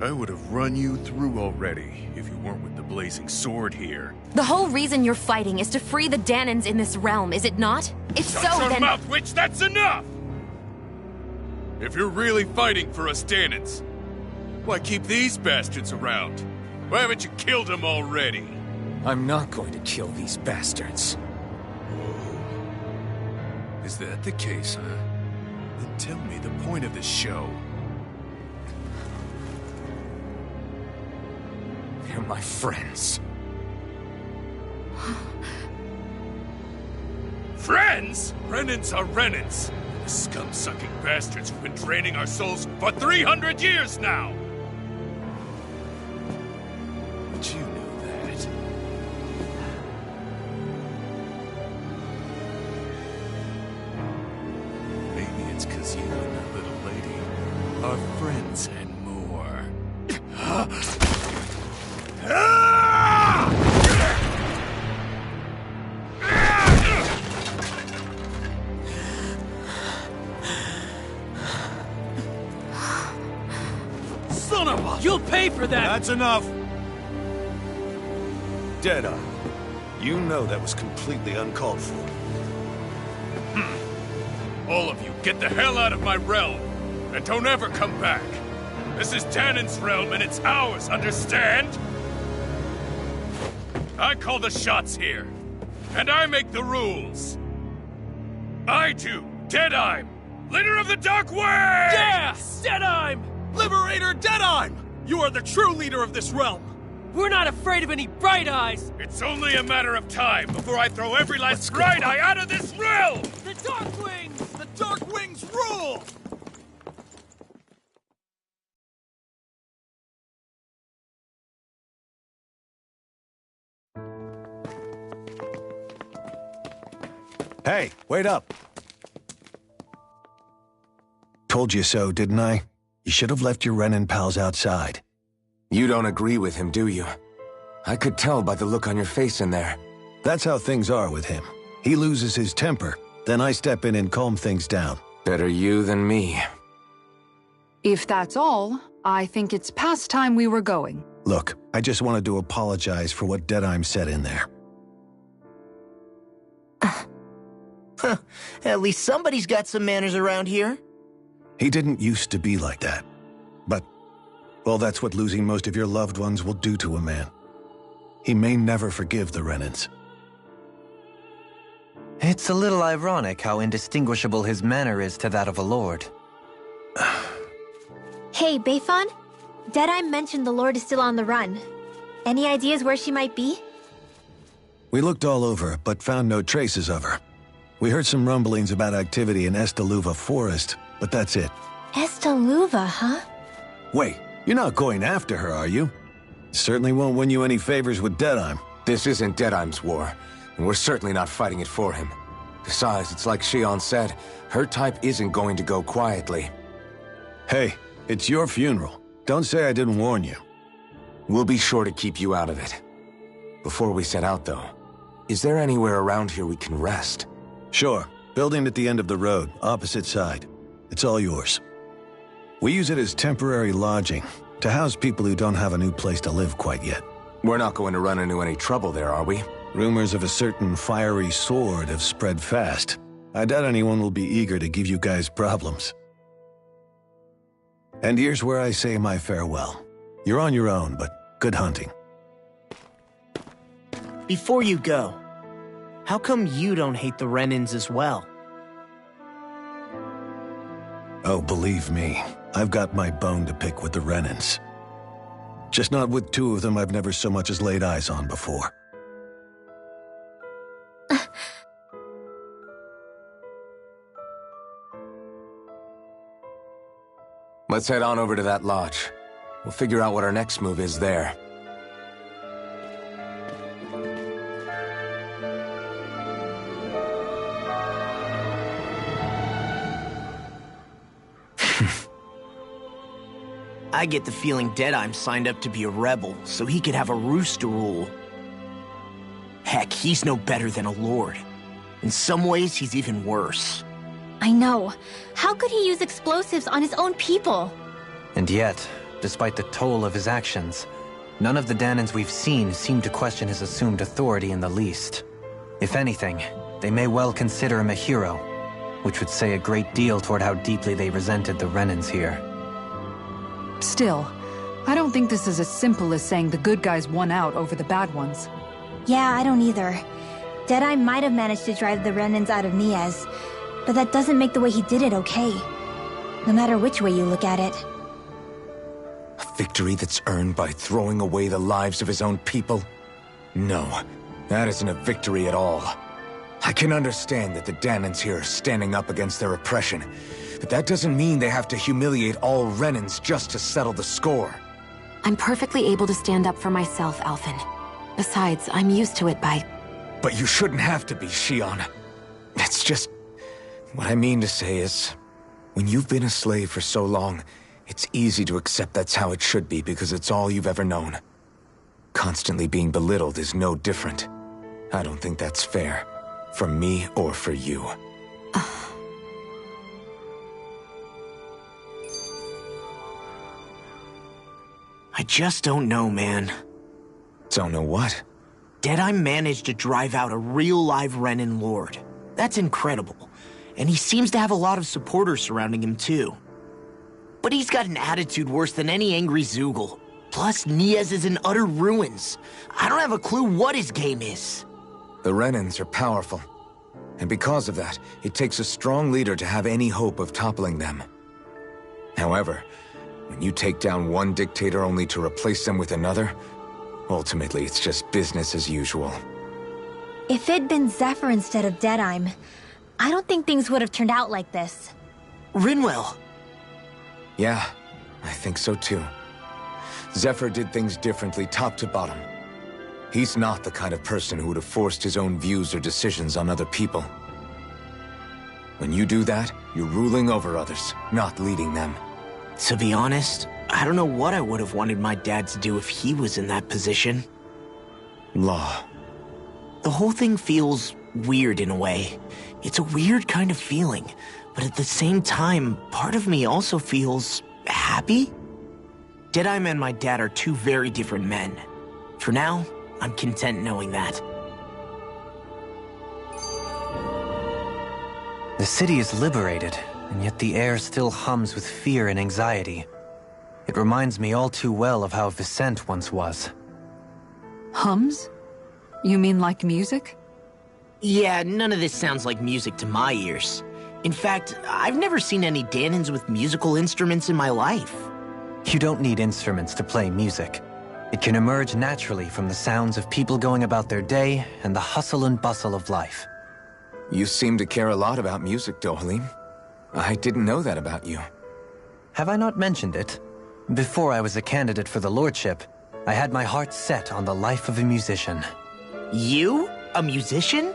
I would have run you through already if you weren't with the blazing sword here. The whole reason you're fighting is to free the Dahnans in this realm, is it not? If so, Shut your then— mouth, witch! That's enough! If you're really fighting for us Dahnans, why keep these bastards around? Why haven't you killed them already? I'm not going to kill these bastards. Oh. Is that the case, huh? Then tell me the point of this show. They're my friends. Friends? Renans are Renans. The scum-sucking bastards who've been draining our souls for 300 years now! But you know that. Maybe it's 'cause you and that little lady are friends and more. Son of a... You'll pay for that! That's enough! Deadeye, you know that was completely uncalled for. All of you, get the hell out of my realm! And don't ever come back! This is Dahnan's realm and it's ours, understand? I call the shots here. And I make the rules. I do, Deadeye'm, leader of the Dark Wings! Yeah! Deadeye'm! Liberator Deadeye'm! You are the true leader of this realm! We're not afraid of any Bright Eyes! It's only a matter of time before I throw every last Bright Eye out of this realm! The Dark Wings! The Dark Wings rule! Hey, wait up! Told you so, didn't I? You should have left your Renan pals outside. You don't agree with him, do you? I could tell by the look on your face in there. That's how things are with him. He loses his temper, then I step in and calm things down. Better you than me. If that's all, I think it's past time we were going. Look, I just wanted to apologize for what Deadeye'm said in there. At least somebody's got some manners around here. He didn't used to be like that. But, well, that's what losing most of your loved ones will do to a man. He may never forgive the Renans. It's a little ironic how indistinguishable his manner is to that of a lord. Hey, Bayfon? Deadeye'm mentioned the Lord is still on the run. Any ideas where she might be? We looked all over, but found no traces of her. We heard some rumblings about activity in Estaluva Forest, but that's it. Estaluva, huh? Wait, you're not going after her, are you? Certainly won't win you any favors with Deadheim. This isn't Deadheim's war, and we're certainly not fighting it for him. Besides, it's like Shion said, her type isn't going to go quietly. Hey, it's your funeral. Don't say I didn't warn you. We'll be sure to keep you out of it. Before we set out, though, is there anywhere around here we can rest? Sure. Building at the end of the road, opposite side. It's all yours. We use it as temporary lodging, to house people who don't have a new place to live quite yet. We're not going to run into any trouble there, are we? Rumors of a certain fiery sword have spread fast. I doubt anyone will be eager to give you guys problems. And here's where I say my farewell. You're on your own, but good hunting. Before you go, how come you don't hate the Renans as well? Oh, believe me, I've got my bone to pick with the Renans. Just not with two of them I've never so much as laid eyes on before. Let's head on over to that lodge. We'll figure out what our next move is there. I get the feeling Deadheim signed up to be a rebel so he could have a rooster rule. Heck, he's no better than a lord. In some ways, he's even worse. I know. How could he use explosives on his own people? And yet, despite the toll of his actions, none of the Dahnans we've seen seem to question his assumed authority in the least. If anything, they may well consider him a hero, which would say a great deal toward how deeply they resented the Renans here. Still, I don't think this is as simple as saying the good guys won out over the bad ones. Yeah, I don't either. Deadeye might have managed to drive the Renans out of Niez, but that doesn't make the way he did it okay. No matter which way you look at it. A victory that's earned by throwing away the lives of his own people? No, that isn't a victory at all. I can understand that the Dahnans here are standing up against their oppression, but that doesn't mean they have to humiliate all Renans just to settle the score. I'm perfectly able to stand up for myself, Alphen. Besides, I'm used to it by... But you shouldn't have to be, Shion. It's just... What I mean to say is, when you've been a slave for so long, it's easy to accept that's how it should be because it's all you've ever known. Constantly being belittled is no different. I don't think that's fair. For me or for you. I just don't know, man. Don't know what? Deadeye managed to drive out a real live Renan lord. That's incredible. And he seems to have a lot of supporters surrounding him too. But he's got an attitude worse than any angry Zoogle. Plus, Niez is in utter ruins. I don't have a clue what his game is. The Renans are powerful. And because of that, it takes a strong leader to have any hope of toppling them. However, when you take down one dictator only to replace them with another, ultimately it's just business as usual. If it'd been Zephyr instead of Deadeye, I don't think things would have turned out like this. Rinwell! Yeah, I think so too. Zephyr did things differently top to bottom. He's not the kind of person who would have forced his own views or decisions on other people. When you do that, you're ruling over others, not leading them. To be honest, I don't know what I would have wanted my dad to do if he was in that position. Law. The whole thing feels weird in a way. It's a weird kind of feeling, but at the same time, part of me also feels happy. Deadeye and my dad are two very different men. For now, I'm content knowing that. The city is liberated, and yet the air still hums with fear and anxiety. It reminds me all too well of how Vicente once was. Hums? You mean like music? Yeah, none of this sounds like music to my ears. In fact, I've never seen any Dahnans with musical instruments in my life. You don't need instruments to play music. It can emerge naturally from the sounds of people going about their day and the hustle and bustle of life. You seem to care a lot about music, Dohalim. I didn't know that about you. Have I not mentioned it? Before I was a candidate for the lordship, I had my heart set on the life of a musician. You? A musician?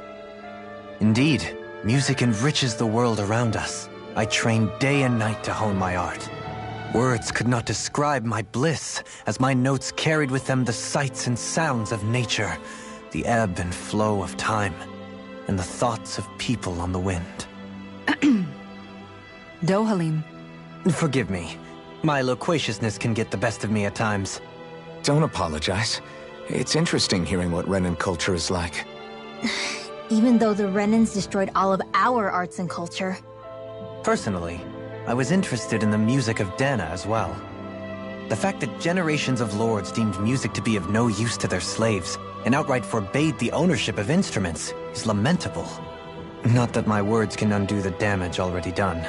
Indeed, music enriches the world around us. I trained day and night to hone my art. Words could not describe my bliss, as my notes carried with them the sights and sounds of nature, the ebb and flow of time, and the thoughts of people on the wind. Dohalim. Forgive me. My loquaciousness can get the best of me at times. Don't apologize. It's interesting hearing what Renan culture is like. Even though the Renans destroyed all of our arts and culture. Personally, I was interested in the music of Dana as well. The fact that generations of lords deemed music to be of no use to their slaves and outright forbade the ownership of instruments is lamentable. Not that my words can undo the damage already done.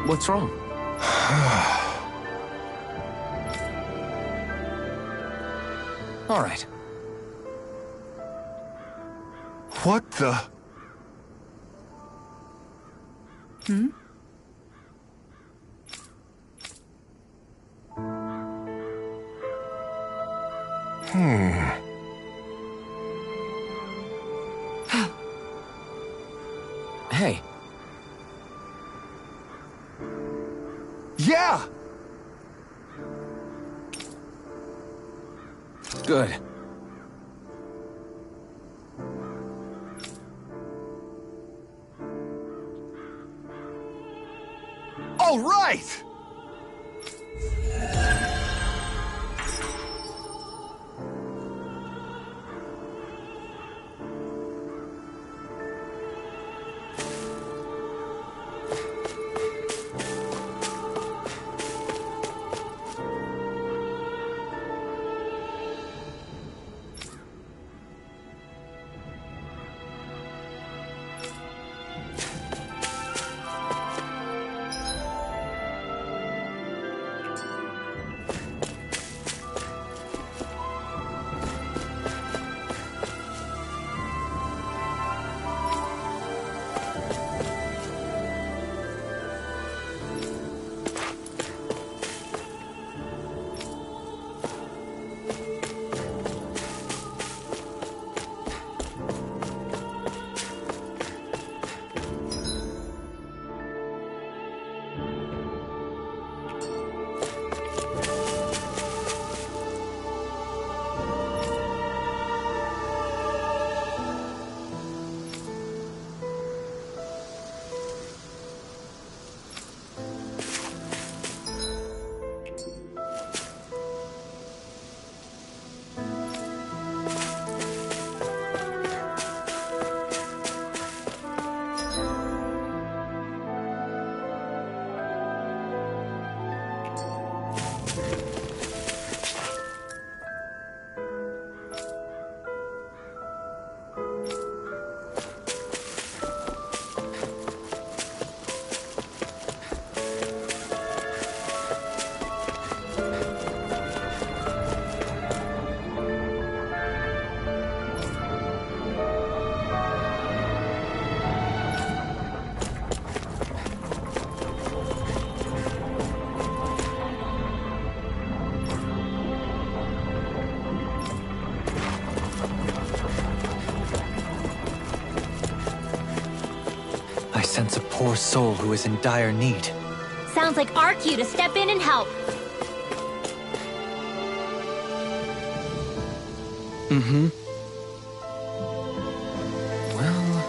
What's wrong? All right. What the? Hey. Yeah! Good. All right! I sense a poor soul who is in dire need. Sounds like our cue to step in and help. Well...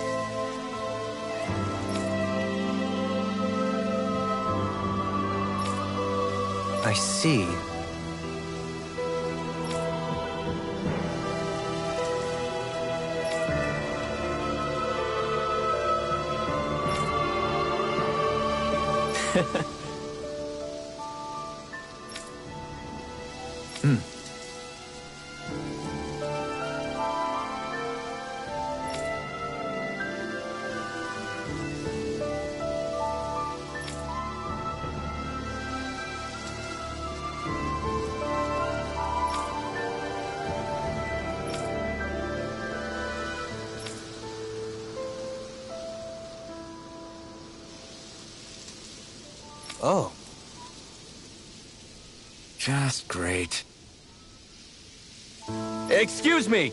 I see. Oh. Just great. Excuse me!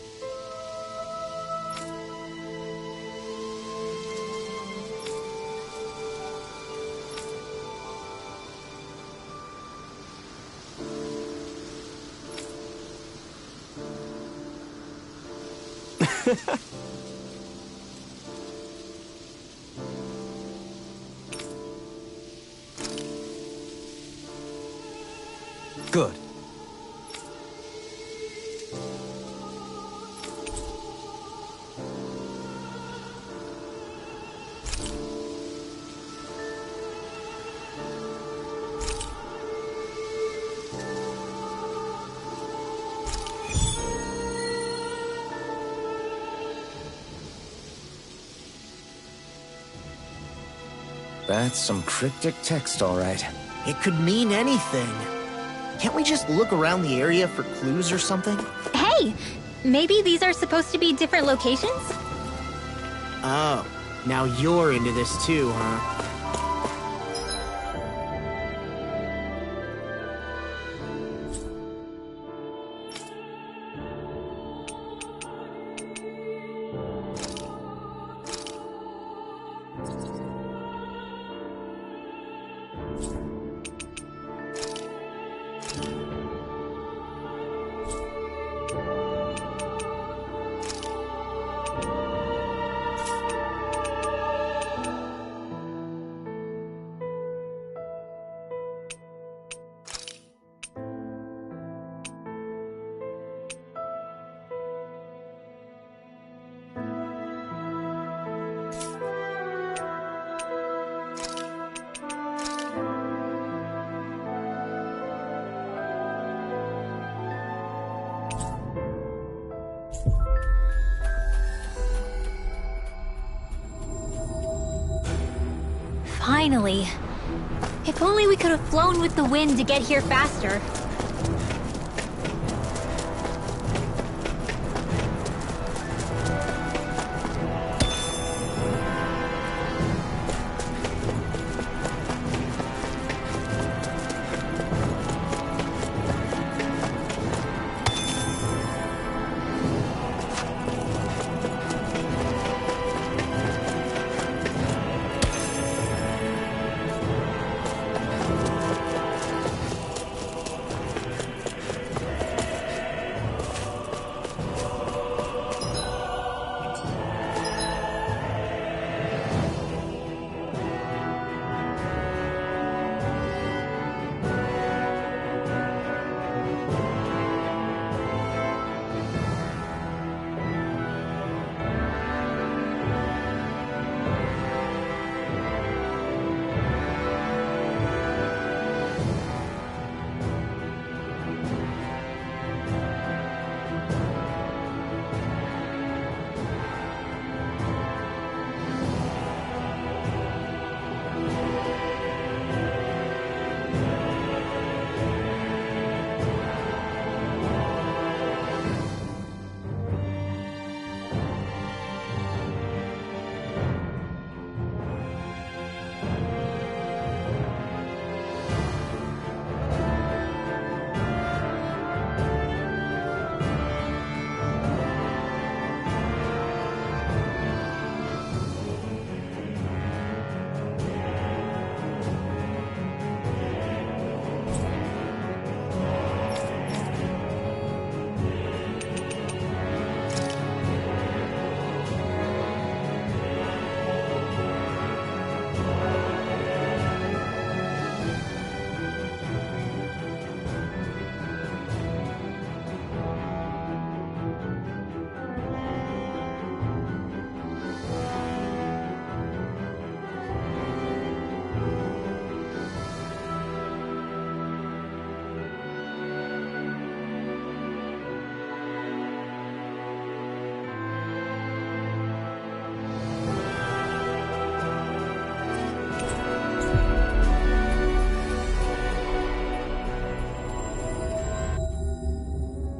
Good. That's some cryptic text, all right. It could mean anything. Can't we just look around the area for clues or something? Hey! Maybe these are supposed to be different locations? Oh, now you're into this too, huh? Finally. If only we could have flown with the wind to get here faster.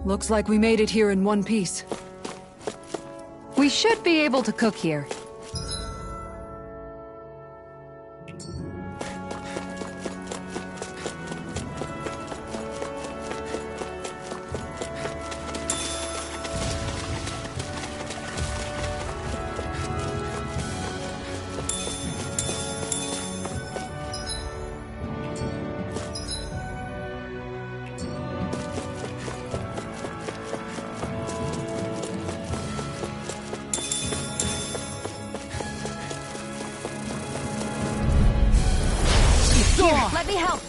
Looks like we made it here in one piece. We should be able to cook here. Let me help.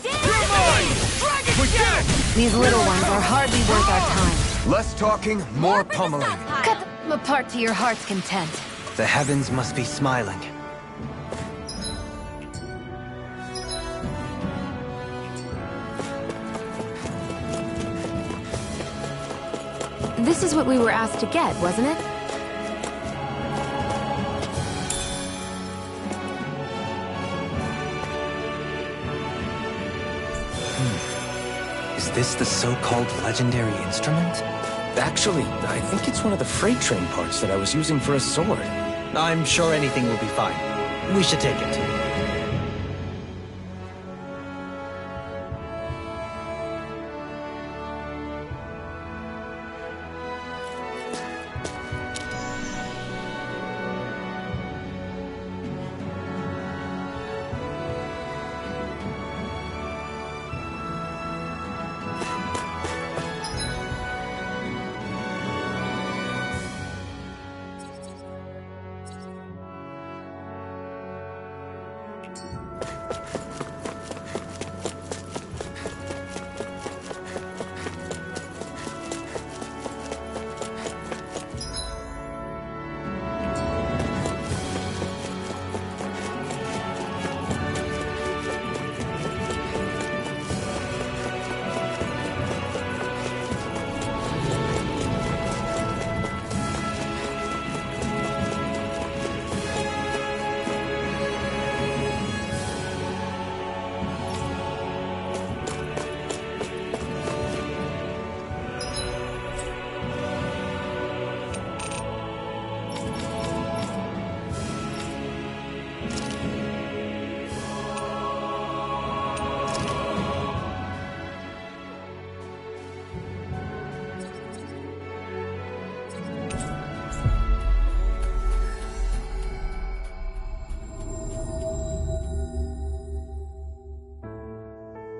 We did it! These little ones are hardly worth our time. Less talking, more pummeling. Cut them apart to your heart's content. The heavens must be smiling. This is what we were asked to get, wasn't it? Is this the so-called legendary instrument? Actually, I think it's one of the freight train parts that I was using for a sword. I'm sure anything will be fine. We should take it.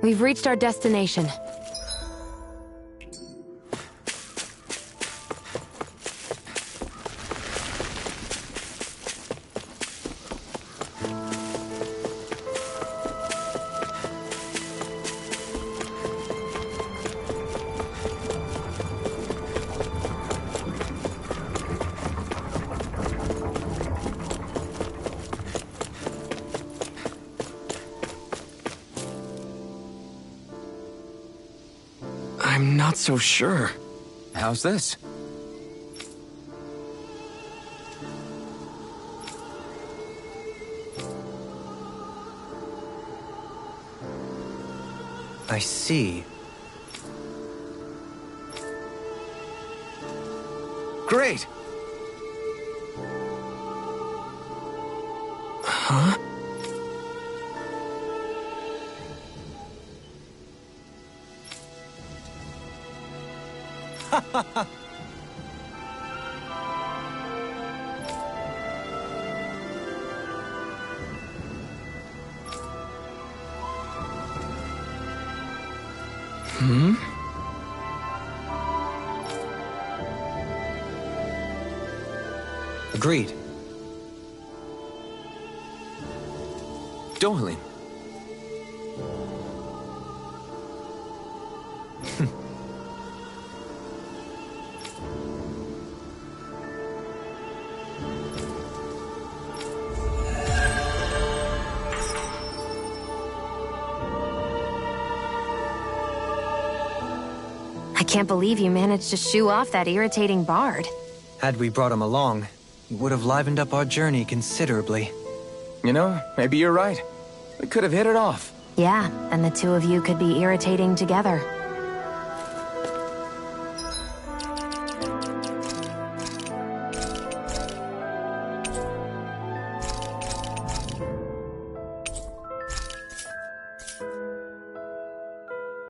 We've reached our destination. I'm not so sure. How's this? I see. Great! Huh? Hmm? Agreed. Dohalim. I can't believe you managed to shoo off that irritating bard. Had we brought him along, it would have livened up our journey considerably. You know, maybe you're right. We could have hit it off. Yeah, and the two of you could be irritating together.